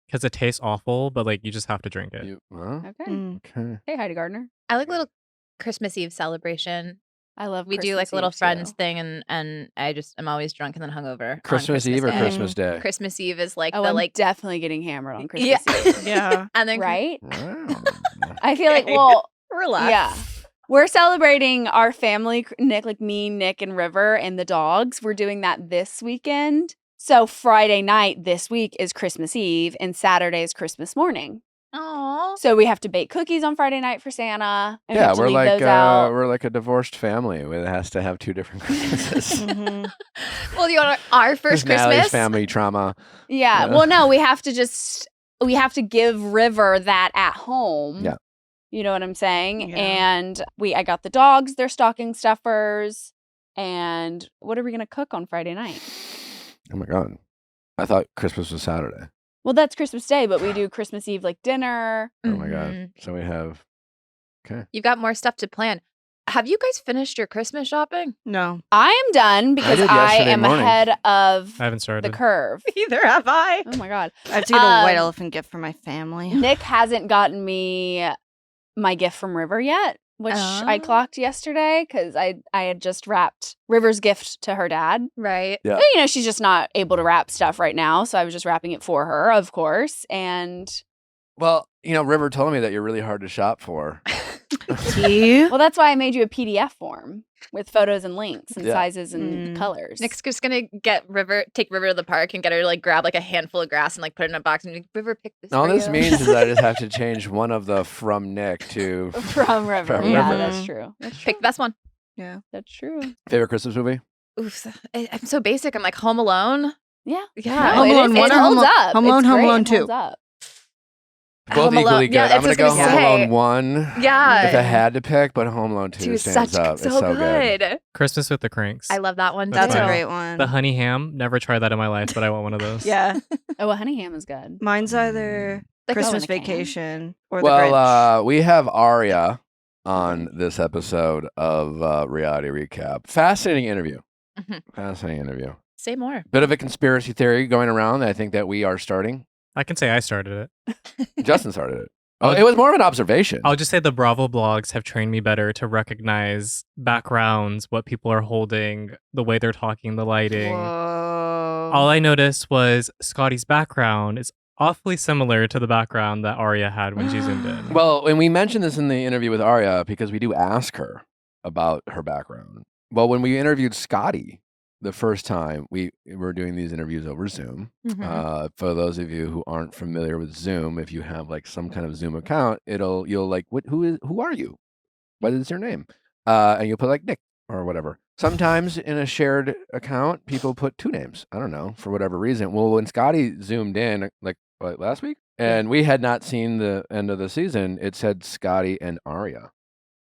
Speaker 5: because it tastes awful, but like you just have to drink it.
Speaker 1: Okay.
Speaker 4: Mm.
Speaker 2: Okay.
Speaker 1: Hey, Heidi Gardner.
Speaker 3: I like a little Christmas Eve celebration.
Speaker 1: I love
Speaker 3: We do
Speaker 1: Christmas
Speaker 3: like a little
Speaker 1: Eve,
Speaker 3: friends
Speaker 1: too.
Speaker 3: thing, and I'm always drunk and then hungover. on
Speaker 2: Christmas Eve or
Speaker 3: Day.
Speaker 2: Christmas Day?
Speaker 3: Christmas Eve is like
Speaker 1: Oh,
Speaker 3: the
Speaker 1: I'm
Speaker 3: like
Speaker 1: definitely getting hammered on
Speaker 3: Yeah.
Speaker 1: Christmas Eve.
Speaker 4: Yeah.
Speaker 3: and then
Speaker 1: Right?
Speaker 2: Wow.
Speaker 1: I feel like,
Speaker 3: Okay.
Speaker 1: well,
Speaker 3: relax.
Speaker 1: yeah. We're celebrating our family, Nick, like me, Nick, and River, and the dogs. We're doing that this weekend. So Friday night this week is Christmas Eve, and Saturday is Christmas morning.
Speaker 3: Aww.
Speaker 1: So we have to bake cookies on Friday night for Santa. And we
Speaker 2: Yeah,
Speaker 1: have to
Speaker 2: we're
Speaker 1: leave
Speaker 2: like
Speaker 1: those out.
Speaker 2: we're like a divorced family that has to have two different Christmases.
Speaker 4: Mhm.
Speaker 3: Well, you know, our first
Speaker 2: There's Natalie's
Speaker 3: Christmas.
Speaker 2: family trauma.
Speaker 1: Yeah.
Speaker 2: Yeah.
Speaker 1: Well, no, we have to give River that at home.
Speaker 2: Yeah.
Speaker 1: You know what I'm saying?
Speaker 4: Yeah.
Speaker 1: And I got the dogs their stocking stuffers. And what are we gonna cook on Friday night?
Speaker 2: Oh my god. I thought Christmas was Saturday.
Speaker 1: Well, that's Christmas Day, but we do Christmas Eve like dinner.
Speaker 2: Oh my god.
Speaker 3: Mhm.
Speaker 2: So we have
Speaker 3: You've got more stuff to plan. Have you guys finished your Christmas shopping?
Speaker 4: No.
Speaker 1: I am done because
Speaker 2: did
Speaker 1: I
Speaker 2: yesterday
Speaker 1: am
Speaker 2: morning.
Speaker 1: ahead of
Speaker 5: I haven't
Speaker 1: the
Speaker 5: started.
Speaker 1: curve.
Speaker 4: Either have I.
Speaker 1: Oh my god.
Speaker 4: I have to get a white
Speaker 1: Um,
Speaker 4: elephant gift for my family.
Speaker 1: Nick hasn't gotten me my gift from River yet, which I
Speaker 3: Oh.
Speaker 1: clocked yesterday because I had just wrapped River's gift to her dad.
Speaker 3: Right.
Speaker 2: Yeah.
Speaker 1: But, you know, she's just not able to wrap stuff right now, so I was just wrapping it for her, of course. And
Speaker 2: well, you know, River told me that you're really hard to shop for.
Speaker 4: Tea.
Speaker 1: well, that's why I made you a PDF form with photos and links and
Speaker 2: Yeah.
Speaker 1: sizes and
Speaker 4: Mm.
Speaker 1: colors.
Speaker 3: Nick's just gonna take River to the park and get her to like grab like a handful of grass and like put it in a box and be like, River, pick this.
Speaker 2: All
Speaker 3: for
Speaker 2: this
Speaker 3: you."
Speaker 2: means is that I just have to change one of the from Nick to
Speaker 1: from River.
Speaker 2: From
Speaker 1: Yeah,
Speaker 4: River.
Speaker 1: that's true. That's true.
Speaker 3: Pick the best one.
Speaker 1: That's true.
Speaker 2: favorite Christmas movie.
Speaker 3: Oof, I'm so basic. I'm like Home Alone.
Speaker 1: Yeah.
Speaker 3: Yeah,
Speaker 4: Home
Speaker 1: it
Speaker 4: Alone
Speaker 1: is-
Speaker 4: one
Speaker 1: it
Speaker 4: or Home
Speaker 1: holds
Speaker 4: Alone-
Speaker 1: up.
Speaker 4: Home Alone,
Speaker 1: It's
Speaker 4: Home
Speaker 1: great.
Speaker 4: Alone
Speaker 1: It holds
Speaker 4: 2?
Speaker 1: up.
Speaker 2: Both
Speaker 3: Home Alone-
Speaker 2: equally good.
Speaker 3: yeah,
Speaker 2: I'm
Speaker 3: that's
Speaker 2: gonna
Speaker 3: what I
Speaker 2: go
Speaker 3: was
Speaker 2: Home
Speaker 3: gonna
Speaker 2: Alone
Speaker 3: say.
Speaker 2: 1
Speaker 3: Yeah.
Speaker 2: if I had to pick, but Home Alone 2
Speaker 3: Dude,
Speaker 2: stands up. It's so good.
Speaker 5: Christmas with the Cranks.
Speaker 3: I love that one.
Speaker 5: That's
Speaker 4: That's a
Speaker 5: fine.
Speaker 4: great one.
Speaker 5: The honey ham. Never tried that in my life, but I want one of those.
Speaker 4: Yeah.
Speaker 1: Oh, well, honey ham is good.
Speaker 4: Mine's either
Speaker 3: Like
Speaker 4: Christmas
Speaker 1: in a can.
Speaker 4: Vacation or The
Speaker 2: Well,
Speaker 4: Grinch.
Speaker 2: we have Aria on this episode of Reality Recap. Fascinating interview.
Speaker 3: Mhm.
Speaker 2: Fascinating interview.
Speaker 3: Say more.
Speaker 2: Bit of a conspiracy theory going around. I think that we are starting.
Speaker 5: I can say I started it.
Speaker 2: Justin started it. Oh, it was more of an observation.
Speaker 5: I'll just say the Bravo blogs have trained me better to recognize backgrounds, what people are holding, the way they're talking, the lighting.
Speaker 4: Whoa.
Speaker 5: All I noticed was Scotty's background is awfully similar to the background that Aria had when she zoomed in.
Speaker 2: Well, and we mentioned this in the interview with Aria because we do ask her about her background. Well, when we interviewed Scotty the first time, we were doing these interviews over Zoom.
Speaker 3: Mhm.
Speaker 2: For those of you who aren't familiar with Zoom, if you have like some kind of Zoom account, you'll like, who are you? What is your name? And you'll put like Nick or whatever. Sometimes in a shared account, people put 2 names. I don't know, for whatever reason. Well, when Scotty zoomed in, like, what, last week? And we had not seen the end of the season, it said Scotty and Aria.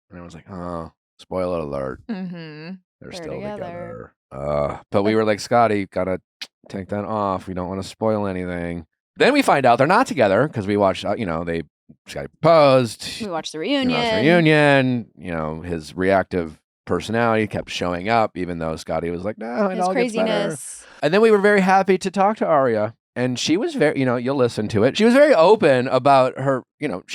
Speaker 2: And I was like, oh, spoiler alert.
Speaker 3: Mm-hmm.
Speaker 2: They're
Speaker 1: They're
Speaker 2: still
Speaker 1: together.
Speaker 2: together. But we were like, Scotty, gotta take that off. We don't want to spoil anything. Then we find out they're not together because we watched, Scotty proposed.
Speaker 1: We watched the
Speaker 2: We
Speaker 1: reunion.
Speaker 2: watched the reunion. His reactive personality kept showing up, even though Scotty was like, no, it
Speaker 1: His
Speaker 2: all gets better.
Speaker 1: craziness.
Speaker 2: And then we were very happy to talk to Aria. And she was very, you'll listen to it. She was very open about her,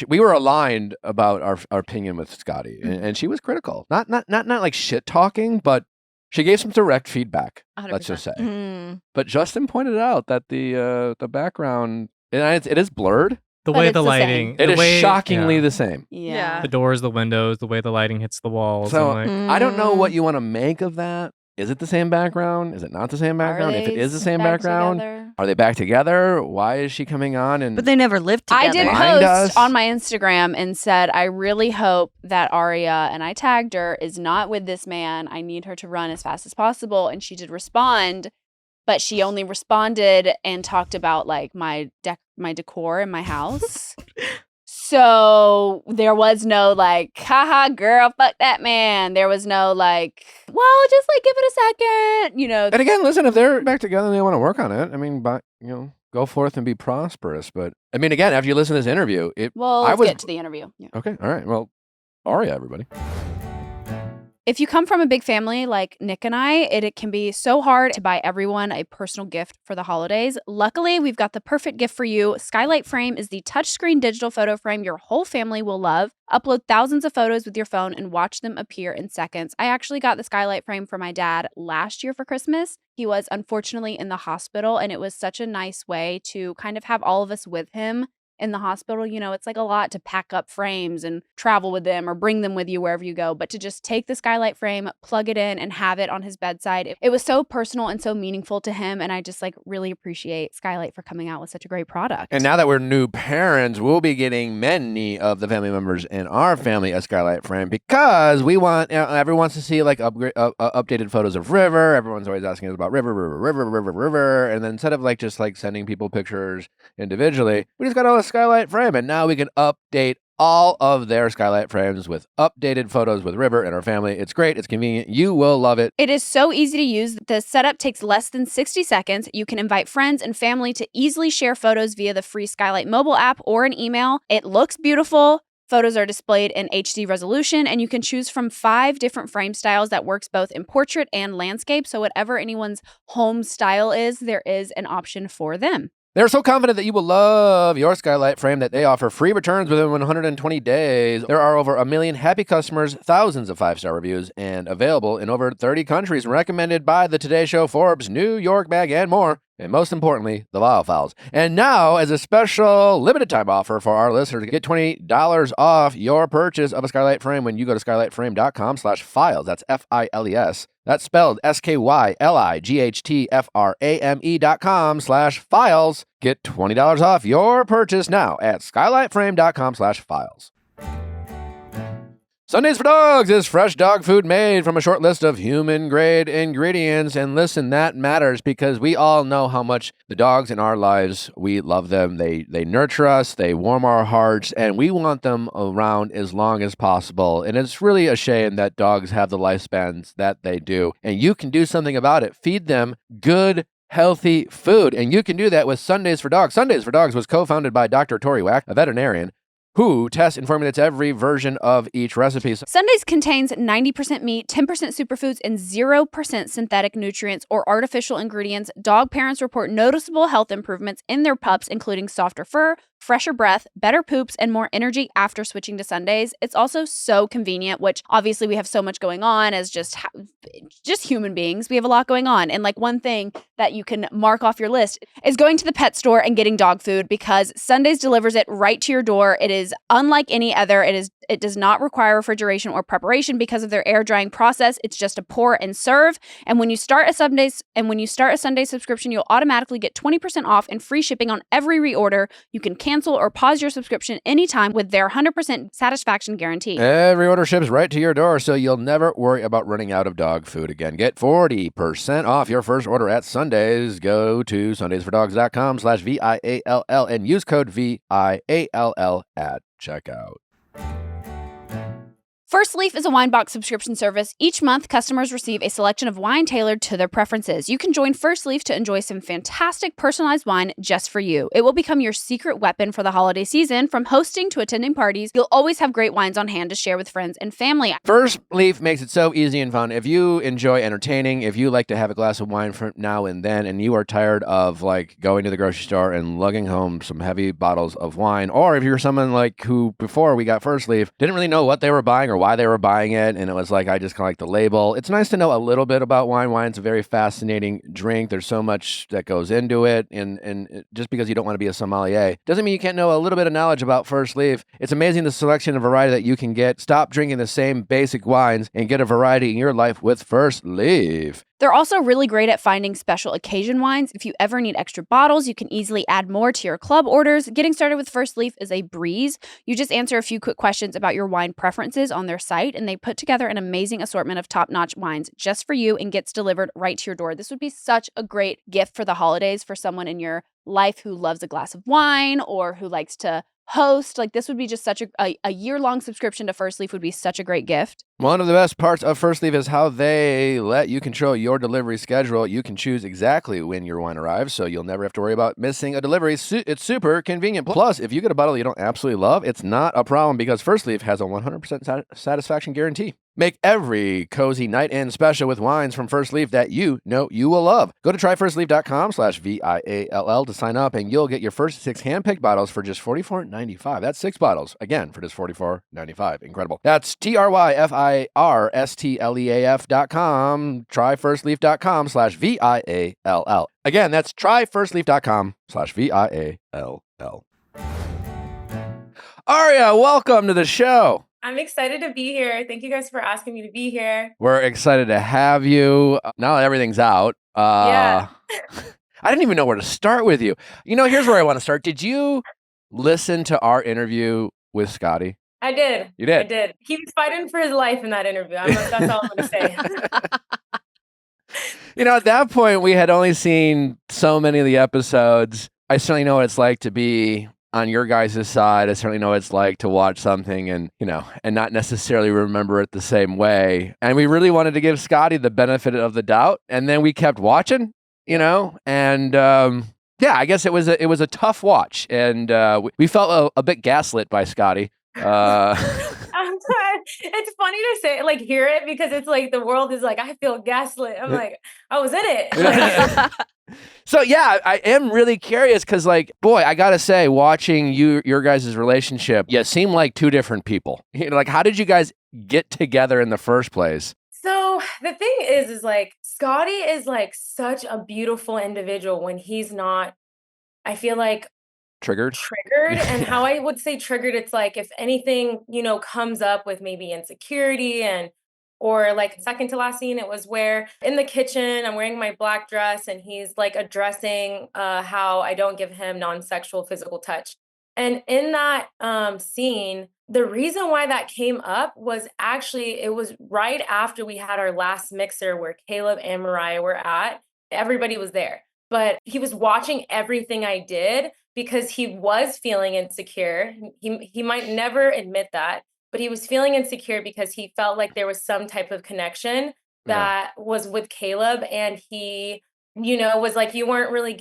Speaker 2: we were aligned about our opinion with Scotty. And she was critical. Not like shit talking, but she gave some direct feedback,
Speaker 3: 100%.
Speaker 2: let's just say.
Speaker 4: Mm.
Speaker 2: But Justin pointed out that the background, and it is blurred.
Speaker 5: The
Speaker 1: But
Speaker 5: way
Speaker 1: it's
Speaker 5: the
Speaker 1: the
Speaker 5: lighting.
Speaker 2: It
Speaker 5: the
Speaker 2: is
Speaker 5: way,
Speaker 2: shockingly
Speaker 5: yeah.
Speaker 2: the same.
Speaker 1: Yeah.
Speaker 5: The doors, the windows, the way the lighting hits the walls.
Speaker 2: So
Speaker 5: and like,
Speaker 2: I don't know what you want to make of that. Is it the same background? Is it not the same background? If it is the same background, are they back together? Why is she coming on? And
Speaker 4: But they never lived together.
Speaker 1: I did
Speaker 2: Blind us.
Speaker 1: post on my Instagram and said, I really hope that Aria, and I tagged her, is not with this man. I need her to run as fast as possible. And she did respond, but she only responded and talked about like my decor in my house. So there was no like, haha, girl, fuck that man. There was no like, well, just like give it a second,
Speaker 2: And again, listen, if they're back together and they want to work on it, I mean, go forth and be prosperous. But I mean, again, after you listen to this interview,
Speaker 1: Well, let's get to the interview. Yeah.
Speaker 2: Okay, all right. Well, Aria, everybody.
Speaker 1: If you come from a big family like Nick and I, it can be so hard to buy everyone a personal gift for the holidays. Luckily, we've got the perfect gift for you. Skylight Frame is the touchscreen digital photo frame your whole family will love. Upload thousands of photos with your phone and watch them appear in seconds. I actually got the Skylight Frame for my dad last year for Christmas. He was unfortunately in the hospital, and it was such a nice way to kind of have all of us with him in the hospital. It's like a lot to pack up frames and travel with them or bring them with you wherever you go. But to just take the Skylight Frame, plug it in, and have it on his bedside, it was so personal and so meaningful to him. And I just like really appreciate Skylight for coming out with such a great product.
Speaker 2: And now that we're new parents, we'll be getting many of the family members in our family a Skylight Frame because we want, everyone wants to see like updated photos of River. Everyone's always asking us about River. And then instead of like just like sending people pictures individually, we just got a Skylight Frame, and now we can update all of their Skylight Frames with updated photos with River and our family. It's great. It's convenient. You will love it.
Speaker 1: It is so easy to use. The setup takes less than 60 seconds. You can invite friends and family to easily share photos via the free Skylight mobile app or an email. It looks beautiful. Photos are displayed in HD resolution, and you can choose from 5 different frame styles that works both in portrait and landscape. So whatever anyone's home style is, there is an option for them.
Speaker 2: They're so confident that you will love your Skylight Frame that they offer free returns within 120 days. There are over 1 million happy customers, thousands of 5-star reviews, and available in over 30 countries, recommended by the Today Show, Forbes, New York Mag, and more. And most importantly, the Viall files. And now, as a special limited time offer for our listeners, get $20 off your purchase of a Skylight Frame when you go to skylightframe.com/files. That's FILES. That's spelled SKYLIGHTFRAME.com/files. Get $20 off your purchase now at skylightframe.com/files. Sundays for Dogs is fresh dog food made from a short list of human-grade ingredients. And listen, that matters because we all know how much the dogs in our lives, we love them. They nurture us, they warm our hearts, and we want them around as long as possible. And it's really a shame that dogs have the lifespans that they do. And you can do something about it. Feed them good, healthy food. And you can do that with Sundays for Dogs. Sundays for Dogs was co-founded by Dr. Tori Wack, a veterinarian, who tests and formulates every version of each recipe.
Speaker 1: Sundays contains 90% meat, 10% superfoods, and 0% synthetic nutrients or artificial ingredients. Dog parents report noticeable health improvements in their pups, including softer fur, fresher breath, better poops, and more energy after switching to Sundays. It's also so convenient, which obviously we have so much going on as just human beings. We have a lot going on. And like one thing that you can mark off your list is going to the pet store and getting dog food because Sundays delivers it right to your door. It is is unlike any other. It does not require refrigeration or preparation because of their air drying process. It's just a pour and serve. And when you start a Sunday subscription, you'll automatically get 20% off and free shipping on every reorder. You can cancel or pause your subscription anytime with their 100% satisfaction guarantee.
Speaker 2: Every order ships right to your door, so you'll never worry about running out of dog food again. Get 40% off your first order at Sundays. Go to sundaysfordogs.com/VIALL and use code VIALL at checkout.
Speaker 1: First Leaf is a wine box subscription service. Each month, customers receive a selection of wine tailored to their preferences. You can join First Leaf to enjoy some fantastic personalized wine just for you. It will become your secret weapon for the holiday season. From hosting to attending parties, you'll always have great wines on hand to share with friends and family.
Speaker 2: First Leaf makes it so easy and fun. If you enjoy entertaining, if you like to have a glass of wine from now and then, and you are tired of like going to the grocery store and lugging home some heavy bottles of wine, or if you're someone like who before we got First Leaf didn't really know what they were buying or why they were buying it, and it was like I just kind of like the label. It's nice to know a little bit about wine. Wine's a very fascinating drink. There's so much that goes into it, and just because you don't want to be a sommelier doesn't mean you can't know a little bit of knowledge about First Leaf. It's amazing the selection and variety that you can get. Stop drinking the same basic wines and get a variety in your life with First Leaf.
Speaker 1: They're also really great at finding special occasion wines. If you ever need extra bottles, you can easily add more to your club orders. Getting started with First Leaf is a breeze. You just answer a few quick questions about your wine preferences on their site, and they put together an amazing assortment of top-notch wines just for you and gets delivered right to your door. This would be such a great gift for the holidays for someone in your life who loves a glass of wine or who likes to host. Like, this would be just such a year-long subscription to First Leaf would be such a great gift.
Speaker 2: One of the best parts of First Leaf is how they let you control your delivery schedule. You can choose exactly when your wine arrives, so you'll never have to worry about missing a delivery. It's super convenient. Plus, if you get a bottle you don't absolutely love, it's not a problem because First Leaf has a 100% satisfaction guarantee. Make every cozy night in special with wines from First Leaf that you know you will love. Go to tryfirstleaf.com/VIALL to sign up, and you'll get your first 6 hand-picked bottles for just $44.95. That's 6 bottles, again, for just $44.95. Incredible. That's tryfirstleaf.com. Tryfirstleaf.com/VIALL. Again, that's tryfirstleaf.com/VIALL. Aria, welcome to the show.
Speaker 7: I'm excited to be here. Thank you guys for asking me to be here.
Speaker 2: We're excited to have you. Now that everything's out.
Speaker 7: Yeah.
Speaker 2: I didn't even know where to start with you. You know, here's where I want to start. Did you listen to our interview with Scotty?
Speaker 7: I did.
Speaker 2: You did?
Speaker 7: I did. He was fighting for his life in that interview. That's all I'm going to say.
Speaker 2: You know, at that point, we had only seen so many of the episodes. I certainly know what it's like to be on your guys' side. I certainly know what it's like to watch something and not necessarily remember it the same way. And we really wanted to give Scotty the benefit of the doubt. And then we kept watching, and I guess it was a tough watch. And we felt a bit gaslit by Scotty.
Speaker 7: It's funny to say, like, hear it because it's like the world is like, I feel gaslit. I'm like, I was in it.
Speaker 2: So yeah, I am really curious because, like, boy, I gotta say, watching your guys' relationship, you seem like two different people. Like, how did you guys get together in the first place?
Speaker 7: So the thing is like, Scotty is like such a beautiful individual when he's not, I feel like,
Speaker 2: Triggered.
Speaker 7: And how I would say triggered, it's like if anything, comes up with maybe insecurity or like second to last scene, it was where in the kitchen, I'm wearing my black dress and he's like addressing how I don't give him non-sexual physical touch. And in that scene, the reason why that came up was actually, it was right after we had our last mixer where Caleb and Mariah were at. Everybody was there, but he was watching everything I did because he was feeling insecure. He might never admit that, but he was feeling insecure because he felt like there was some type of connection that was with Caleb. And he, was like, you weren't really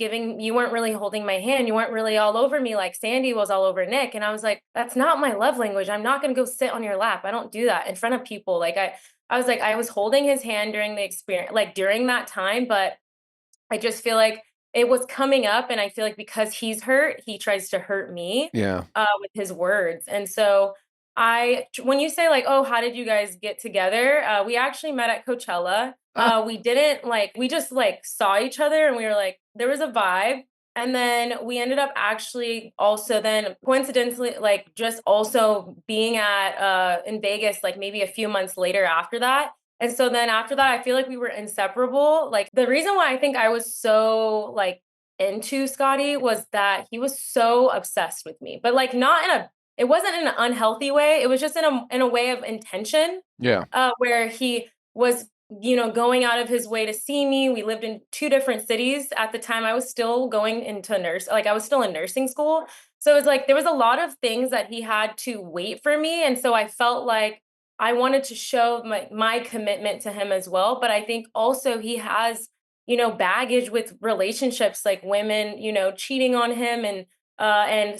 Speaker 7: holding my hand. You weren't really all over me like Sandy was all over Nick. And I was like, that's not my love language. I'm not going to go sit on your lap. I don't do that in front of people. Like I was like, I was holding his hand during the experience, like during that time, but I just feel like it was coming up, and I feel like because he's hurt, he tries to hurt me with his words. And so when you say like, oh, how did you guys get together? We actually met at Coachella. We just like saw each other and we were like, there was a vibe. And then we ended up actually also then coincidentally, like just also being at in Vegas, like maybe a few months later after that. And so then after that, I feel like we were inseparable. Like the reason why I think I was so like into Scotty was that he was so obsessed with me, but like not in a, it wasn't in an unhealthy way. It was just in a way of intention,
Speaker 2: Yeah.
Speaker 7: where he was, you know, going out of his way to see me. We lived in two different cities at the time. I was still going into I was still in nursing school. So it was like there was a lot of things that he had to wait for me. And so I felt like I wanted to show my commitment to him as well. But I think also he has, you know, baggage with relationships, like women, you know, cheating on him, and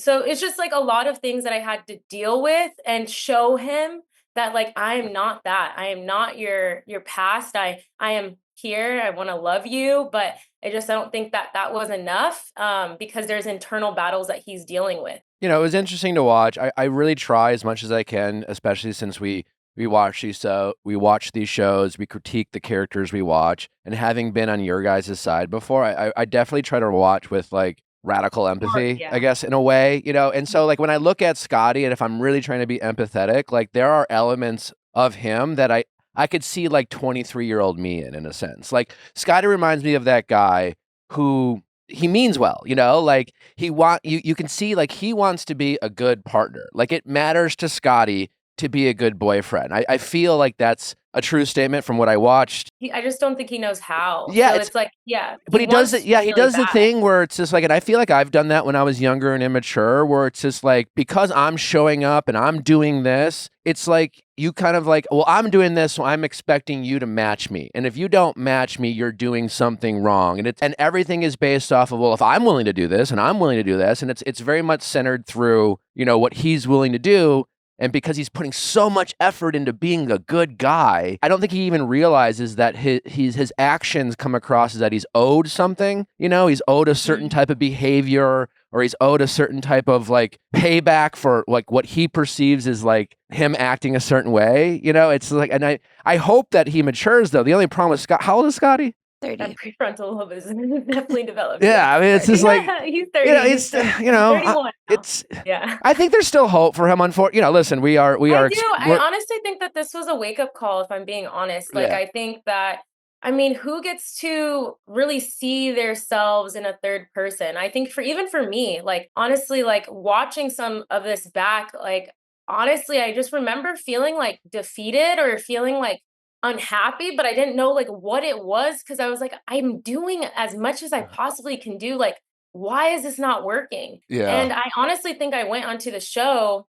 Speaker 7: so it's just like a lot of things that I had to deal with and show him that like I am not that. I am not your past. I am here. I want to love you, but I don't think that that was enough, because there's internal battles that he's dealing with.
Speaker 2: You know, it was interesting to watch. I really try as much as I can, especially since we watch these shows, we critique the characters we watch, and having been on your guys' side before, I definitely try to watch with like radical empathy,
Speaker 7: yeah.
Speaker 2: I guess, in a way, you know. And so like when I look at Scotty, and if I'm really trying to be empathetic, like there are elements of him that I could see like 23-year-old me in a sense. Like Scotty reminds me of that guy who he means well, you know, like you can see like he wants to be a good partner. Like it matters to Scotty to be a good boyfriend. I feel like that's a true statement from what I watched.
Speaker 7: I just don't think he knows how.
Speaker 2: Yeah,
Speaker 7: So
Speaker 2: it's
Speaker 7: it's like, yeah.
Speaker 2: But he does it. Yeah, he
Speaker 7: really
Speaker 2: does the
Speaker 7: bad.
Speaker 2: thing where it's just like, and I feel like I've done that when I was younger and immature, where it's just like, because I'm showing up and I'm doing this, it's like you kind of like, well, I'm doing this, so I'm expecting you to match me. And if you don't match me, you're doing something wrong. And everything is based off of, well, if I'm willing to do this and I'm willing to do this, and it's very much centered through, you know, what he's willing to do. And because he's putting so much effort into being a good guy, I don't think he even realizes that his actions come across as that he's owed something. You know, he's owed a certain type of behavior, or he's owed a certain type of like payback for like what he perceives as like him acting a certain way. You know, it's like, and I hope that he matures though. The only problem with Scott, how old is Scotty?
Speaker 3: 30.
Speaker 7: That prefrontal lobe is definitely developed.
Speaker 2: Yeah, I mean, it's just like,
Speaker 7: he's 30.
Speaker 2: you know, it's, you know,
Speaker 7: 31 now.
Speaker 2: it's,
Speaker 7: Yeah.
Speaker 2: I think there's still hope for him. You know, listen, we are.
Speaker 7: I honestly think that this was a wake-up call, if I'm being honest. Like,
Speaker 2: Yeah.
Speaker 7: I think that, I mean, who gets to really see themselves in a third person? I think even for me, like, honestly, like watching some of this back, like, honestly, I just remember feeling like defeated or feeling like unhappy, but I didn't know like what it was, because I was like, I'm doing as much as I possibly can do. Like, why is this not working?
Speaker 2: Yeah.
Speaker 7: And I honestly think I went onto the show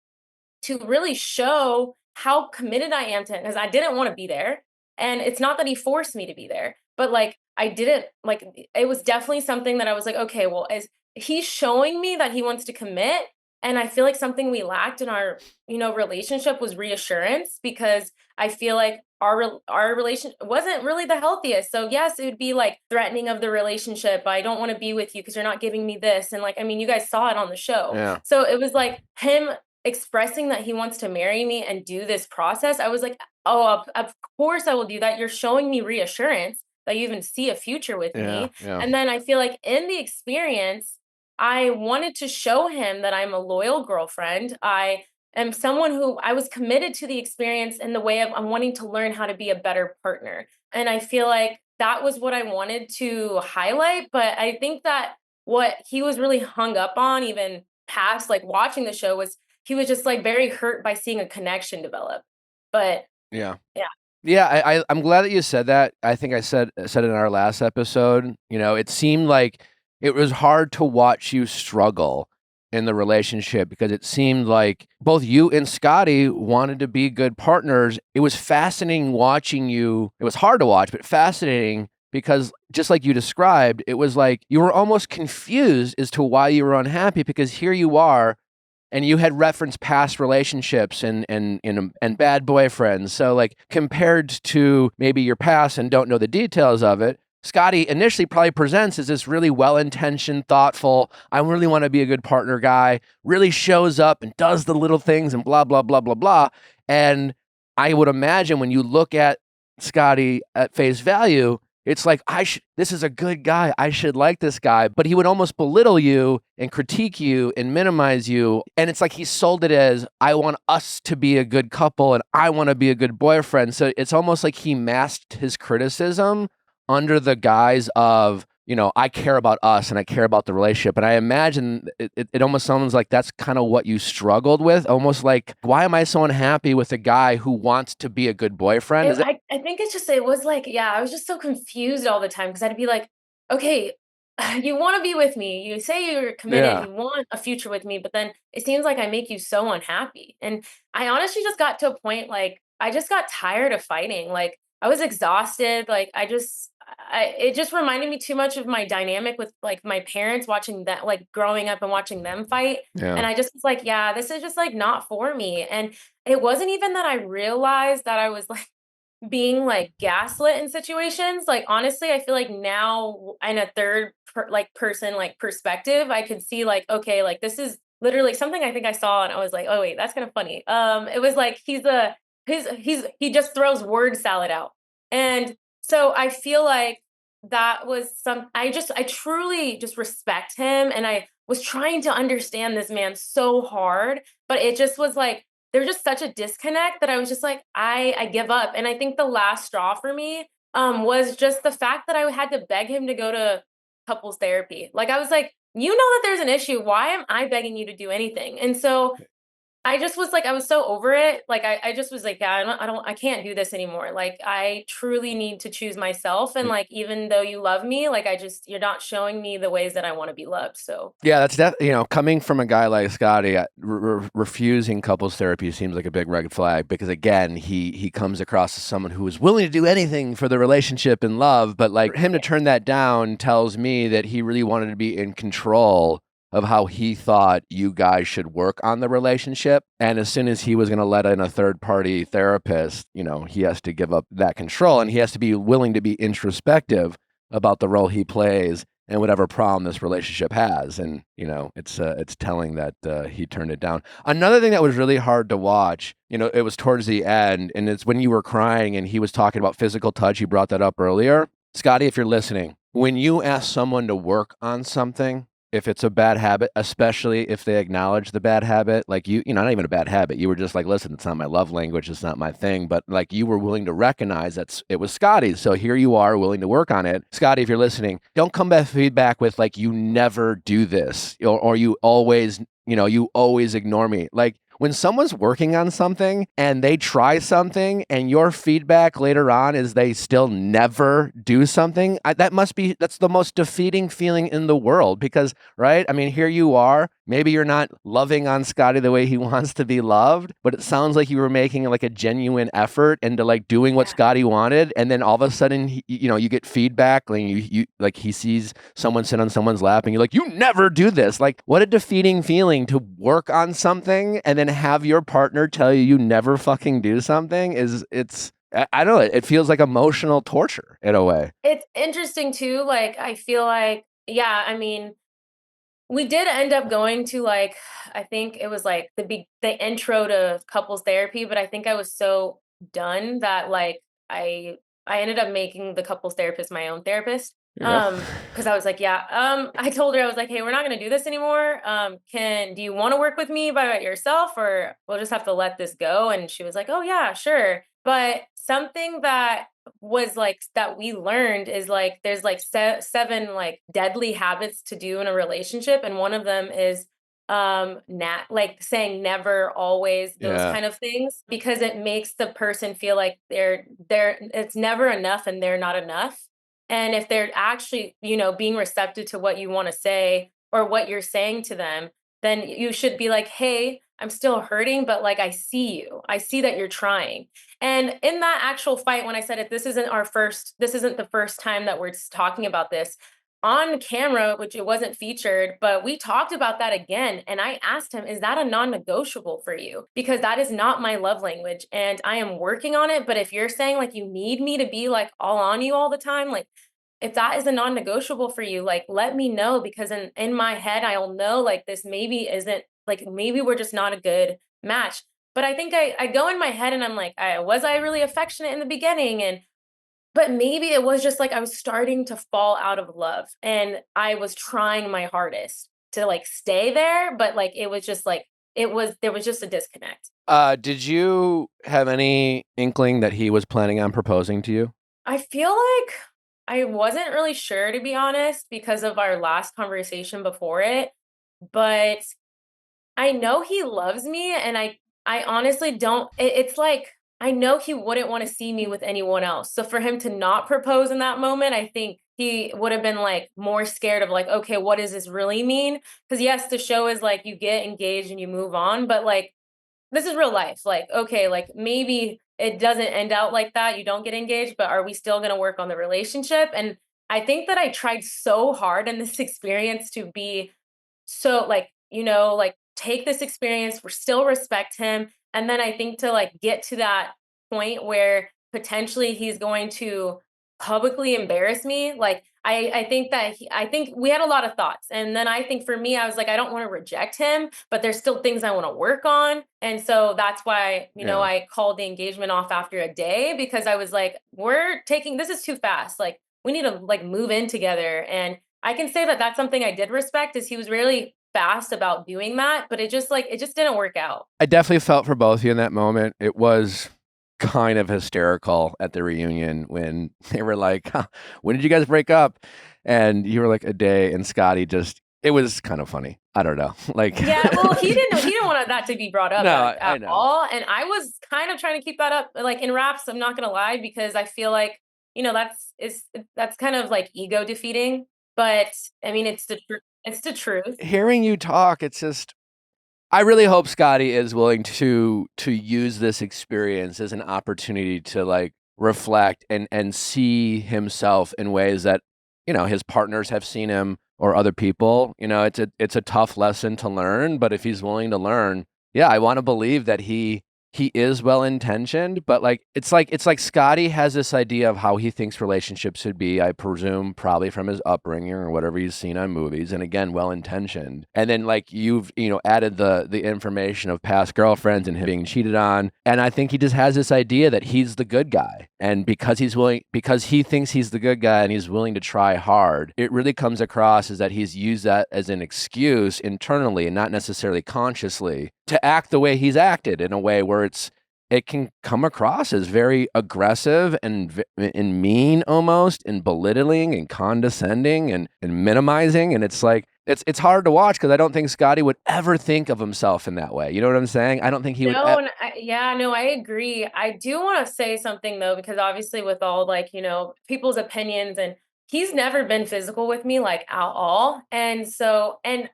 Speaker 7: to really show how committed I am to him, because I didn't want to be there. And it's not that he forced me to be there, but like I didn't, like it was definitely something that I was like, okay, well, as he's showing me that he wants to commit. And I feel like something we lacked in our, you know, relationship was reassurance, because I feel like our relation wasn't really the healthiest. So yes, it would be like threatening of the relationship. I don't want to be with you because you're not giving me this. And like, I mean, you guys saw it on the show.
Speaker 2: Yeah.
Speaker 7: So it was like him expressing that he wants to marry me and do this process. I was like, oh, of course I will do that. You're showing me reassurance that you even see a future with me.
Speaker 2: Yeah.
Speaker 7: And then I feel like in the experience, I wanted to show him that I'm a loyal girlfriend. I am someone who I was committed to the experience in the way of I'm wanting to learn how to be a better partner. And I feel like that was what I wanted to highlight. But I think that what he was really hung up on, even past like watching the show, was he was just like very hurt by seeing a connection develop. But
Speaker 2: Yeah.
Speaker 7: Yeah.
Speaker 2: I'm glad that you said that. I think I said it in our last episode. You know, it seemed like it was hard to watch you struggle in the relationship, because it seemed like both you and Scotty wanted to be good partners. It was fascinating watching you. It was hard to watch, but fascinating, because just like you described, it was like you were almost confused as to why you were unhappy, because here you are, and you had referenced past relationships and bad boyfriends. So like compared to maybe your past and don't know the details of it, Scotty initially probably presents as this really well-intentioned, thoughtful, I really want to be a good partner guy, really shows up and does the little things and blah, blah, blah, blah, blah. And I would imagine when you look at Scotty at face value, it's like, this is a good guy. I should like this guy. But he would almost belittle you and critique you and minimize you. And it's like he sold it as, I want us to be a good couple and I want to be a good boyfriend. So it's almost like he masked his criticism under the guise of, I care about us and I care about the relationship. And I imagine it almost sounds like that's kind of what you struggled with. Almost like, why am I so unhappy with a guy who wants to be a good boyfriend?
Speaker 7: I think it was like, yeah, I was just so confused all the time because I'd be like, okay, you want to be with me. You say you're committed.
Speaker 2: Yeah.
Speaker 7: You want a future with me, but then it seems like I make you so unhappy. And I honestly just got to a point, like, I just got tired of fighting. Like, I was exhausted. Like, it just reminded me too much of my dynamic with like my parents watching that, like growing up and watching them fight.
Speaker 2: Yeah.
Speaker 7: And I just was like, yeah, this is just like not for me. And it wasn't even that I realized that I was like being like gaslit in situations. Like, honestly, I feel like now in a person like perspective, I could see like, okay, like this is literally something I think I saw and I was like, oh wait, that's kind of funny. It was like he just throws word salad out. And so I feel like that was I truly just respect him, and I was trying to understand this man so hard, but it just was like there's just such a disconnect that I was just like, I give up. And I think the last straw for me was just the fact that I had to beg him to go to couples therapy. Like, I was like, you know that there's an issue. Why am I begging you to do anything? And so I just was like, I was so over it. Like, I just was like, yeah, I can't do this anymore. Like, I truly need to choose myself. And like, even though you love me, like, you're not showing me the ways that I want to be loved. So
Speaker 2: yeah, that's that. Coming from a guy like Scotty, refusing couples therapy seems like a big red flag because again, he comes across as someone who is willing to do anything for the relationship and love. But like him to turn that down tells me that he really wanted to be in control of how he thought you guys should work on the relationship. And as soon as he was going to let in a third-party therapist, he has to give up that control and he has to be willing to be introspective about the role he plays and whatever problem this relationship has. And, it's telling that he turned it down. Another thing that was really hard to watch, it was towards the end, and it's when you were crying and he was talking about physical touch. You brought that up earlier. Scotty, if you're listening, when you ask someone to work on something, if it's a bad habit, especially if they acknowledge the bad habit, like not even a bad habit, you were just like, listen, it's not my love language, it's not my thing, but like you were willing to recognize that it was Scotty's. So here you are willing to work on it. Scotty, if you're listening, don't come back feedback with like, you never do this or you always, you always ignore me. Like, when someone's working on something and they try something and your feedback later on is they still never do something, that's the most defeating feeling in the world because, right? I mean, here you are, maybe you're not loving on Scotty the way he wants to be loved, but it sounds like you were making like a genuine effort into like doing what Scotty wanted. And then all of a sudden, you get feedback, like you like he sees someone sit on someone's lap and you're like, you never do this. Like, what a defeating feeling to work on something and then have your partner tell you never fucking do something I don't know, it feels like emotional torture in a way.
Speaker 7: it's interesting too. Like, I feel like, yeah, I mean, we did end up going to like, I think it was like the intro to couples therapy, but I think I was so done that like I ended up making the couples therapist my own therapist.
Speaker 2: Yeah.
Speaker 7: Because I was like, yeah, I told her, I was like, hey, we're not gonna do this anymore. Do you want to work with me by yourself, or we'll just have to let this go? And she was like, oh yeah, sure. But something that was like that we learned is like there's like seven like deadly habits to do in a relationship, and one of them is like saying never, always, those
Speaker 2: Yeah.
Speaker 7: kind of things, because it makes the person feel like they're it's never enough and they're not enough. And if they're actually, being receptive to what you want to say or what you're saying to them, then you should be like, hey, I'm still hurting, but like, I see you. I see that you're trying. And in that actual fight, when I said it, this isn't the first time that we're talking about this on camera, which it wasn't featured, but we talked about that again. And I asked him, is that a non-negotiable for you? Because that is not my love language and I am working on it. But if you're saying like you need me to be like all on you all the time, like if that is a non-negotiable for you, like let me know, because in my head, I'll know like this maybe isn't like, maybe we're just not a good match. But I think I go in my head and I'm like, was I really affectionate in the beginning? but maybe it was just like I was starting to fall out of love and I was trying my hardest to like stay there, but like it was just like there was just a disconnect.
Speaker 2: Did you have any inkling that he was planning on proposing to you?
Speaker 7: I feel like I wasn't really sure, to be honest, because of our last conversation before it, but I know he loves me, and I honestly don't it's like, I know he wouldn't wanna see me with anyone else, so for him to not propose in that moment, I think he would have been, like, more scared of, like, "Okay, what does this really mean?" Because yes, the show is like you get engaged and you move on, but, like, this is real life. Like, okay, like maybe it doesn't end out like that. You don't get engaged, but are we still going to work on the relationship? And I think that I tried so hard in this experience to be so like, like take this experience, still respect him. And then I think to like get to that point where potentially he's going to publicly embarrass me. Like I think that I think we had a lot of thoughts. And then I think for me, I was like, I don't want to reject him, but there's still things I want to work on. And so that's why,
Speaker 2: Yeah.
Speaker 7: I called the engagement off after a day because I was like, this is too fast. Like we need to like move in together. And I can say that that's something I did respect is he was really fast about doing that, but it just didn't work out.
Speaker 2: I definitely felt for both of you in that moment. It was kind of hysterical at the reunion when they were like, "Huh, when did you guys break up?" And you were like, "A day." And Scotty it was kind of funny. I don't know. Like,
Speaker 7: Yeah, well, he didn't want that to be brought up
Speaker 2: No, I
Speaker 7: at
Speaker 2: know.
Speaker 7: all. And I was kind of trying to keep that up like in raps, I'm not gonna lie, because I feel like, that's kind of like ego defeating. But I mean it's the truth.
Speaker 2: hearing you talk, it's just I really hope Scotty is willing to use this experience as an opportunity to like reflect and see himself in ways that his partners have seen him or other people. It's a tough lesson to learn, but if he's willing to learn, yeah, I want to believe that he is well intentioned, but it's like Scotty has this idea of how he thinks relationships should be, I presume probably from his upbringing or whatever he's seen on movies, and again, well intentioned. And then like you've added the information of past girlfriends and him being cheated on. And I think he just has this idea that he's the good guy. And because he thinks he's the good guy and he's willing to try hard, it really comes across as that he's used that as an excuse internally and not necessarily consciously to act the way he's acted, in a way where it can come across as very aggressive and mean almost, and belittling and condescending and minimizing. And it's like it's hard to watch because I don't think Scotty would ever think of himself in that way. You know what I'm saying? I don't think he would.
Speaker 7: No, and I agree. I do want to say something though, because obviously with all like, people's opinions, and he's never been physical with me like at all. And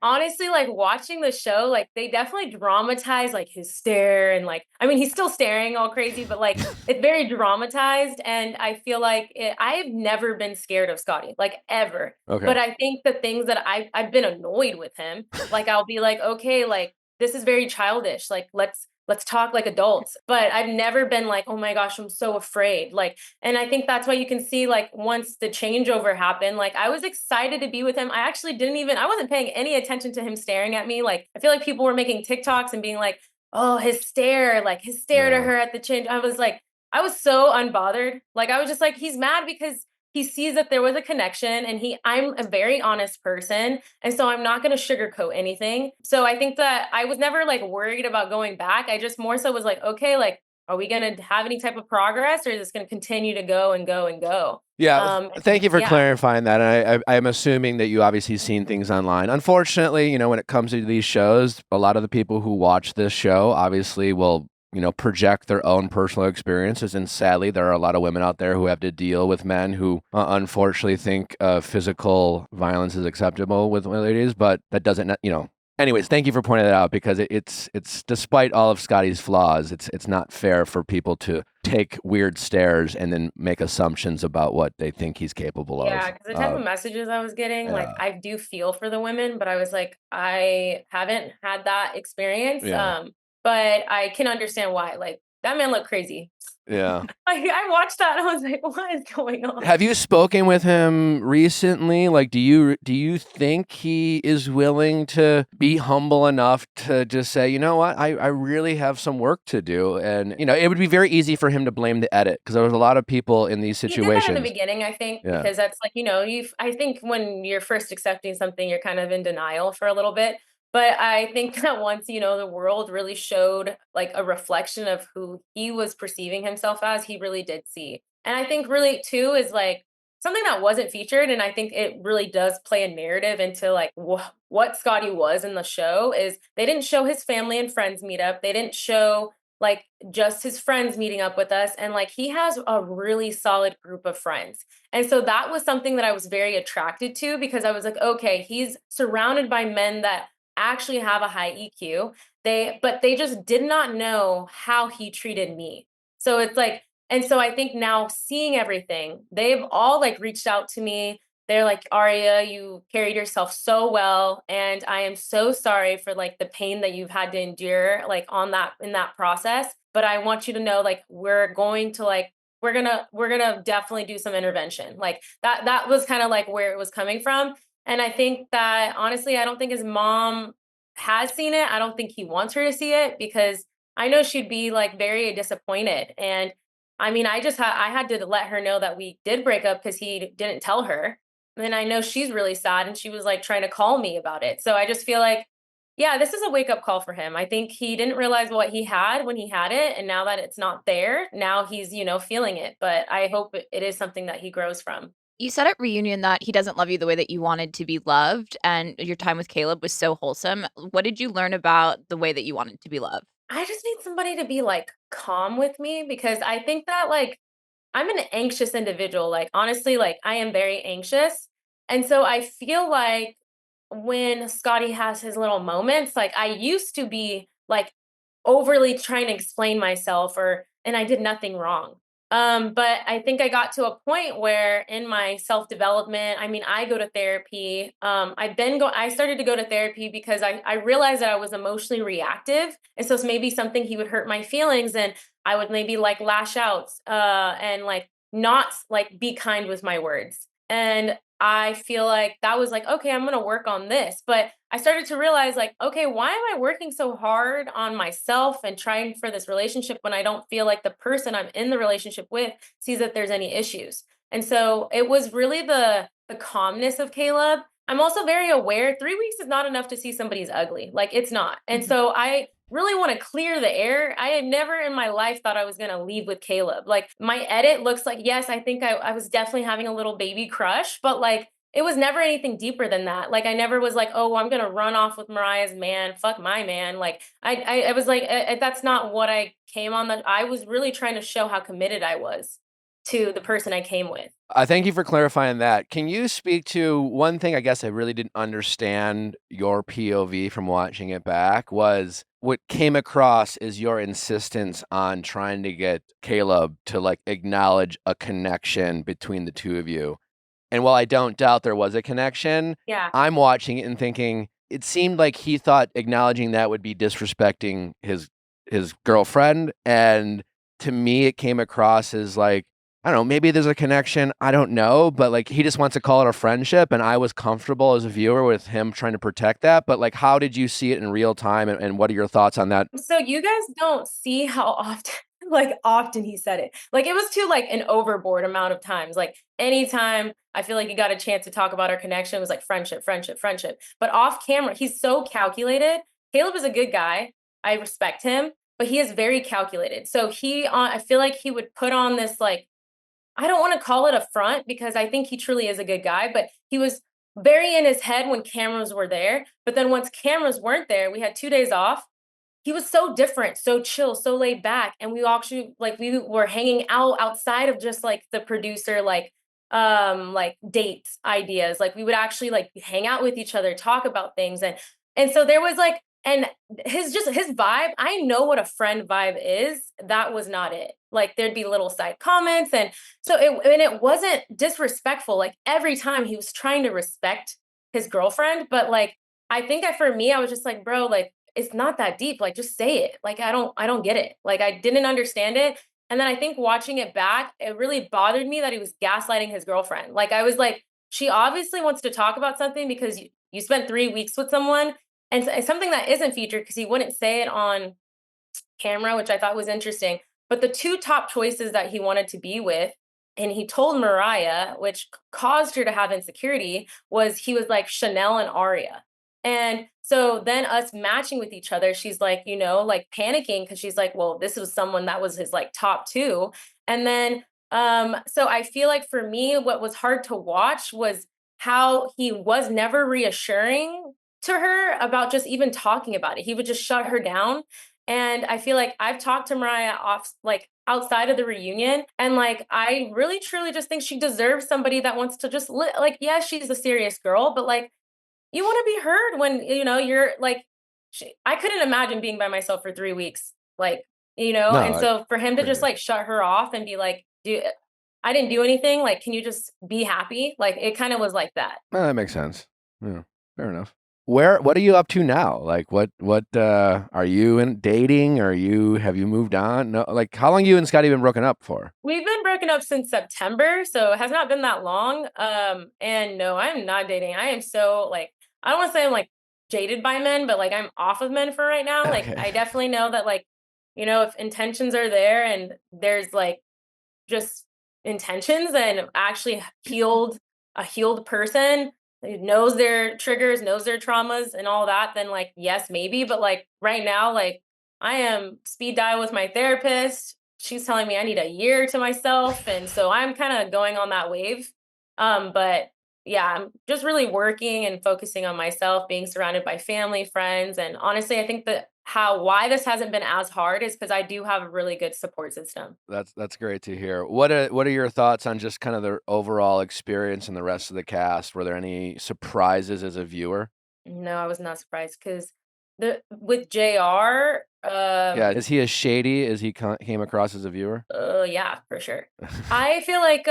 Speaker 7: honestly, like watching the show, like they definitely dramatize like his stare and like, I mean, he's still staring all crazy, but like it's very dramatized. And I feel like I've never been scared of Scotty, like ever.
Speaker 2: Okay.
Speaker 7: But I think the things that I've been annoyed with him, like I'll be like, okay, like this is very childish. Like let's talk like adults. But I've never been like, oh my gosh, I'm so afraid. Like, and I think that's why you can see like once the changeover happened, like I was excited to be with him. I wasn't paying any attention to him staring at me. Like I feel like people were making TikToks and being like, oh, his stare to her at the change. I was so unbothered. Like I was just like, he's mad because he sees that there was a connection, and I'm a very honest person. And so I'm not going to sugarcoat anything. So I think that I was never like worried about going back. I just more so was like, okay, like, are we going to have any type of progress, or is this going to continue to go and go and go?
Speaker 2: Yeah, thank you for
Speaker 7: yeah.
Speaker 2: clarifying that. And I'm assuming that you obviously seen things online. Unfortunately, when it comes to these shows, a lot of the people who watch this show obviously will project their own personal experiences. And sadly, there are a lot of women out there who have to deal with men who unfortunately think physical violence is acceptable with ladies, but that doesn't, Anyways, thank you for pointing that out, because it's despite all of Scotty's flaws, it's not fair for people to take weird stares and then make assumptions about what they think he's capable of.
Speaker 7: Yeah, because the type of messages I was getting, like I do feel for the women, but I was like, I haven't had that experience.
Speaker 2: Yeah.
Speaker 7: But I can understand why. Like that man looked crazy.
Speaker 2: Yeah.
Speaker 7: I watched that and I was like, what is going on?
Speaker 2: Have you spoken with him recently? Like, do you think he is willing to be humble enough to just say, you know what, I really have some work to do? And, it would be very easy for him to blame the edit because there was a lot of people in these
Speaker 7: He did that in
Speaker 2: situations.
Speaker 7: the beginning, I think,
Speaker 2: Yeah.
Speaker 7: because that's like, I think when you're first accepting something, you're kind of in denial for a little bit. But I think that once, the world really showed like a reflection of who he was perceiving himself as, he really did see. And I think really too is like something that wasn't featured. And I think it really does play a narrative into like what Scotty was in the show is they didn't show his family and friends meet up. They didn't show like just his friends meeting up with us. And like he has a really solid group of friends. And so that was something that I was very attracted to because I was like, okay, he's surrounded by men that actually have a high EQ. But they just did not know how he treated me. So it's like, and so I think now seeing everything, they've all like reached out to me. They're like, Aria, you carried yourself so well. And I am so sorry for like the pain that you've had to endure like in that process. But I want you to know, like, we're gonna definitely do some intervention. Like that was kind of like where it was coming from. And I think that honestly, I don't think his mom has seen it. I don't think he wants her to see it because I know she'd be like very disappointed. And I mean, I had to let her know that we did break up because he didn't tell her. And I know she's really sad and she was like trying to call me about it. So I just feel like, yeah, this is a wake up call for him. I think he didn't realize what he had when he had it. And now that it's not there, now he's, feeling it. But I hope it is something that he grows from.
Speaker 3: You said at reunion that he doesn't love you the way that you wanted to be loved, and your time with Caleb was so wholesome. What did you learn about the way that you wanted to be loved?
Speaker 7: I just need somebody to be like calm with me because I think that like I'm an anxious individual. Like honestly, like I am very anxious. And so I feel like when Scotty has his little moments, like I used to be like overly trying to explain myself and I did nothing wrong. But I think I got to a point where in my self-development, I mean, I go to therapy. I started to go to therapy because I realized that I was emotionally reactive. And so it's maybe something he would hurt my feelings and I would maybe like lash out, and like not like be kind with my words. And I feel like that was like, okay, I'm going to work on this. But I started to realize, like, okay, why am I working so hard on myself and trying for this relationship when I don't feel like the person I'm in the relationship with sees that there's any issues? And so it was really the calmness of Caleb. I'm also very aware 3 weeks is not enough to see somebody's ugly. Like it's not. And so I really want to clear the air. I had never in my life thought I was going to leave with Caleb. Like my edit looks like, yes, I think I was definitely having a little baby crush, but like it was never anything deeper than that. Like I never was like, oh, I'm going to run off with Mariah's man. Fuck my man. Like I was like, that's not what I came on. I was really trying to show how committed I was to the person I came with.
Speaker 2: I thank you for clarifying that. Can you speak to one thing I guess I really didn't understand your POV from watching it back was what came across is your insistence on trying to get Caleb to like acknowledge a connection between the two of you. And while I don't doubt there was a connection,
Speaker 7: Yeah.
Speaker 2: I'm watching it and thinking it seemed like he thought acknowledging that would be disrespecting his girlfriend. And to me, it came across as like, I don't know, maybe there's a connection. I don't know. But like he just wants to call it a friendship. And I was comfortable as a viewer with him trying to protect that. But like, how did you see it in real time? And what are your thoughts on that?
Speaker 7: So you guys don't see how often he said it. Like it was to like an overboard amount of times. Like anytime I feel like he got a chance to talk about our connection, it was like friendship, friendship, friendship. But off camera, he's so calculated. Caleb is a good guy. I respect him, but he is very calculated. So I feel like he would put on this like, I don't want to call it a front because I think he truly is a good guy, but he was very in his head when cameras were there. But then once cameras weren't there, we had 2 days off. He was so different, so chill, so laid back. And we actually like we were hanging out outside of just like the producer, like dates ideas. Like we would actually like hang out with each other, talk about things. And so there was like, and his vibe, I know what a friend vibe is. That was not it. Like there'd be little side comments. And so it wasn't disrespectful. Like every time he was trying to respect his girlfriend. But like, I think for me, I was just like, bro, like, it's not that deep. Like, just say it. Like, I don't get it. Like, I didn't understand it. And then I think watching it back, it really bothered me that he was gaslighting his girlfriend. Like, I was like, she obviously wants to talk about something because you spent 3 weeks with someone, and it's something that isn't featured because he wouldn't say it on camera, which I thought was interesting. But the two top choices that he wanted to be with, and he told Mariah, which caused her to have insecurity, was he was like Chanel and Aria. And so then us matching with each other, she's like, like panicking because she's like, well, this was someone that was his like top two. And then so I feel like for me, what was hard to watch was how he was never reassuring to her about just even talking about it. He would just shut her down. And I feel like I've talked to Mariah off like outside of the reunion, and like I really truly just think she deserves somebody that wants to just like, yeah, she's a serious girl, but like you want to be heard when you're like I couldn't imagine being by myself for 3 weeks, like,
Speaker 2: No,
Speaker 7: and so for him to just
Speaker 2: crazy.
Speaker 7: like shut her off and be like, dude, I didn't do anything, like, can you just be happy? Like, it kind of was like that.
Speaker 2: That makes sense. Yeah, fair enough. What are you up to now? Like what are you in dating? Have you moved on? No, like how long you and Scotty been broken up for?
Speaker 7: We've been broken up since September, so it has not been that long. And no, I'm not dating. I am so like, I don't want to say I'm like jaded by men, but like I'm off of men for right now. Like,
Speaker 2: Okay.
Speaker 7: I definitely know that like, if intentions are there and there's like just intentions and actually a healed person who knows their triggers, knows their traumas and all that, then like, yes, maybe. But like right now, like I am speed dial with my therapist. She's telling me I need a year to myself. And so I'm kind of going on that wave. But yeah, I'm just really working and focusing on myself, being surrounded by family, friends. And honestly, I think that why this hasn't been as hard is because I do have a really good support system.
Speaker 2: That's great to hear. What are your thoughts on just kind of the overall experience and the rest of the cast? Were there any surprises as a viewer?
Speaker 7: No, I was not surprised because the with JR,
Speaker 2: Yeah, is he as shady as he came across as a viewer?
Speaker 7: yeah, for sure. I feel like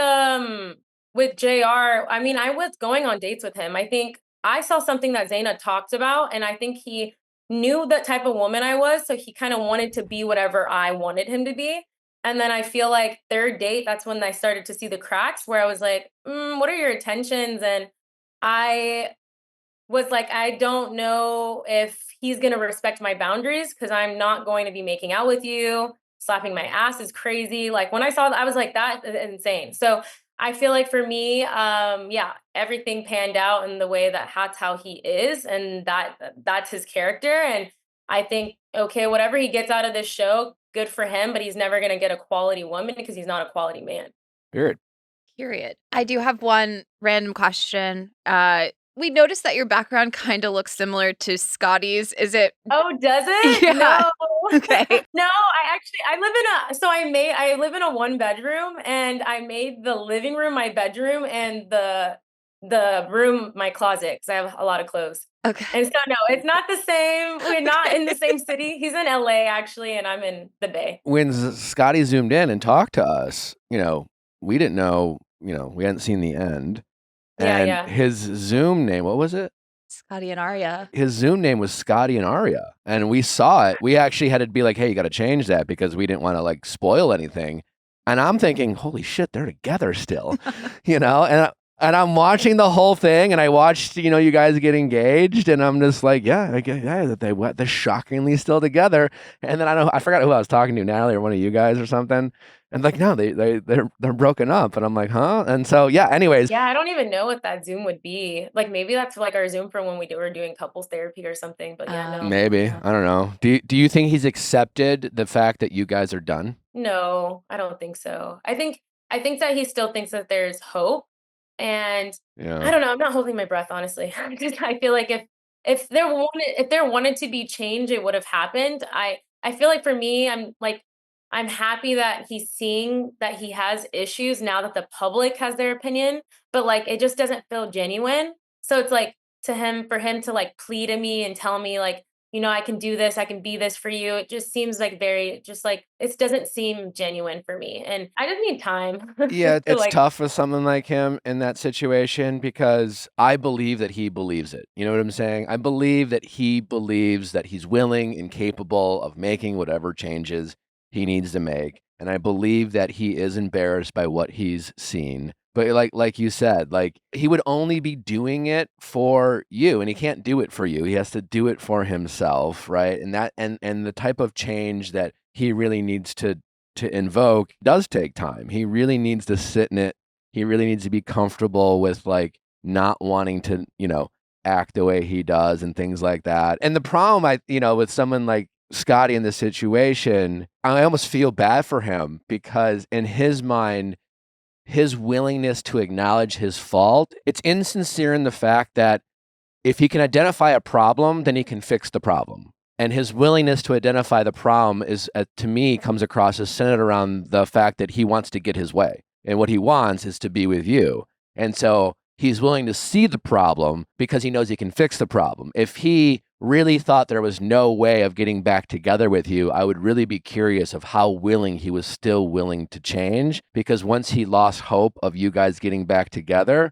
Speaker 7: with JR, I mean, I was going on dates with him. I think I saw something that Zaina talked about, and I think he knew the type of woman I was, so he kind of wanted to be whatever I wanted him to be. And then I feel like third date, that's when I started to see the cracks where I was like, what are your intentions? And I was like, I don't know if he's going to respect my boundaries because I'm not going to be making out with you. Slapping my ass is crazy. Like when I saw that, I was like, that is insane. So I feel like for me, yeah, everything panned out in the way that's how he is, and that's his character. And I think, okay, whatever he gets out of this show, good for him. But he's never going to get a quality woman because he's not a quality man.
Speaker 2: Weird.
Speaker 3: Period. I do have one random question. We noticed that your background kind of looks similar to Scotty's. Is it?
Speaker 7: Oh, does it?
Speaker 3: Yeah.
Speaker 7: No.
Speaker 3: Okay.
Speaker 7: No, I live in a one bedroom, and I made the living room my bedroom and the room my closet because I have a lot of clothes.
Speaker 3: Okay.
Speaker 7: And so no, it's not the same. We're not in the same city. He's in LA actually, and I'm in the Bay.
Speaker 2: When Scotty zoomed in and talked to us, we didn't know, we hadn't seen the end.
Speaker 7: Yeah,
Speaker 2: And
Speaker 7: yeah.
Speaker 2: his Zoom name, what was it?
Speaker 3: Scotty and Aria.
Speaker 2: His Zoom name was Scotty and Aria. And we saw it. We actually had to be like, hey, you got to change that because we didn't want to like spoil anything. And I'm thinking, holy shit, they're together still, and I'm watching the whole thing, and I watched, you guys get engaged, and I'm just like, yeah, they're shockingly still together. And then I forgot who I was talking to, Natalie or one of you guys or something. And like, no, they're broken up, and I'm like, huh? And so yeah. Anyways,
Speaker 7: Yeah, I don't even know what that Zoom would be. Like maybe that's like our Zoom for when were doing couples therapy or something. But yeah, no.
Speaker 2: maybe I don't know. Do you think he's accepted the fact that you guys are done?
Speaker 7: No, I don't think so. I think that he still thinks that there's hope. And I
Speaker 2: Yeah.
Speaker 7: don't know, I'm not holding my breath, honestly. Because I feel like if there wanted to be change, it would have happened. I feel like for me, I'm happy that he's seeing that he has issues now that the public has their opinion, but like it just doesn't feel genuine. So it's like for him to like plead to me and tell me like, I can do this, I can be this for you. It just seems like very, just like, it doesn't seem genuine for me. And I just need time
Speaker 2: Yeah,
Speaker 7: to
Speaker 2: it's tough with someone like him in that situation because I believe that he believes it. You know what I'm saying? I believe that he believes that he's willing and capable of making whatever changes he needs to make. And I believe that he is embarrassed by what he's seen. But like you said, like he would only be doing it for you, and he can't do it for you. He has to do it for himself, right? And that and the type of change that he really needs to invoke does take time. He really needs to sit in it. He really needs to be comfortable with like not wanting to, act the way he does and things like that. And the problem with someone like Scotty in this situation, I almost feel bad for him because in his mind, his willingness to acknowledge his fault, it's insincere in the fact that if he can identify a problem, then he can fix the problem. And his willingness to identify the problem is, to me, comes across as centered around the fact that he wants to get his way. And what he wants is to be with you. And so he's willing to see the problem because he knows he can fix the problem. If he really thought there was no way of getting back together with you, I would really be curious of how willing he was still willing to change. Because once he lost hope of you guys getting back together,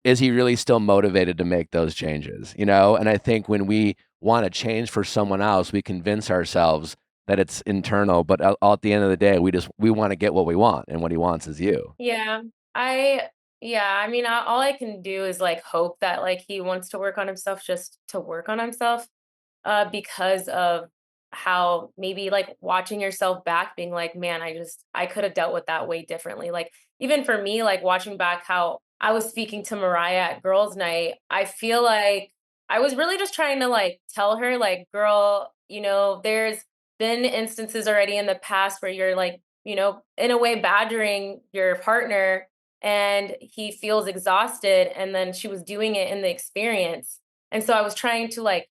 Speaker 2: is he really still motivated to make those changes? And I think when we want to change for someone else, we convince ourselves that it's internal, but at the end of the day, we want to get what we want, and what he wants is you.
Speaker 7: Yeah. I mean, all I can do is like hope that like he wants to work on himself just to work on himself, because of how maybe like watching yourself back being like, man, I could have dealt with that way differently. Like even for me, like watching back how I was speaking to Mariah at girls' night, I feel like I was really just trying to like tell her like, girl, there's been instances already in the past where you're like, in a way badgering your partner and he feels exhausted, and then she was doing it in the experience. And so I was trying to like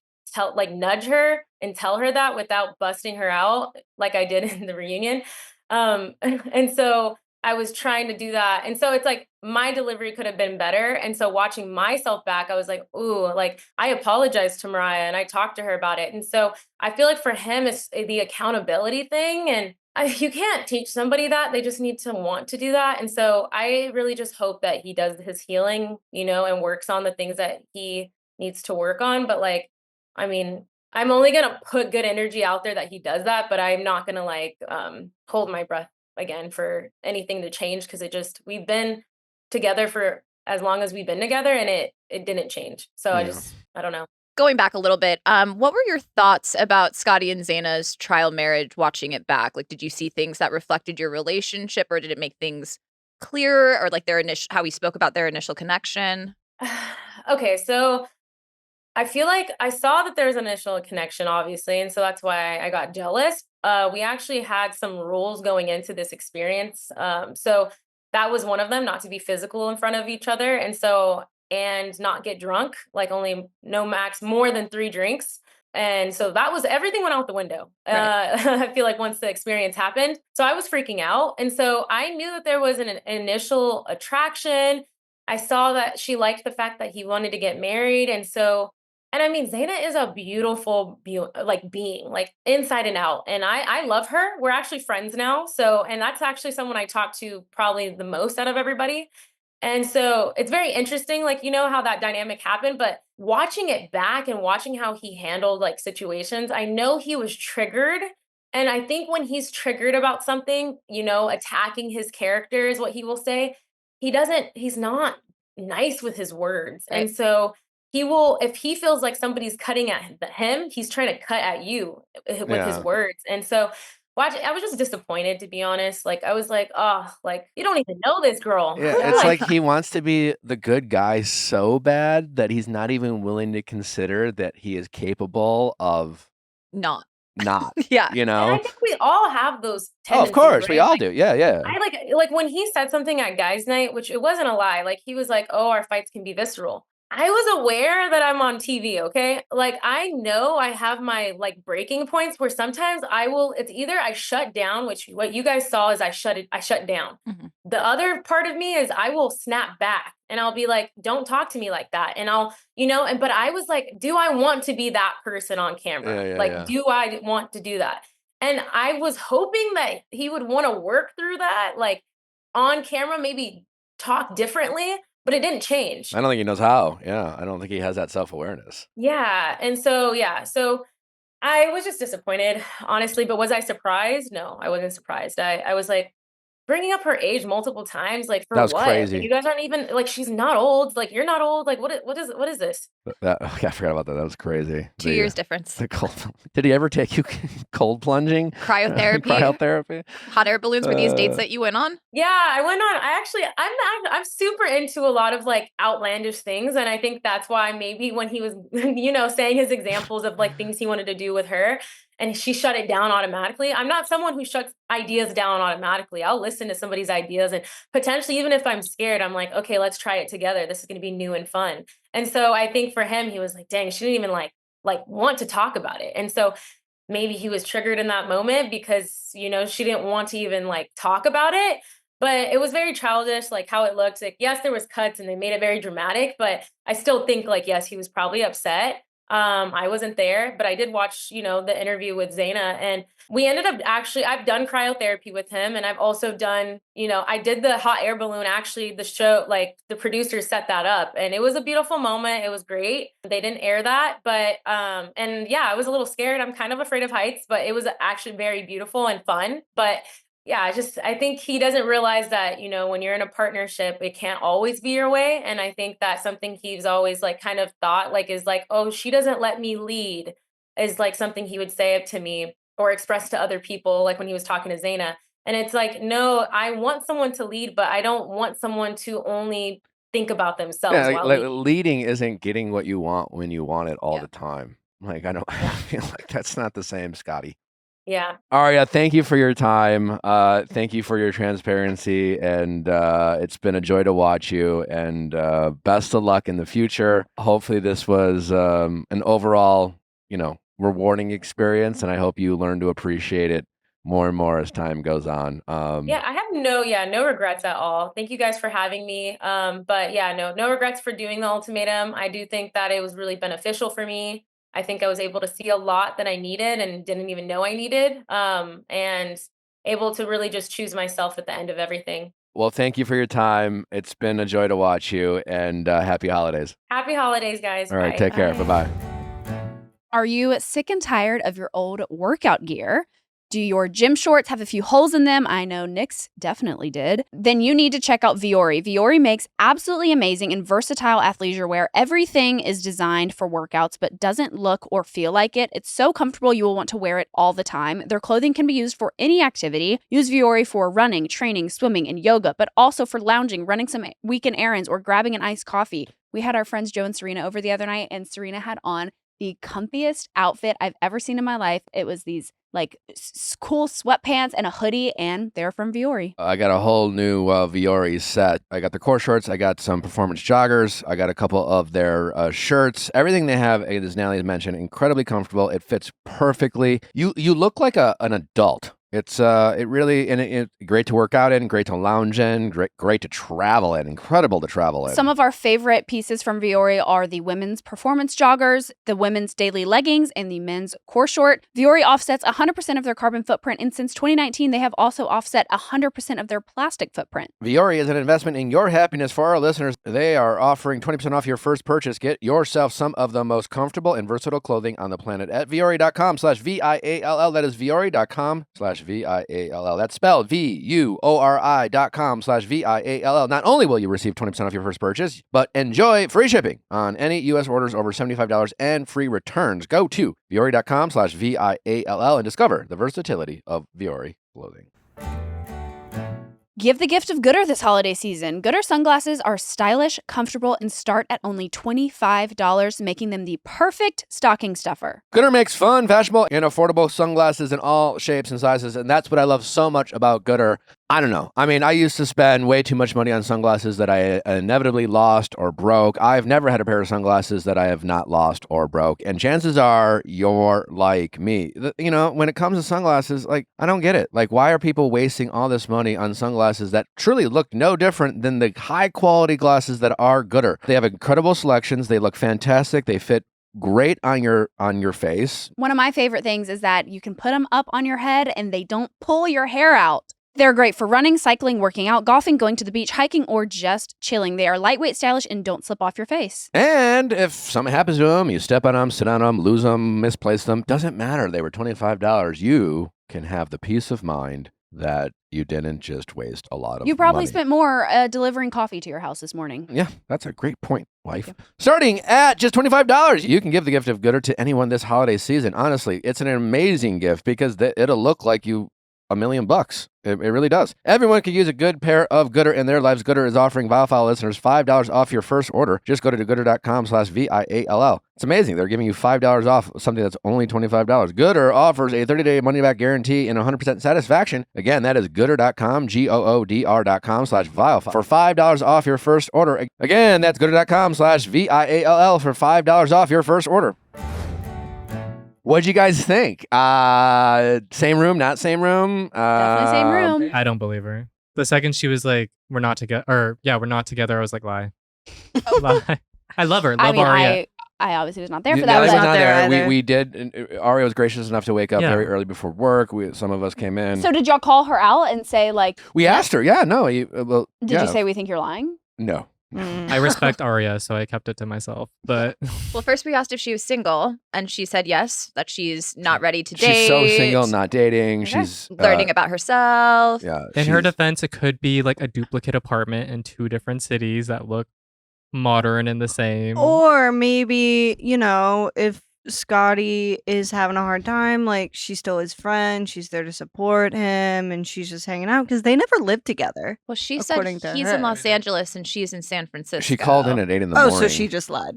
Speaker 7: nudge her and tell her that without busting her out like I did in the reunion. And so I was trying to do that. And so it's like my delivery could have been better. And so watching myself back, I was like, ooh, like I apologized to Mariah and I talked to her about it. And so I feel like for him, it's the accountability thing. And you can't teach somebody that. They just need to want to do that. And so I really just hope that he does his healing, and works on the things that he needs to work on. But like, I mean, I'm only going to put good energy out there that he does that, but I'm not going to like hold my breath again for anything to change, because we've been together for as long as we've been together, and it didn't change. So
Speaker 2: Yeah.
Speaker 7: I don't know.
Speaker 3: Going back a little bit, what were your thoughts about Scotty and Zaina's trial marriage watching it back? Like, did you see things that reflected your relationship, or did it make things clearer, or like how he spoke about their initial connection?
Speaker 7: Okay, so I feel like I saw that there's an initial connection, obviously, and so that's why I got jealous. We actually had some rules going into this experience. So that was one of them, not to be physical in front of each other, and not get drunk, like only no max more than 3 drinks. And so that was everything went out the window.
Speaker 3: Right.
Speaker 7: I feel like once the experience happened, so I was freaking out, and so I knew that there was an initial attraction. I saw that she liked the fact that he wanted to get married, and I mean, Zaina is a beautiful, like being, like inside and out. And I love her. We're actually friends now. So, and that's actually someone I talk to probably the most out of everybody. And so it's very interesting, like, how that dynamic happened, but watching it back and watching how he handled like situations, I know he was triggered. And I think when he's triggered about something, attacking his character is what he will say. He's not nice with his words.
Speaker 3: Right.
Speaker 7: And so he will, if he feels like somebody's cutting at him, he's trying to cut at you with his
Speaker 2: Yeah.
Speaker 7: words. And so I was just disappointed, to be honest. Like I was like, oh, like you don't even know this girl.
Speaker 2: Yeah, it's like he wants to be the good guy so bad that he's not even willing to consider that he is capable of
Speaker 3: Not.
Speaker 2: yeah,
Speaker 7: And I think we all have those
Speaker 2: Oh, of
Speaker 7: tendencies,
Speaker 2: course, we
Speaker 7: right?
Speaker 2: all
Speaker 7: Like,
Speaker 2: do. Yeah.
Speaker 7: I like when he said something at guys' night, which it wasn't a lie. Like he was like, "Oh, our fights can be visceral." I was aware that I'm on TV, okay? Like, I know I have my, like, breaking points where sometimes it's either I shut down, which what you guys saw is I shut down.
Speaker 3: Mhm.
Speaker 7: The other part of me is I will snap back and I'll be like, don't talk to me like that. And but I was like, do I want to be that person on camera?
Speaker 2: Yeah,
Speaker 7: Like,
Speaker 2: yeah.
Speaker 7: do I want to do that? And I was hoping that he would want to work through that, like on camera, maybe talk differently, but it didn't change.
Speaker 2: I don't think he knows how. Yeah, I don't think he has that self-awareness.
Speaker 7: Yeah. And so, yeah. So I was just disappointed, honestly. But was I surprised? No, I wasn't surprised. I was like, bringing up her age multiple times, like,
Speaker 2: That
Speaker 7: for
Speaker 2: was
Speaker 7: what? Like,
Speaker 2: crazy.
Speaker 7: you guys aren't even like, she's not old. Like, you're not old. Like, what is this?
Speaker 2: Okay, I forgot about that. That was crazy.
Speaker 3: 2 years difference.
Speaker 2: The cold. Did he ever take you cold plunging?
Speaker 3: Cryotherapy.
Speaker 2: Cryotherapy.
Speaker 3: Hot air balloons were these dates that you went on?
Speaker 7: Yeah, I went on. I'm super into a lot of like outlandish things, and I think that's why maybe when he was, saying his examples of like things he wanted to do with her, and she shut it down automatically. I'm not someone who shuts ideas down automatically. I'll listen to somebody's ideas, and potentially, even if I'm scared, I'm like, okay, let's try it together. This is going to be new and fun. And so I think for him, he was like, dang, she didn't even like want to talk about it, and so maybe he was triggered in that moment because she didn't want to even like talk about it. But it was very childish, like how it looked. Like, yes, there was cuts and they made it very dramatic, but I still think like, yes, he was probably upset. I wasn't there, but I did watch, the interview with Zaina, and we ended up I've done cryotherapy with him, and I've also done, I did the hot air balloon. Actually, the show, like the producers set that up, and it was a beautiful moment. It was great. They didn't air that, but and yeah, I was a little scared. I'm kind of afraid of heights, but it was actually very beautiful and fun. But yeah, I think he doesn't realize that, when you're in a partnership, it can't always be your way. And I think that's something he's always like kind of thought like is like, oh, she doesn't let me lead, is like something he would say to me or express to other people, like when he was talking to Zaina. And it's like, no, I want someone to lead, but I don't want someone to only think about themselves
Speaker 2: Yeah,
Speaker 7: while
Speaker 2: like,
Speaker 7: leading.
Speaker 2: leading isn't getting what you want when you want it all
Speaker 3: Yeah.
Speaker 2: the time. Like I don't. I feel like that's not the same, Scotty.
Speaker 7: Yeah.
Speaker 2: Aria, thank you for your time. Thank you for your transparency, and it's been a joy to watch you. And best of luck in the future. Hopefully, this was an overall, rewarding experience, and I hope you learn to appreciate it more and more as time goes on.
Speaker 7: Yeah, I have no regrets at all. Thank you guys for having me. But yeah, no regrets for doing the ultimatum. I do think that it was really beneficial for me. I think I was able to see a lot that I needed and didn't even know I needed. And able to really just choose myself at the end of everything.
Speaker 2: Well, thank you for your time. It's been a joy to watch you, and happy holidays.
Speaker 7: Happy holidays, guys.
Speaker 2: All right,
Speaker 7: Bye.
Speaker 2: take care.
Speaker 3: Bye.
Speaker 2: Bye-bye.
Speaker 1: Are you sick and tired of your old workout gear? Do your gym shorts have a few holes in them? I know Nick's definitely did. Then you need to check out Viall. Viall makes absolutely amazing and versatile athleisure wear. Everything is designed for workouts but doesn't look or feel like it. It's so comfortable you will want to wear it all the time. Their clothing can be used for any activity. Use Viall for running, training, swimming, and yoga, but also for lounging, running some weekend errands, or grabbing an iced coffee. We had our friends Joe and Serena over the other night, and Serena had on the comfiest outfit I've ever seen in my life. It was these like cool sweatpants and a hoodie, and they're from Viall.
Speaker 2: I got a whole new Viall set. I got the core shorts. I got some performance joggers. I got a couple of their shirts. Everything they have, as Natalie mentioned, incredibly comfortable. It fits perfectly. You look like an adult. It's it really great to work out in, great to lounge in, great to travel in, incredible to travel in.
Speaker 1: Some of our favorite pieces from Viall are the women's performance joggers, the women's daily leggings, and the men's core short. Viall offsets 100% of their carbon footprint, and since 2019, they have also offset 100% of their plastic footprint.
Speaker 2: Viall is an investment in your happiness. For our listeners, they are offering 20% off your first purchase. Get yourself some of the most comfortable and versatile clothing on the planet at viall.com/VIALL. That is viall.com/VIALL. That's spelled VUORI.com/VIALL. Not only will you receive 20% off your first purchase, but enjoy free shipping on any U.S. orders over $75 and free returns. Go to viall.com/VIALL and discover the versatility of Viall clothing.
Speaker 1: Give the gift of Gooder this holiday season. Gooder sunglasses are stylish, comfortable, and start at only $25, making them the perfect stocking stuffer.
Speaker 2: Gooder makes fun, fashionable, and affordable sunglasses in all shapes and sizes, and that's what I love so much about Gooder. I don't know. I mean, I used to spend way too much money on sunglasses that I inevitably lost or broke. I've never had a pair of sunglasses that I have not lost or broke. And chances are you're like me. You know, when it comes to sunglasses, like, I don't get it. Like, why are people wasting all this money on sunglasses that truly look no different than the high quality glasses that are gooder? They have incredible selections. They look fantastic. They fit great on your face.
Speaker 1: One of my favorite things is that you can put them up on your head and they don't pull your hair out. They're great for running, cycling, working out, golfing, going to the beach, hiking, or just chilling. They are lightweight, stylish, and don't slip off your face.
Speaker 2: And if something happens to them, you step on them, sit on them, lose them, misplace them, doesn't matter. They were $25. You can have the peace of mind that you didn't just waste a lot of
Speaker 1: You probably
Speaker 2: money.
Speaker 1: spent more delivering coffee to your house this morning.
Speaker 2: Yeah, that's a great point, wife. Starting at just $25, you can give the gift of Gooder to anyone this holiday season. Honestly, it's an amazing gift because it'll look like you $1 million. It really does. Everyone can use a good pair of Gooder in their lives. Gooder is offering Viall listeners $5 off your first order. Just go to gooder.com/VIALL. It's amazing. They're giving you $5 off something that's only $25. Gooder offers a 30-day money-back guarantee and 100% satisfaction. Again, that is gooder.com, GOODR.com/Viall for $5 off your first order. Again, that's gooder.com/VIALL for $5 off your first order. What'd you guys think? Same room, not same room?
Speaker 1: Definitely same room.
Speaker 5: I don't believe her. The second she was like, we're not together, we're not together, I was like, lie. Lie. I love her. Love Aria.
Speaker 1: I obviously was not there for
Speaker 2: No,
Speaker 1: that.
Speaker 2: I was
Speaker 1: but-
Speaker 4: there
Speaker 2: not there.
Speaker 4: either.
Speaker 2: We did. And Aria was gracious enough to wake up
Speaker 5: Yeah.
Speaker 2: very early before work. Some of us came in.
Speaker 1: So did y'all call her out and say like?
Speaker 2: We asked her. Yeah, no. Well,
Speaker 1: Did
Speaker 2: yeah.
Speaker 1: you say we think you're lying?
Speaker 2: No.
Speaker 5: I respect Aria, so I kept it to myself. But
Speaker 3: Well, first we asked if she was single, and she said yes, that she's not ready to date.
Speaker 2: She's so single, not dating.
Speaker 1: Okay.
Speaker 2: She's
Speaker 3: learning about herself.
Speaker 2: Yeah.
Speaker 5: in her
Speaker 2: she's-
Speaker 5: defense, it could be like a duplicate apartment in 2 different cities that look modern and the same.
Speaker 4: Or maybe, you know, if Scotty is having a hard time, like she's still his friend, she's there to support him, and she's just hanging out because they never lived together.
Speaker 3: Well, she said
Speaker 4: According to
Speaker 3: he's in
Speaker 4: her.
Speaker 3: Los Angeles and she's in San Francisco.
Speaker 2: She called in at 8 in the
Speaker 4: Oh,
Speaker 2: morning.
Speaker 4: so she just lied.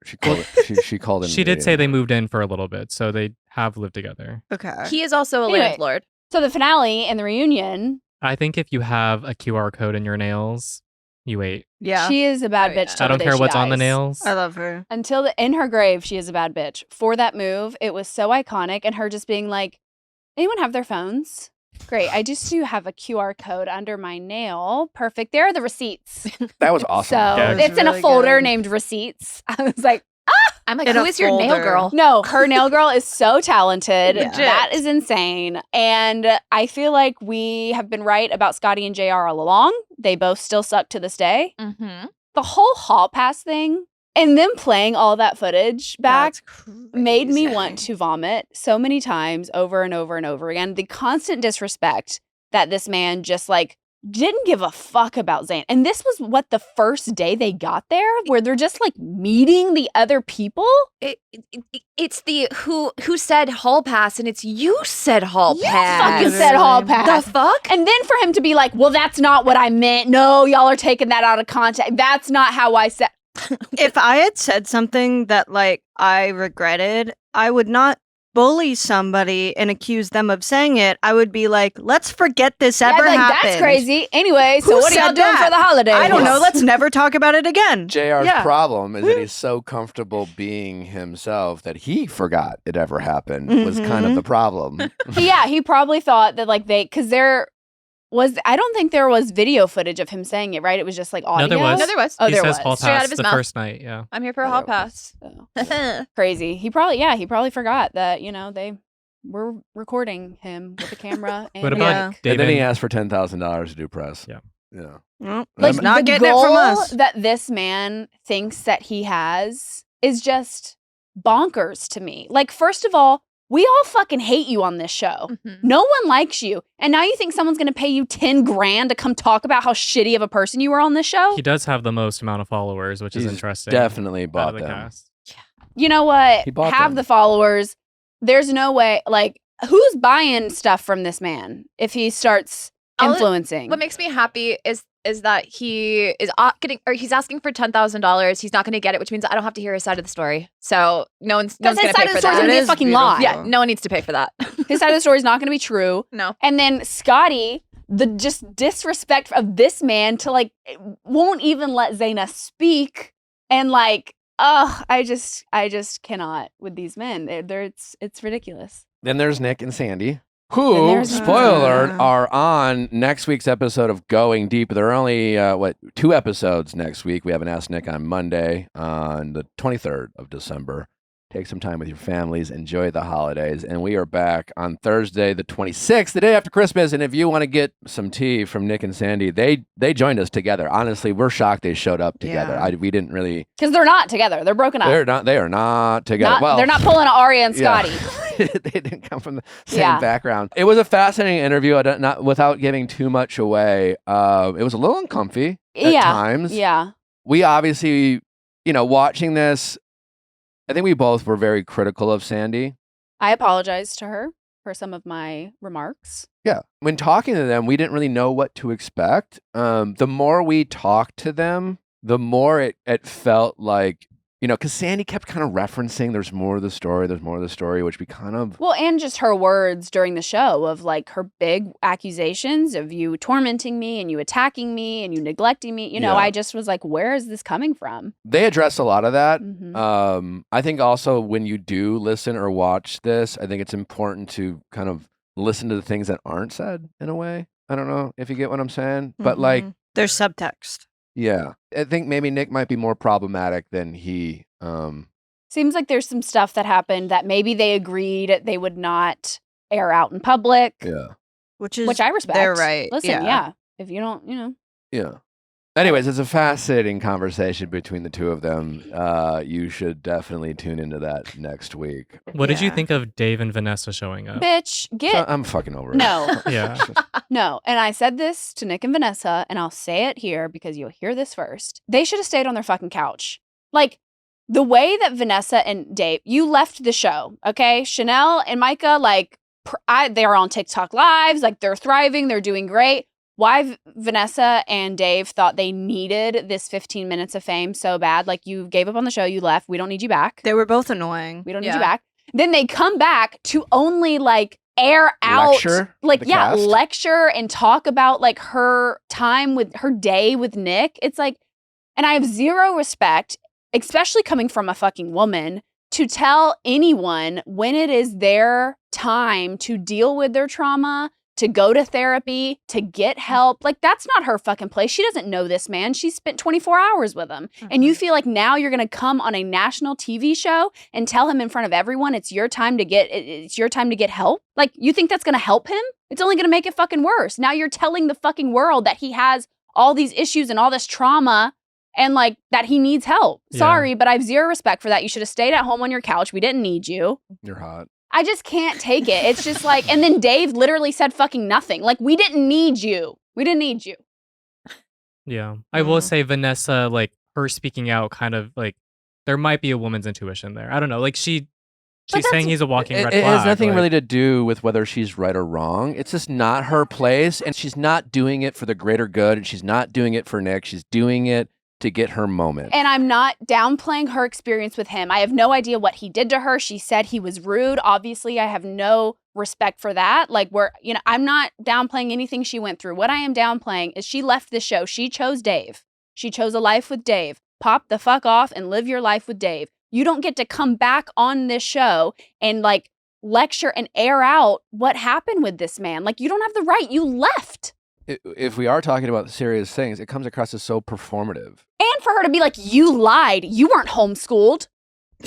Speaker 2: She called. She called in.
Speaker 5: She
Speaker 2: at
Speaker 5: did
Speaker 2: 8
Speaker 5: say
Speaker 2: in the
Speaker 5: they
Speaker 2: morning.
Speaker 5: moved in for a little bit, so they have lived together.
Speaker 4: Okay.
Speaker 3: He is also a
Speaker 1: Anyway.
Speaker 3: landlord.
Speaker 1: So the finale and the reunion.
Speaker 5: I think if you have a QR code in your nails, you wait.
Speaker 4: Yeah.
Speaker 1: She is a bad
Speaker 3: Oh, yeah.
Speaker 1: bitch. till
Speaker 5: I don't
Speaker 1: the day
Speaker 5: care
Speaker 1: she
Speaker 5: what's on the
Speaker 1: dies.
Speaker 5: nails.
Speaker 4: I love her.
Speaker 1: Until in her grave, she is a bad bitch. For that move, it was so iconic, and her just being like, "Anyone have their phones? Great. I just do have a QR code under my nail. Perfect. There are the receipts.
Speaker 2: That was awesome.
Speaker 1: So
Speaker 5: Yeah.
Speaker 1: it's in a
Speaker 4: Really
Speaker 1: folder
Speaker 4: good.
Speaker 1: named receipts. I was like,
Speaker 3: I'm like,
Speaker 4: In
Speaker 3: who
Speaker 4: a
Speaker 3: is your nail
Speaker 4: folder.
Speaker 3: girl?
Speaker 1: no, her nail girl is so talented.
Speaker 4: Yeah.
Speaker 1: That is insane. And I feel like we have been right about Scotty and JR all along. They both still suck to this day.
Speaker 3: Mm-hmm.
Speaker 1: The whole hall pass thing and them playing all that footage back
Speaker 4: That's
Speaker 1: made me
Speaker 4: crazy.
Speaker 1: want to vomit so many times over and over and over again. The constant disrespect that this man just like didn't give a fuck about Zayn. And this was what the first day they got there, where they're just like meeting the other people.
Speaker 3: It's the who said hall pass, and it's you said hall
Speaker 1: You
Speaker 3: pass.
Speaker 1: fucking said hall
Speaker 4: Literally.
Speaker 1: pass.
Speaker 3: The fuck?
Speaker 1: And then for him to be like, well, that's not what I meant. No, y'all are taking that out of context. That's not how I said.
Speaker 4: If I had said something that like I regretted, I would not bully somebody and accuse them of saying it. I would be like, let's forget this
Speaker 1: Yeah,
Speaker 4: ever
Speaker 1: like,
Speaker 4: happened.
Speaker 1: that's crazy. Anyway, so
Speaker 4: Who
Speaker 1: what are y'all
Speaker 4: said
Speaker 1: doing
Speaker 4: that?
Speaker 1: for the holidays?
Speaker 4: I don't know. Let's never talk about it again.
Speaker 2: JR's
Speaker 4: Yeah.
Speaker 2: problem is that he's so comfortable being himself that he forgot it ever happened was kind of
Speaker 4: Mhm.
Speaker 2: the problem.
Speaker 1: Yeah, he probably thought that like because there was, I don't think there was video footage of him saying it, right? It was just like audio.
Speaker 5: there was.
Speaker 3: No, there was.
Speaker 1: Oh,
Speaker 5: he
Speaker 1: there
Speaker 5: says
Speaker 1: was.
Speaker 5: hall
Speaker 3: Straight out
Speaker 5: pass
Speaker 3: of his
Speaker 5: the
Speaker 3: mouth.
Speaker 5: first night. Yeah.
Speaker 3: I'm here for a
Speaker 2: Yeah,
Speaker 3: hall
Speaker 2: that
Speaker 3: pass.
Speaker 1: So, crazy. He probably forgot that, you know, they were recording him with a camera. And
Speaker 5: What
Speaker 1: a
Speaker 5: about
Speaker 4: Yeah.
Speaker 1: mic.
Speaker 2: And then he
Speaker 5: David?
Speaker 2: asked for $10,000 to do press.
Speaker 5: Yeah.
Speaker 2: Yeah.
Speaker 4: Well,
Speaker 1: Like,
Speaker 4: he's not
Speaker 1: the
Speaker 4: getting it from
Speaker 1: goal
Speaker 4: us.
Speaker 1: that this man thinks that he has is just bonkers to me. Like, first of all, we all fucking hate you on this show.
Speaker 3: Mhm.
Speaker 1: No one likes you. And now you think someone's going to pay you 10 grand to come talk about how shitty of a person you were on this show?
Speaker 5: He does have the most amount of followers, which is
Speaker 2: He's
Speaker 5: interesting.
Speaker 2: Definitely
Speaker 5: out of
Speaker 2: bought
Speaker 5: the
Speaker 2: them.
Speaker 5: cast.
Speaker 1: You know what?
Speaker 2: He bought
Speaker 1: Have
Speaker 2: them.
Speaker 1: the followers. There's no way, like, who's buying stuff from this man if he starts
Speaker 3: I'll-
Speaker 1: influencing?
Speaker 3: What makes me happy is that he is he's asking for $10,000. He's not going to get it, which means I don't have to hear his side of the story. So no one's
Speaker 1: Because
Speaker 3: going
Speaker 1: his
Speaker 3: to
Speaker 1: side
Speaker 3: pay
Speaker 1: of the
Speaker 3: for
Speaker 1: story's
Speaker 3: that.
Speaker 1: going to be a
Speaker 4: is
Speaker 1: fucking
Speaker 4: beautiful.
Speaker 1: lie.
Speaker 3: Yeah, no one needs to pay for that.
Speaker 1: His side of the story is not going to be true.
Speaker 3: No.
Speaker 1: And then Scotty the just disrespect of this man to like won't even let Zaina speak, and like, I just cannot with these men. It's ridiculous.
Speaker 2: Then there's Nick and Sandy,
Speaker 1: Then
Speaker 2: who,
Speaker 1: there's-
Speaker 2: spoiler alert, are on next week's episode of Going Deep. There are only, 2 episodes next week. We have an Ask Nick on Monday on the 23rd of December. Take some time with your families. Enjoy the holidays. And we are back on Thursday, the 26th, the day after Christmas. And if you want to get some tea from Nick and Sandy, they joined us together. Honestly, we're shocked they showed up together.
Speaker 4: Yeah.
Speaker 2: We didn't really.
Speaker 1: Because they're not together. They're broken up.
Speaker 2: They are not together.
Speaker 1: They're not pulling an Aria and
Speaker 2: Yeah.
Speaker 1: Scotty.
Speaker 2: They didn't come from the same
Speaker 1: Yeah.
Speaker 2: background. It was a fascinating interview. I don't, not without giving too much away. It was a little uncomfy at times.
Speaker 1: Yeah.
Speaker 2: We obviously, watching this, I think we both were very critical of Sandy.
Speaker 1: I apologize to her for some of my remarks.
Speaker 2: Yeah. When talking to them, we didn't really know what to expect. The more we talked to them, the more it felt like, because Sandy kept kind of referencing there's more of the story, which we kind of.
Speaker 1: Well, and just her words during the show of like her big accusations of you tormenting me and you attacking me and you neglecting me.
Speaker 2: Yeah.
Speaker 1: I just was like, where is this coming from?
Speaker 2: They address a lot of that.
Speaker 1: Mhm.
Speaker 2: I think also when you do listen or watch this, I think it's important to kind of listen to the things that aren't said in a way. I don't know if you get what I'm saying, but like,
Speaker 4: there's subtext.
Speaker 2: yeah, I think maybe Nick might be more problematic than he.
Speaker 1: Seems like there's some stuff that happened that maybe they agreed they would not air out in public,
Speaker 2: Yeah.
Speaker 4: Which
Speaker 1: I respect.
Speaker 4: They're right.
Speaker 1: Listen, yeah. If you don't,
Speaker 2: Yeah. Anyways, it's a fascinating conversation between the two of them. You should definitely tune into that next week.
Speaker 5: What did you
Speaker 4: Yeah.
Speaker 5: think of Dave and Vanessa showing up?
Speaker 1: bitch, get
Speaker 2: I'm fucking over it.
Speaker 1: no.
Speaker 5: Yeah.
Speaker 1: No, and I said this to Nick and Vanessa, and I'll say it here because you'll hear this first. They should have stayed on their fucking couch. Like, the way that Vanessa and Dave, you left the show, okay? Chanel and Micah, like, they're on TikTok lives, like, they're thriving, they're doing great. Why Vanessa and Dave thought they needed this 15 minutes of fame so bad. Like, you gave up on the show, you left, we don't need you back.
Speaker 4: They were both annoying.
Speaker 1: We don't need
Speaker 3: Yeah.
Speaker 1: you back. Then they come back to only, like, air out,
Speaker 2: Lecture
Speaker 1: like,
Speaker 2: the
Speaker 1: yeah,
Speaker 2: cast?
Speaker 1: lecture and talk about like her time with her day with Nick. It's like, and I have zero respect, especially coming from a fucking woman, to tell anyone when it is their time to deal with their trauma, to go to therapy, to get help. Like, that's not her fucking place. She doesn't know this man. She spent 24 hours with him. And you feel like now you're going to come on a national TV show and tell him in front of everyone it's your time to get help? Like, you think that's going to help him? It's only going to make it fucking worse. Now you're telling the fucking world that he has all these issues and all this trauma and like that he needs help.
Speaker 5: Yeah.
Speaker 1: Sorry, but I have zero respect for that. You should have stayed at home on your couch. We didn't need you.
Speaker 2: You're hot.
Speaker 1: I just can't take it. It's just like, and then Dave literally said fucking nothing. Like, we didn't need you. We didn't need you.
Speaker 5: Yeah. I will say Vanessa, like her speaking out kind of like there might be a woman's intuition there. I don't know. Like she's saying he's a walking red
Speaker 2: It
Speaker 5: flag.
Speaker 2: has nothing
Speaker 5: like-
Speaker 2: really to do with whether she's right or wrong. It's just not her place, and she's not doing it for the greater good, and she's not doing it for Nick. She's doing it to get her moment.
Speaker 1: And I'm not downplaying her experience with him. I have no idea what he did to her. She said he was rude. Obviously, I have no respect for that. Like, I'm not downplaying anything she went through. What I am downplaying is she left the show. She chose Dave. She chose a life with Dave. Pop the fuck off and live your life with Dave. You don't get to come back on this show and like lecture and air out what happened with this man. Like, you don't have the right. You left.
Speaker 2: If we are talking about serious things, it comes across as so performative.
Speaker 1: And for her to be like, you lied. You weren't homeschooled.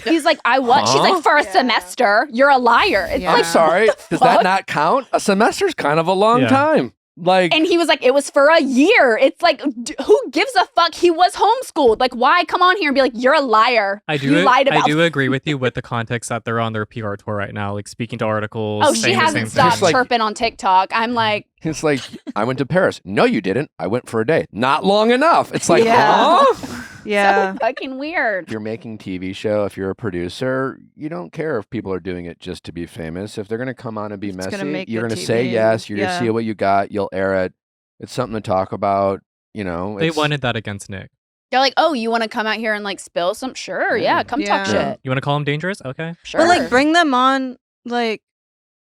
Speaker 1: He's like, I was. She's
Speaker 2: Huh?
Speaker 1: like, for a
Speaker 4: Yeah.
Speaker 1: semester, you're a liar. It's
Speaker 4: Yeah.
Speaker 1: like,
Speaker 2: I'm sorry.
Speaker 1: what the
Speaker 2: Does that
Speaker 1: fuck?
Speaker 2: not count? A semester's kind of a long
Speaker 5: Yeah.
Speaker 2: time. Like,
Speaker 1: And he was like, it was for a year. It's like, who gives a fuck? He was homeschooled. Like, why come on here and be like, you're a liar? You lied about.
Speaker 5: I do agree with you with the context that they're on their PR tour right now, like speaking to articles.
Speaker 1: Oh, she
Speaker 5: saying the
Speaker 1: hasn't
Speaker 5: same
Speaker 1: stopped
Speaker 2: Just like-
Speaker 1: chirping on TikTok. I'm like,
Speaker 2: it's like, I went to Paris. No, you didn't. I went for a day. Not long enough. It's like,
Speaker 4: Yeah.
Speaker 2: huh?
Speaker 4: Yeah.
Speaker 1: so fucking weird.
Speaker 2: If you're making TV show, if you're a producer, you don't care if people are doing it just to be famous. If they're going to come on and be
Speaker 4: It's gonna
Speaker 2: messy,
Speaker 4: make
Speaker 2: you're
Speaker 4: good
Speaker 2: going to say
Speaker 4: TV.
Speaker 2: yes. You're going to
Speaker 4: Yeah.
Speaker 2: see what you got. You'll air it. It's something to talk about.
Speaker 5: They
Speaker 2: it's-
Speaker 5: wanted that against Nick.
Speaker 1: They're like, oh, you want to come out here and like spill some? Sure, yeah, come talk
Speaker 4: Yeah.
Speaker 1: shit.
Speaker 5: You want to call him dangerous? Okay.
Speaker 1: Sure.
Speaker 4: But like bring them on like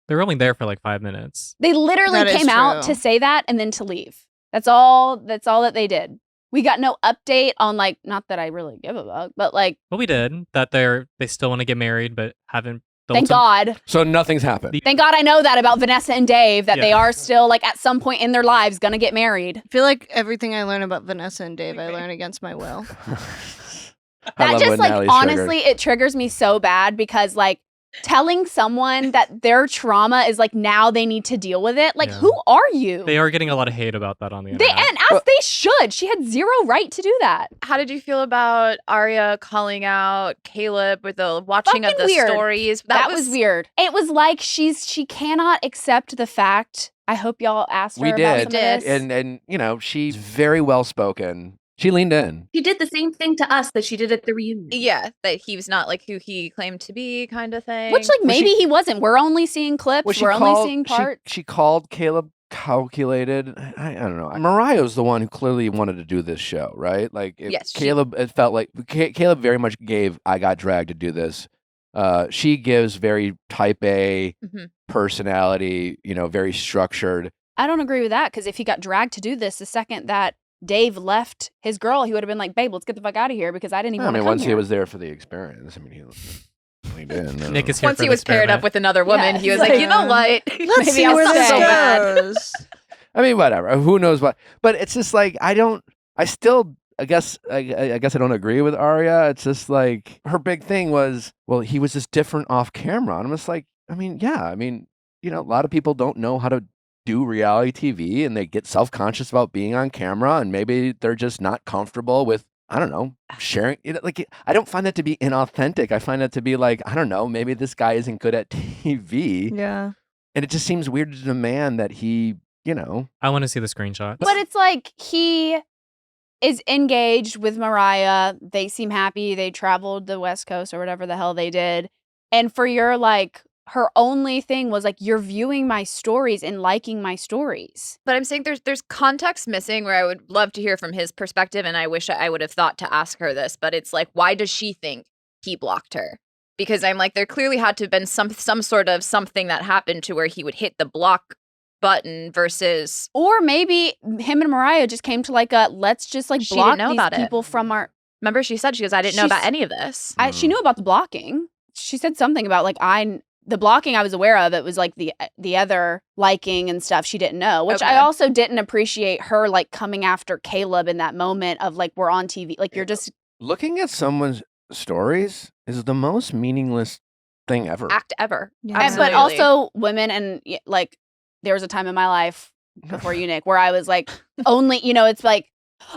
Speaker 5: They're only there for like 5 minutes.
Speaker 1: They literally
Speaker 4: That is
Speaker 1: came out
Speaker 4: true.
Speaker 1: to say that and then to leave. That's all that they did. We got no update on like, not that I really give a fuck, but like,
Speaker 5: But we did. That they still want to get married, but haven't.
Speaker 1: thank God.
Speaker 2: So nothing's happened.
Speaker 1: Thank God I know that about Vanessa and Dave, that they
Speaker 5: Yeah.
Speaker 1: are still like at some point in their lives gonna get married.
Speaker 4: I feel like everything I learn about Vanessa and Dave, I learn against my will.
Speaker 2: I
Speaker 1: That
Speaker 2: love
Speaker 1: just
Speaker 2: when
Speaker 1: like
Speaker 2: Natalie's
Speaker 1: honestly, it triggers me so bad because like telling someone that their trauma is like now they need to deal with it. Like,
Speaker 5: Yeah.
Speaker 1: who are you?
Speaker 5: They are getting a lot of hate about that on the
Speaker 1: They
Speaker 5: internet.
Speaker 1: and as they should. She had zero right to do that.
Speaker 3: How did you feel about Aria calling out Caleb with the watching of
Speaker 1: Fucking
Speaker 3: the
Speaker 1: weird.
Speaker 3: stories?
Speaker 1: That was weird. It was like she cannot accept the fact. I hope y'all asked her
Speaker 2: We
Speaker 1: about
Speaker 2: did.
Speaker 1: some of this.
Speaker 2: And you know, she's very well spoken. She leaned in.
Speaker 6: She did the same thing to us that she did at the reunion.
Speaker 3: Yeah, that he was not like who he claimed to be, kind of thing.
Speaker 1: Which like
Speaker 2: Well,
Speaker 1: maybe he wasn't. We're only seeing clips.
Speaker 2: Well,
Speaker 1: We're only seeing
Speaker 2: she-
Speaker 1: parts.
Speaker 2: She called Caleb calculated. I don't know. Mariah's the one who clearly wanted to do this show, right? Like,
Speaker 3: Yes, she-
Speaker 2: Caleb. It felt like Caleb very much gave. I got dragged to do this. She gives very type A
Speaker 3: Mhm.
Speaker 2: personality. You know, very structured.
Speaker 1: I don't agree with that because if he got dragged to do this, the second that Dave left his girl, he would have been like, "Babe, let's get the fuck out of here," because I didn't even
Speaker 2: I
Speaker 1: want to
Speaker 2: mean,
Speaker 1: come
Speaker 2: once
Speaker 1: here.
Speaker 2: he was there for the experience. I mean, he did. I don't
Speaker 5: Nick
Speaker 2: know.
Speaker 5: is here
Speaker 3: Once
Speaker 5: for
Speaker 3: he
Speaker 5: the
Speaker 3: was paired up
Speaker 5: experiment.
Speaker 3: with another woman,
Speaker 1: Yeah,
Speaker 3: he was
Speaker 1: it's
Speaker 3: like, you know
Speaker 4: like,
Speaker 3: what?
Speaker 4: Let's
Speaker 3: Maybe
Speaker 4: see
Speaker 3: I'll
Speaker 4: where
Speaker 3: stay.
Speaker 4: this
Speaker 3: So bad.
Speaker 4: goes.
Speaker 2: I mean, whatever. Who knows what? But it's just like I still. I guess I don't agree with Aria. It's just like her big thing was, well, he was just different off camera. And I'm just like, I mean, yeah. I mean, you know, a lot of people don't know how to do reality TV and they get self-conscious about being on camera and maybe they're just not comfortable with, I don't know, sharing it. Like, I don't find that to be inauthentic. I find that to be like, I don't know, maybe this guy isn't good at TV.
Speaker 4: Yeah.
Speaker 2: And it just seems weird to demand that he, you know.
Speaker 5: I want to see the screenshot.
Speaker 1: But it's like he is engaged with Mariah. They seem happy. They traveled the West Coast or whatever the hell they did. And for your like, her only thing was like, you're viewing my stories and liking my stories.
Speaker 3: But I'm saying there's context missing where I would love to hear from his perspective, and I wish I would have thought to ask her this. But it's like, why does she think he blocked her? Because I'm like, there clearly had to have been some sort of something that happened to where he would hit the block button versus.
Speaker 1: Or maybe him and Mariah just came to like a, let's just like
Speaker 3: She didn't
Speaker 1: block
Speaker 3: know
Speaker 1: these
Speaker 3: about it.
Speaker 1: people from our.
Speaker 3: Remember, she goes, I didn't know
Speaker 1: She's-
Speaker 3: about any of this.
Speaker 1: She knew about the blocking. She said something about like the blocking I was aware of. It was like the other liking and stuff she didn't know, which I
Speaker 3: Okay.
Speaker 1: also didn't appreciate her like coming after Caleb in that moment of like, we're on TV. Like you're just
Speaker 2: Looking at someone's stories is the most meaningless thing ever.
Speaker 3: Act ever.
Speaker 4: Yeah.
Speaker 1: but
Speaker 3: Absolutely.
Speaker 1: also women and like there was a time in my life before you, Nick, where I was like only, you know, it's like,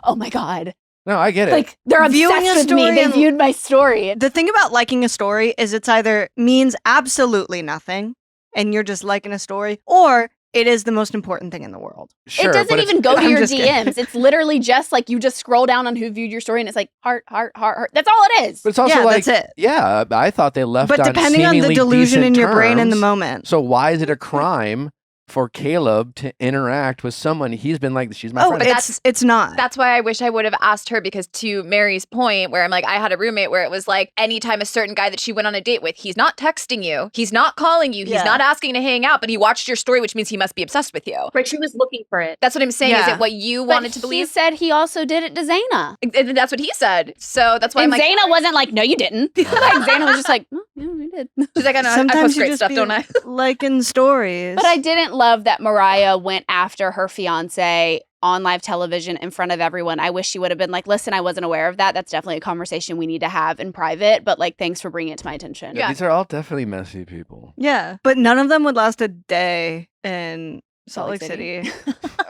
Speaker 1: oh my God.
Speaker 2: No, I get it.
Speaker 1: Like they're
Speaker 4: Viewing
Speaker 1: obsessed
Speaker 4: a
Speaker 1: with me.
Speaker 4: story
Speaker 1: They
Speaker 4: and-
Speaker 1: viewed my story.
Speaker 4: The thing about liking a story is it's either means absolutely nothing and you're just liking a story, or it is the most important thing in the world.
Speaker 2: Sure,
Speaker 1: it doesn't
Speaker 2: but it's-
Speaker 1: even go to
Speaker 4: I'm
Speaker 1: your
Speaker 4: just kidding.
Speaker 1: DMs. It's literally just like you just scroll down on who viewed your story and it's like heart, heart, heart, heart. That's all it is.
Speaker 2: But it's also
Speaker 4: Yeah,
Speaker 2: like,
Speaker 4: that's it.
Speaker 2: yeah, I thought they left
Speaker 4: But
Speaker 2: on
Speaker 4: depending on the
Speaker 2: seemingly
Speaker 4: delusion
Speaker 2: decent
Speaker 4: in your brain in the
Speaker 2: terms.
Speaker 4: moment.
Speaker 2: So why is it a crime for Caleb to interact with someone he's been like, she's my
Speaker 4: Oh,
Speaker 2: friend?
Speaker 4: it's not.
Speaker 3: That's why I wish I would have asked her, because to Mary's point, where I'm like, I had a roommate where it was like, anytime a certain guy that she went on a date with, he's not texting you, he's not calling you, he's
Speaker 4: Yeah.
Speaker 3: not asking to hang out, but he watched your story, which means he must be obsessed with you.
Speaker 6: Right, she was looking for it.
Speaker 3: That's what I'm saying. Is
Speaker 4: Yeah.
Speaker 3: it what you
Speaker 1: But
Speaker 3: wanted to
Speaker 1: he
Speaker 3: believe?
Speaker 1: said he also did it to Zaina.
Speaker 3: And that's what he said. So that's why
Speaker 1: And
Speaker 3: I'm like,
Speaker 1: Zaina wasn't like, no, you didn't. Like Zaina was just like, oh, yeah, we did.
Speaker 3: she's like, I know, I
Speaker 4: Sometimes
Speaker 3: post
Speaker 4: you
Speaker 3: great
Speaker 4: just
Speaker 3: stuff,
Speaker 4: be
Speaker 3: don't I?
Speaker 4: liking stories.
Speaker 1: But I didn't love that Mariah went after her fiance on live television in front of everyone. I wish she would have been like, listen, I wasn't aware of that. That's definitely a conversation we need to have in private. But like, thanks for bringing it to my attention.
Speaker 3: Yeah.
Speaker 2: These are all definitely messy people.
Speaker 4: Yeah, but none of them would last a day in Salt Lake City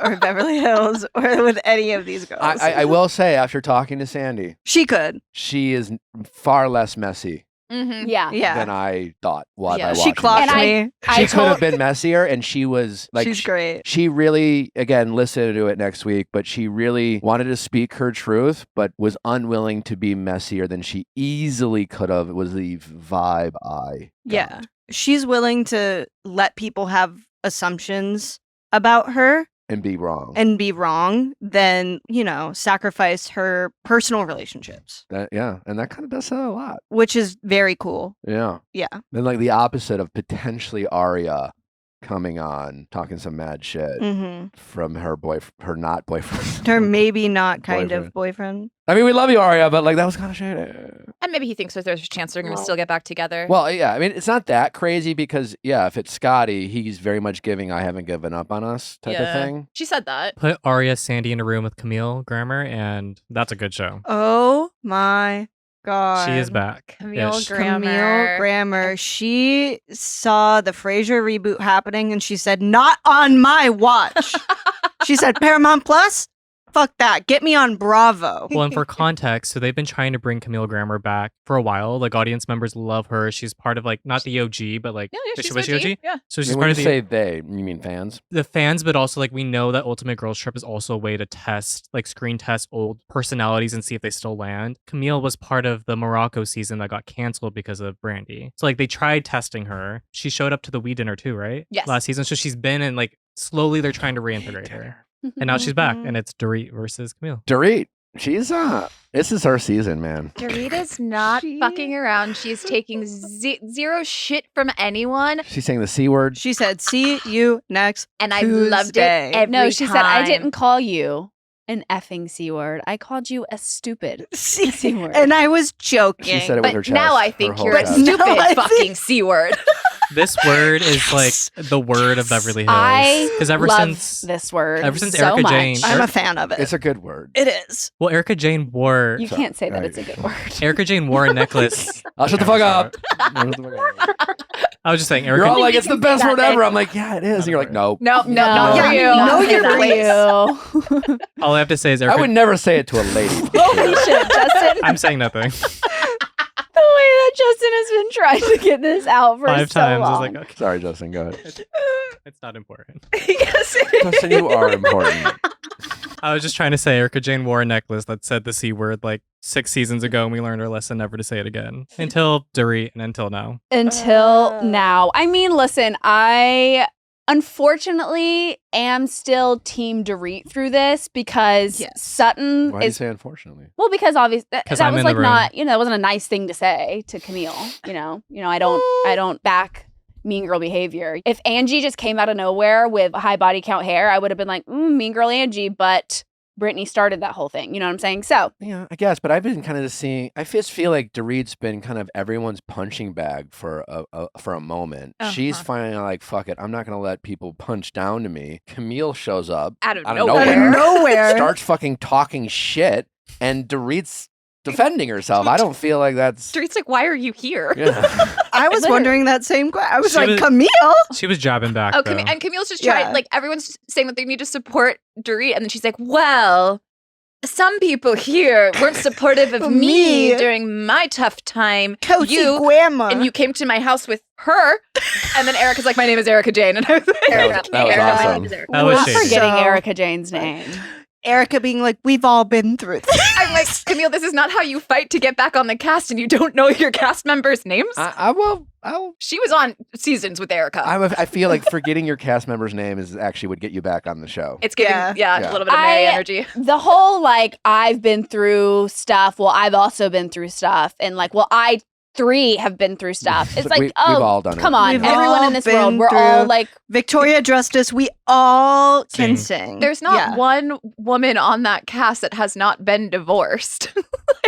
Speaker 4: or Beverly Hills or with any of these girls.
Speaker 2: I will say, after talking to Sandy,
Speaker 4: She could.
Speaker 2: she is far less messy
Speaker 3: Mm-hmm.
Speaker 1: Yeah.
Speaker 4: Yeah.
Speaker 2: than I thought by
Speaker 3: Yeah.
Speaker 2: watching
Speaker 4: She
Speaker 2: the
Speaker 4: clocked
Speaker 2: show.
Speaker 1: And
Speaker 4: me.
Speaker 1: I
Speaker 2: She could have
Speaker 1: told-
Speaker 2: been messier, and she was like,
Speaker 4: She's great.
Speaker 2: She really, again, listened to it next week, but she really wanted to speak her truth, but was unwilling to be messier than she easily could have. It was the vibe I
Speaker 4: Yeah.
Speaker 2: got.
Speaker 4: She's willing to let people have assumptions about her
Speaker 2: And be wrong.
Speaker 4: and be wrong than, sacrifice her personal relationships,
Speaker 2: And that kind of does that a lot.
Speaker 4: which is very cool.
Speaker 2: Yeah.
Speaker 4: Yeah.
Speaker 2: Then like the opposite of potentially Aria coming on, talking some mad shit
Speaker 4: Mm-hmm.
Speaker 2: from her not boyfriend.
Speaker 4: Her maybe not kind
Speaker 2: Boyfriend.
Speaker 4: of boyfriend.
Speaker 2: I mean, we love you, Aria, but like that was kind of shady.
Speaker 3: And maybe he thinks that there's a chance they're going to still get back together.
Speaker 2: Well, yeah, I mean, it's not that crazy because, yeah, if it's Scotty, he's very much giving "I haven't given up on us" type of thing.
Speaker 3: She said that.
Speaker 5: Put Aria Sandy in a room with Camille Grammer, and that's a good show.
Speaker 4: Oh my God.
Speaker 5: She is back.
Speaker 3: Camille
Speaker 5: Ish.
Speaker 4: Camille Grammer. She saw the Frasier reboot happening and she said, "Not on my watch." She said, "Paramount Plus? Fuck that. Get me on Bravo."
Speaker 5: Well, and for context, so they've been trying to bring Camille Grammer back for a while. Like, audience members love her. She's part of, like, not the OG, but, like,
Speaker 3: Yeah, she's
Speaker 5: was she OG?
Speaker 3: Yeah.
Speaker 5: So
Speaker 2: I
Speaker 5: she's
Speaker 2: mean,
Speaker 5: part
Speaker 2: when
Speaker 5: of
Speaker 2: you
Speaker 5: the,
Speaker 2: say they, you mean fans?
Speaker 5: the fans, but also, like, we know that Ultimate Girls Trip is also a way to test, like, screen test old personalities and see if they still land. Camille was part of the Morocco season that got canceled because of Brandy. So, like, they tried testing her. She showed up to the We Dinner too, right?
Speaker 3: Yes.
Speaker 5: Last season. So she's been in, like, slowly they're trying to reintegrate her. And now she's back, and it's Dorit versus Camille.
Speaker 2: Dorit, she's this is her season, man.
Speaker 3: Dorit is not fucking around. She's taking zero shit from anyone.
Speaker 2: She's saying the C word.
Speaker 4: She said, "See you next
Speaker 3: And I loved
Speaker 4: Tuesday."
Speaker 3: it every
Speaker 1: No, she said, I
Speaker 3: time.
Speaker 1: didn't call you an effing C word. I called you a stupid C word.
Speaker 4: And I was joking.
Speaker 2: She said it with her
Speaker 3: But
Speaker 2: chest.
Speaker 3: now I
Speaker 2: her
Speaker 3: think
Speaker 2: whole
Speaker 3: you're a
Speaker 2: chest.
Speaker 3: stupid
Speaker 4: Now I
Speaker 3: fucking
Speaker 4: think-
Speaker 3: C word.
Speaker 5: This word is like the word of Beverly Hills.
Speaker 1: I
Speaker 5: Because ever
Speaker 1: love
Speaker 5: since
Speaker 1: this word
Speaker 5: ever since
Speaker 1: so
Speaker 5: Erica
Speaker 1: much.
Speaker 5: Jane-
Speaker 4: I'm a fan of it.
Speaker 2: It's a good word.
Speaker 4: It is.
Speaker 5: well, Erica Jane wore
Speaker 1: You can't say that it's a good word.
Speaker 5: Erica Jane wore a necklace.
Speaker 2: I'll shut the fuck up. Shut the fuck up.
Speaker 5: I was just saying,
Speaker 2: You're
Speaker 5: Erica.
Speaker 2: all like, it's the best word
Speaker 3: that
Speaker 2: ever. I'm like, yeah, it is. And you're like, no.
Speaker 3: No, not
Speaker 4: Yeah,
Speaker 3: for you.
Speaker 4: no,
Speaker 3: Not
Speaker 4: you're
Speaker 3: for
Speaker 4: right.
Speaker 3: you.
Speaker 5: all I have to say is
Speaker 2: I
Speaker 5: Erica.
Speaker 2: would never say it to a lady.
Speaker 1: Holy shit, Justin.
Speaker 5: I'm saying nothing.
Speaker 1: The way that Justin has been trying to get this out for
Speaker 5: 5
Speaker 1: so
Speaker 5: times.
Speaker 1: long.
Speaker 5: I was like, okay,
Speaker 2: Sorry, Justin. Go ahead.
Speaker 5: it's not important.
Speaker 3: Yes, it is.
Speaker 2: Justin, you are important.
Speaker 5: I was just trying to say Erica Jane wore a necklace that said the C word like 6 seasons ago, and we learned our lesson never to say it again. Until Dorit and until now.
Speaker 1: Until now. I mean, listen, I unfortunately am still Team Dorit through this because
Speaker 3: Yes.
Speaker 1: Sutton
Speaker 2: Why do you
Speaker 1: is
Speaker 2: say unfortunately?
Speaker 1: well, because obviously that
Speaker 5: 'Cause
Speaker 1: was
Speaker 5: I'm in
Speaker 1: like
Speaker 5: the room.
Speaker 1: not, that wasn't a nice thing to say to Camille. I don't back mean girl behavior. If Angie just came out of nowhere with high body count hair, I would have been like, mean girl Angie, but Brittany started that whole thing. You know what I'm saying? So
Speaker 2: Yeah, I guess, but I've been kind of seeing. I just feel like Dorit's been kind of everyone's punching bag for a moment. She's finally like, fuck it, I'm not gonna let people punch down to me. Camille shows up
Speaker 3: Out of
Speaker 2: Out of
Speaker 3: nowhere.
Speaker 2: nowhere.
Speaker 4: Nowhere.
Speaker 2: starts fucking talking shit, and Dorit's defending herself. I don't feel like that's.
Speaker 3: Dorit's like, why are you here?
Speaker 2: Yeah.
Speaker 4: I was wondering that same question. I was
Speaker 5: She
Speaker 4: like,
Speaker 5: was-
Speaker 4: Camille?
Speaker 5: She was jabbing back.
Speaker 3: Oh,
Speaker 5: though.
Speaker 3: and Camille's just
Speaker 4: Yeah.
Speaker 3: trying, like, everyone's saying that they need to support Dorit. And then she's like, well, some people here weren't supportive of me
Speaker 4: Me.
Speaker 3: during my tough time.
Speaker 4: Cozy
Speaker 3: You,
Speaker 4: Grandma.
Speaker 3: and you came to my house with her. And then Erica's like, my name is Erica Jane. And I was like,
Speaker 2: That was awesome.
Speaker 3: My name is Erica.
Speaker 5: That was
Speaker 1: not
Speaker 5: shady.
Speaker 1: forgetting
Speaker 4: So-
Speaker 1: Erica Jane's name.
Speaker 4: Erica being like, we've all been through this.
Speaker 3: I'm like, Camille, this is not how you fight to get back on the cast and you don't know your cast members' names.
Speaker 2: I will.
Speaker 3: She was on seasons with Erica.
Speaker 2: I feel like forgetting your cast member's name is actually would get you back on the show.
Speaker 3: It's giving,
Speaker 4: Yeah.
Speaker 3: a little bit of Mary
Speaker 1: I-
Speaker 3: energy.
Speaker 1: The whole like I've been through stuff. Well, I've also been through stuff, and like, well, I 3 have been through stuff. It's like,
Speaker 2: We've
Speaker 1: oh,
Speaker 2: all done it.
Speaker 1: come on,
Speaker 4: We've
Speaker 1: everyone
Speaker 4: all
Speaker 1: in this world,
Speaker 4: been
Speaker 1: we're all
Speaker 4: through-
Speaker 1: like,
Speaker 4: Victoria Justice, we all can
Speaker 5: Sing.
Speaker 4: sing.
Speaker 3: There's not
Speaker 4: Yeah,
Speaker 3: one woman on that cast that has not been divorced.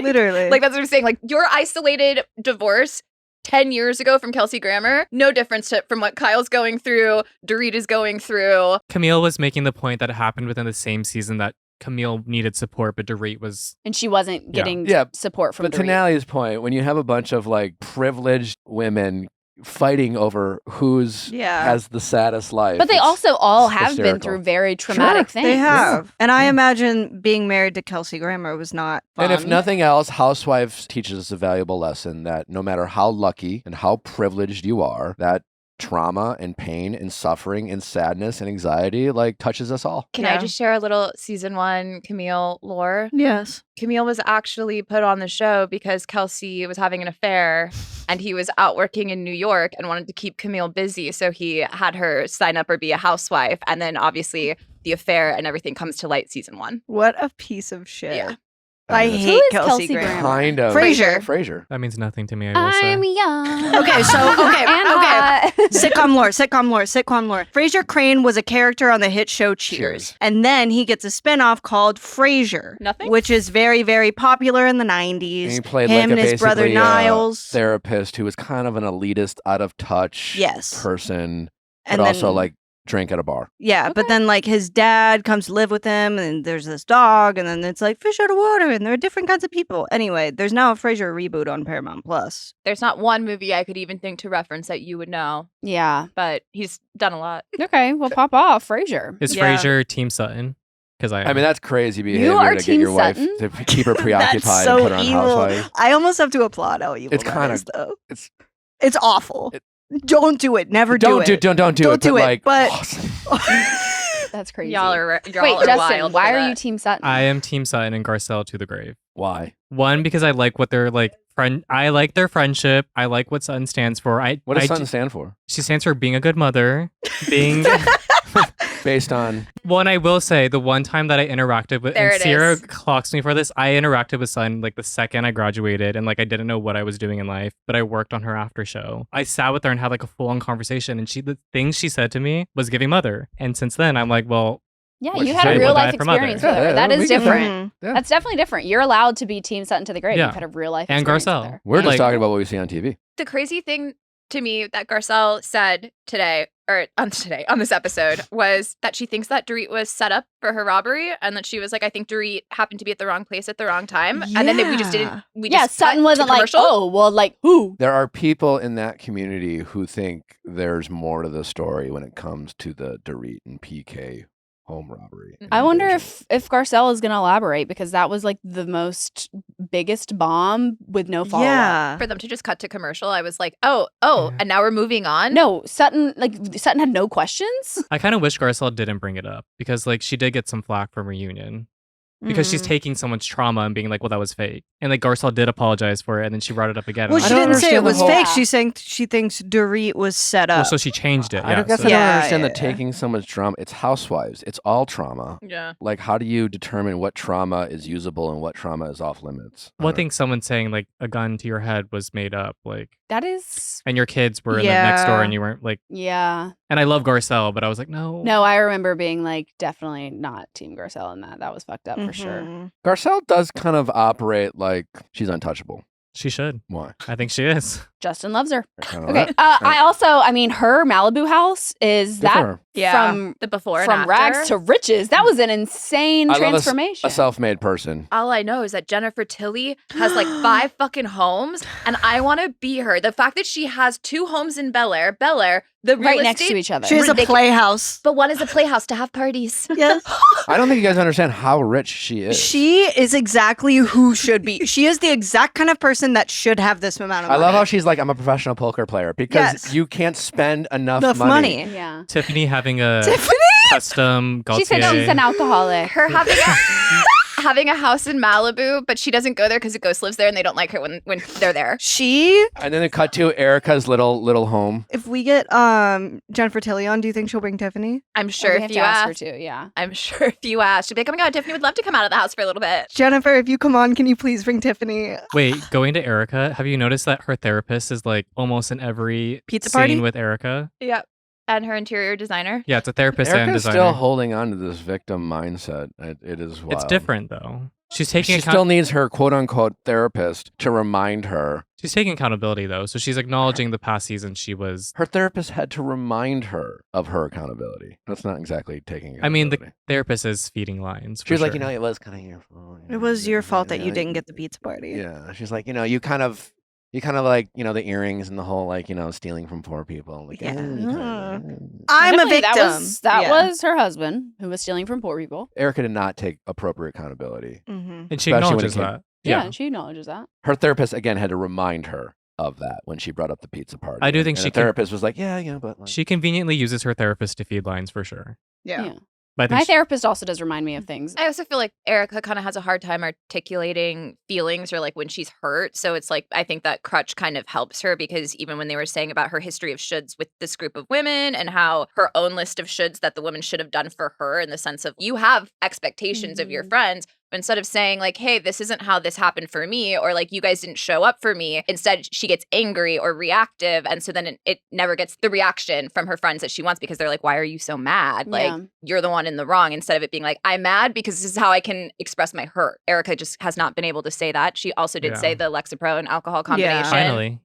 Speaker 4: literally.
Speaker 3: Like, that's what I'm saying. Like, your isolated divorce 10 years ago from Kelsey Grammer, no difference from what Kyle's going through, Dorit is going through.
Speaker 5: Camille was making the point that it happened within the same season that Camille needed support, but Dorit was.
Speaker 1: and she wasn't getting
Speaker 2: Yeah,
Speaker 1: support from
Speaker 2: But to
Speaker 1: Dorit.
Speaker 2: Nallie's point, when you have a bunch of like privileged women fighting over who's
Speaker 4: Yeah.
Speaker 2: has the saddest life,
Speaker 1: But they
Speaker 2: it's
Speaker 1: also all have been
Speaker 2: hysterical.
Speaker 1: through very traumatic things.
Speaker 4: They have. And I imagine being married to Kelsey Grammer was not fun.
Speaker 2: And if nothing else, Housewives teaches us a valuable lesson that no matter how lucky and how privileged you are, that trauma and pain and suffering and sadness and anxiety like touches us all.
Speaker 3: Can I
Speaker 4: Yeah.
Speaker 3: just share a little season 1 Camille lore?
Speaker 4: Yes.
Speaker 3: Camille was actually put on the show because Kelsey was having an affair and he was out working in New York and wanted to keep Camille busy. So he had her sign up or be a housewife. And then obviously the affair and everything comes to light season 1.
Speaker 4: What a piece of shit.
Speaker 3: Yeah.
Speaker 4: I
Speaker 2: mean,
Speaker 4: hate
Speaker 1: Who is
Speaker 4: Kelsey
Speaker 1: Kelsey
Speaker 4: Grammer.
Speaker 1: Grammer?
Speaker 2: kind of
Speaker 4: Frasier.
Speaker 2: Frasier.
Speaker 5: That means nothing to me, I will say.
Speaker 1: I'm young.
Speaker 4: Okay, so okay.
Speaker 1: And
Speaker 4: Sitcom lore. Frasier Crane was a character on the hit show Cheers.
Speaker 2: Cheers.
Speaker 4: And then he gets a spinoff called Frasier.
Speaker 3: Nothing?
Speaker 4: Which is very, very popular in the 90s.
Speaker 2: And he played
Speaker 4: Him
Speaker 2: like
Speaker 4: and his brother
Speaker 2: basically
Speaker 4: Niles.
Speaker 2: therapist who was kind of an elitist, out of touch
Speaker 4: Yes.
Speaker 2: person, but
Speaker 4: And
Speaker 2: also
Speaker 4: then-
Speaker 2: like drink at a bar.
Speaker 4: Yeah, but then like his dad comes to live with him, and there's this dog, and then it's like fish out of water, and there are different kinds of people. Anyway, there's now a Frasier reboot on Paramount Plus.
Speaker 3: There's not one movie I could even think to reference that you would know,
Speaker 1: yeah.
Speaker 3: but he's done a lot.
Speaker 1: Okay, well, pop off, Frasier.
Speaker 5: Is
Speaker 4: Yeah.
Speaker 5: Frasier Team Sutton? Because
Speaker 2: I mean, that's crazy behavior
Speaker 1: are
Speaker 2: to get
Speaker 1: Team
Speaker 2: your wife
Speaker 1: Sutton?
Speaker 2: to keep her preoccupied
Speaker 4: That's
Speaker 2: and
Speaker 4: so
Speaker 2: put her on
Speaker 4: evil.
Speaker 2: Housewives.
Speaker 4: I almost have to applaud how evil
Speaker 2: It's
Speaker 4: that
Speaker 2: kinda-
Speaker 4: is, though.
Speaker 2: It's
Speaker 4: It's awful. Don't do it. Never do
Speaker 2: don't
Speaker 4: it.
Speaker 2: do don't do
Speaker 4: Don't
Speaker 2: it.
Speaker 4: do
Speaker 2: but
Speaker 4: it,
Speaker 2: like,
Speaker 4: but-
Speaker 2: awesome.
Speaker 1: That's crazy.
Speaker 3: Y'all are
Speaker 1: Wait,
Speaker 3: wild
Speaker 1: Justin,
Speaker 3: for
Speaker 1: why are
Speaker 3: that.
Speaker 1: you Team Sutton?
Speaker 5: I am Team Sutton and Garcelle to the grave.
Speaker 2: Why?
Speaker 5: One, because I like what they're like. I like their friendship. I like what Sutton stands for.
Speaker 2: What does Sutton stand for?
Speaker 5: She stands for being a good mother. Being
Speaker 2: Based on
Speaker 5: one, I will say the one time that I interacted with,
Speaker 3: There
Speaker 5: and
Speaker 3: it
Speaker 5: Sierra
Speaker 3: is.
Speaker 5: clocks me for this. I interacted with Sutton like the second I graduated, and like I didn't know what I was doing in life, but I worked on her after show. I sat with her and had like a full on conversation, and the things she said to me was giving mother. And since then, I'm like, well,
Speaker 1: yeah,
Speaker 2: What'd
Speaker 1: you
Speaker 2: you
Speaker 1: had
Speaker 2: say?
Speaker 1: a real
Speaker 5: Will die
Speaker 1: life
Speaker 5: for mother.
Speaker 1: experience with
Speaker 2: Yeah,
Speaker 1: her.
Speaker 2: yeah,
Speaker 1: That
Speaker 2: we
Speaker 1: is
Speaker 2: can-
Speaker 1: different.
Speaker 4: Mhm.
Speaker 2: Yeah.
Speaker 1: That's definitely different. You're allowed to be Team Sutton to the grave.
Speaker 5: Yeah.
Speaker 1: You've had a real life
Speaker 5: And
Speaker 1: experience with
Speaker 5: Garcelle.
Speaker 1: her.
Speaker 2: we're just
Speaker 5: Like-
Speaker 2: talking about what we see on TV.
Speaker 3: The crazy thing to me that Garcelle said today, or on this episode, was that she thinks that Dorit was set up for her robbery, and that she was like, I think Dorit happened to be at the wrong place at the wrong time, and then we just didn't.
Speaker 4: Yeah.
Speaker 3: We
Speaker 1: Yeah,
Speaker 3: just cut
Speaker 1: Sutton
Speaker 3: to
Speaker 1: wasn't like,
Speaker 3: commercial.
Speaker 1: oh, well, like, who?
Speaker 2: There are people in that community who think there's more to the story when it comes to the Dorit and PK home robbery.
Speaker 3: I
Speaker 1: I wonder
Speaker 2: invasion.
Speaker 1: if Garcelle is going to elaborate, because that was like the biggest bomb with no follow up.
Speaker 4: Yeah.
Speaker 3: For them to just cut to commercial, I was like, oh, and now we're moving on.
Speaker 1: No, Sutton had no questions.
Speaker 5: I kind of wish Garcelle didn't bring it up because like she did get some flack from Reunion. Because she's
Speaker 4: Mhm.
Speaker 5: taking so much trauma and being like, well, that was fake. And like Garcelle did apologize for it, and then she brought it up again.
Speaker 4: Well,
Speaker 5: and
Speaker 4: she
Speaker 5: I'm
Speaker 2: don't
Speaker 5: like,
Speaker 4: didn't say it
Speaker 2: understand the
Speaker 4: was
Speaker 2: whole-
Speaker 4: fake.
Speaker 1: Yeah.
Speaker 4: She's saying she thinks Dorit was set up.
Speaker 5: well, so she changed it.
Speaker 2: I
Speaker 5: Yeah,
Speaker 2: don't guess
Speaker 5: so-
Speaker 2: I don't
Speaker 4: Yeah,
Speaker 2: understand
Speaker 4: yeah,
Speaker 2: that
Speaker 4: yeah.
Speaker 2: taking so much trauma. It's housewives. It's all trauma.
Speaker 3: Yeah.
Speaker 2: Like, how do you determine what trauma is usable and what trauma is off limits?
Speaker 5: Well, I think someone saying like a gun to your head was made up, like,
Speaker 1: That is,
Speaker 5: and your kids were in the next door
Speaker 4: Yeah.
Speaker 5: and you weren't like,
Speaker 1: yeah.
Speaker 5: and I love Garcelle, but I was like, no.
Speaker 1: No, I remember being like, definitely not Team Garcelle in that. That was fucked up for sure.
Speaker 4: Mhm.
Speaker 2: Garcelle does kind of operate like she's untouchable.
Speaker 5: She should.
Speaker 2: Why?
Speaker 5: I think she is.
Speaker 1: Justin loves her.
Speaker 2: I don't know
Speaker 1: Okay.
Speaker 2: that.
Speaker 1: I mean, her Malibu house is
Speaker 2: Good for
Speaker 1: that
Speaker 2: her.
Speaker 3: Yeah.
Speaker 1: from
Speaker 3: the before and
Speaker 1: from
Speaker 3: after.
Speaker 1: rags to riches. That was an insane
Speaker 2: I love
Speaker 1: transformation.
Speaker 2: a self-made person.
Speaker 3: All I know is that Jennifer Tilly has like 5 fucking homes, and I want to be her. The fact that she has 2 homes in Bel Air, the real
Speaker 1: right next
Speaker 3: estate,
Speaker 1: to each other.
Speaker 4: She has a
Speaker 3: Ridiculous.
Speaker 4: playhouse.
Speaker 3: but one is a playhouse to have parties.
Speaker 4: Yes.
Speaker 2: I don't think you guys understand how rich she is.
Speaker 4: She is exactly who should be. She is the exact kind of person that should have this amount of
Speaker 2: I
Speaker 4: money.
Speaker 2: love how she's like, I'm a professional poker player because
Speaker 4: Yes.
Speaker 2: you can't spend enough
Speaker 4: Enough money.
Speaker 1: Yeah.
Speaker 5: Tiffany having a
Speaker 4: Tiffany?
Speaker 5: custom Gaultier.
Speaker 1: She said she's an alcoholic.
Speaker 3: Her having a house in Malibu, but she doesn't go there because a ghost lives there, and they don't like her when they're there.
Speaker 4: She,
Speaker 2: And then they cut to Erica's little home.
Speaker 4: if we get Jennifer Tilly on, do you think she'll bring Tiffany?
Speaker 3: I'm
Speaker 1: Oh,
Speaker 3: sure
Speaker 1: we
Speaker 3: if
Speaker 1: have
Speaker 3: you
Speaker 1: to ask her
Speaker 3: ask,
Speaker 1: too. Yeah.
Speaker 3: I'm sure if you ask, she'll be like, "Oh my god, Tiffany would love to come out of the house for a little bit."
Speaker 4: Jennifer, if you come on, can you please bring Tiffany?
Speaker 5: Wait, going to Erica, have you noticed that her therapist is like almost in every
Speaker 4: Pizza
Speaker 5: scene
Speaker 4: party?
Speaker 5: with Erica?
Speaker 3: Yep. And her interior designer.
Speaker 5: Yeah, it's a therapist and
Speaker 2: Erica's
Speaker 5: designer.
Speaker 2: still holding on to this victim mindset. It is wild.
Speaker 5: It's different though. She's taking
Speaker 2: She still needs her quote unquote therapist to remind her.
Speaker 5: she's taking accountability though. So she's acknowledging the past season she was.
Speaker 2: Her therapist had to remind her of her accountability. That's not exactly taking
Speaker 5: I mean, the
Speaker 2: accountability.
Speaker 5: therapist is feeding lines.
Speaker 2: She was
Speaker 5: for
Speaker 2: like,
Speaker 5: sure.
Speaker 2: it was kind of your fault.
Speaker 4: It was your fault that you didn't get the pizza party.
Speaker 2: Yeah. She's like, you kind of like, the earrings and the whole like, stealing from poor people. Like,
Speaker 4: Yeah.
Speaker 2: you kinda-
Speaker 4: I'm a
Speaker 1: Definitely,
Speaker 4: victim.
Speaker 1: That
Speaker 4: Yeah.
Speaker 1: was her husband who was stealing from poor people.
Speaker 2: Erica did not take appropriate accountability.
Speaker 4: Mhm.
Speaker 5: And she
Speaker 2: especially when it
Speaker 5: acknowledges
Speaker 2: came-
Speaker 5: that.
Speaker 1: Yeah,
Speaker 5: Yeah.
Speaker 1: and she acknowledges that.
Speaker 2: Her therapist again had to remind her of that when she brought up the pizza party.
Speaker 5: I do think
Speaker 2: And
Speaker 5: she
Speaker 2: the
Speaker 5: can-
Speaker 2: therapist was like, yeah, but like,
Speaker 5: She conveniently uses her therapist to feed lines for sure.
Speaker 4: Yeah.
Speaker 5: But I think
Speaker 1: My
Speaker 5: she-
Speaker 1: therapist also does remind me of things.
Speaker 3: I also feel like Erica kind of has a hard time articulating feelings or like when she's hurt. So it's like, I think that crutch kind of helps her because even when they were saying about her history of shoulds with this group of women and how her own list of shoulds that the women should have done for her in the sense of you have expectations of your friends, Instead of saying like, hey, this isn't how this happened for me, or like, you guys didn't show up for me. Instead, she gets angry or reactive. And so then it never gets the reaction from her friends that she wants, because they're like, why are you so mad? Like, you're the one in the wrong. Instead of it being like, I'm mad because this is how I can express my hurt. Erica just has not been able to say that. She also did say the Lexapro and alcohol combination,
Speaker 5: Finally,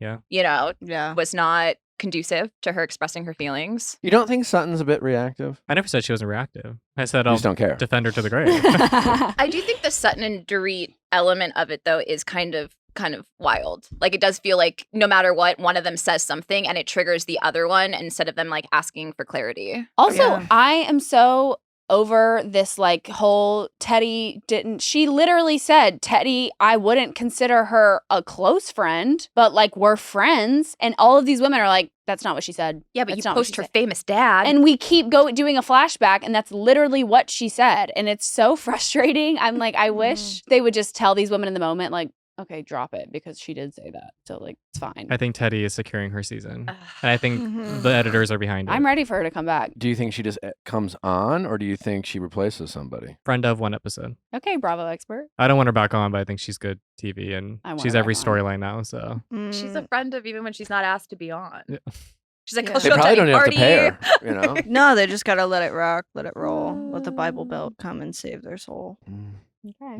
Speaker 3: was not conducive to her expressing her feelings.
Speaker 2: You don't think Sutton's a bit reactive?
Speaker 5: I never said she wasn't reactive. I said
Speaker 2: You
Speaker 5: I'll
Speaker 2: just don't care.
Speaker 5: defend her to the grave.
Speaker 3: I do think the Sutton and Dorit element of it, though, is kind of wild. Like, it does feel like no matter what, one of them says something and it triggers the other one instead of them like asking for clarity.
Speaker 1: Also, I am so over this like whole Teddy she literally said, Teddy, I wouldn't consider her a close friend, but like we're friends. And all of these women are like, that's not what she said.
Speaker 3: Yeah, but
Speaker 1: that's
Speaker 3: you post her famous dad.
Speaker 1: And we keep doing a flashback, and that's literally what she said. And it's so frustrating. I'm like, I wish they would just tell these women in the moment, like, okay, drop it, because she did say that. So, like, it's fine.
Speaker 5: I think Teddy is securing her season. And I think the editors are behind it.
Speaker 1: I'm ready for her to come back.
Speaker 2: Do you think she just comes on, or do you think she replaces somebody?
Speaker 5: Friend of one episode.
Speaker 1: Okay, Bravo expert.
Speaker 5: I don't want her back on, but I think she's good TV, and she's every storyline now, so.
Speaker 3: She's a friend of even when she's not asked to be on.
Speaker 5: Yeah.
Speaker 3: She's like,
Speaker 4: Yeah.
Speaker 3: I'll
Speaker 2: They
Speaker 3: show
Speaker 2: probably
Speaker 3: Teddy
Speaker 2: don't even have
Speaker 3: party.
Speaker 2: to pay her, you know?
Speaker 4: No, they just gotta let it rock, let it roll, let the Bible Belt come and save their soul.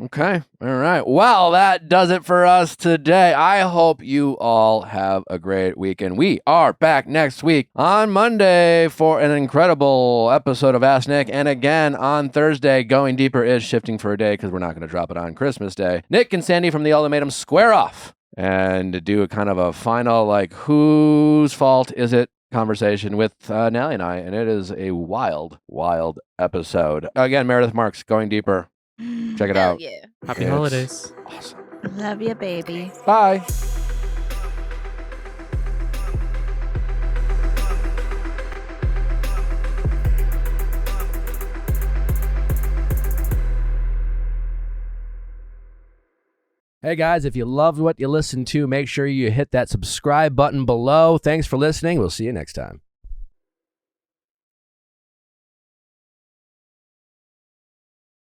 Speaker 2: Okay. All right. Well, that does it for us today. I hope you all have a great weekend. We are back next week on Monday for an incredible episode of Ask Nick. And again, on Thursday, Going Deeper is shifting for a day because we're not going to drop it on Christmas Day. Nick and Sandy from the Ultimatum square off and do a kind of a final, like, whose fault is it conversation with Nellie and I. And it is a wild, wild episode. Again, Meredith Marks, Going Deeper. Check it
Speaker 3: Hell
Speaker 2: out.
Speaker 3: yeah.
Speaker 5: Happy
Speaker 2: It's
Speaker 5: holidays.
Speaker 2: Awesome.
Speaker 4: Love you, baby.
Speaker 2: Bye. Hey guys, if you loved what you listened to, make sure you hit that subscribe button below. Thanks for listening. We'll see you next time.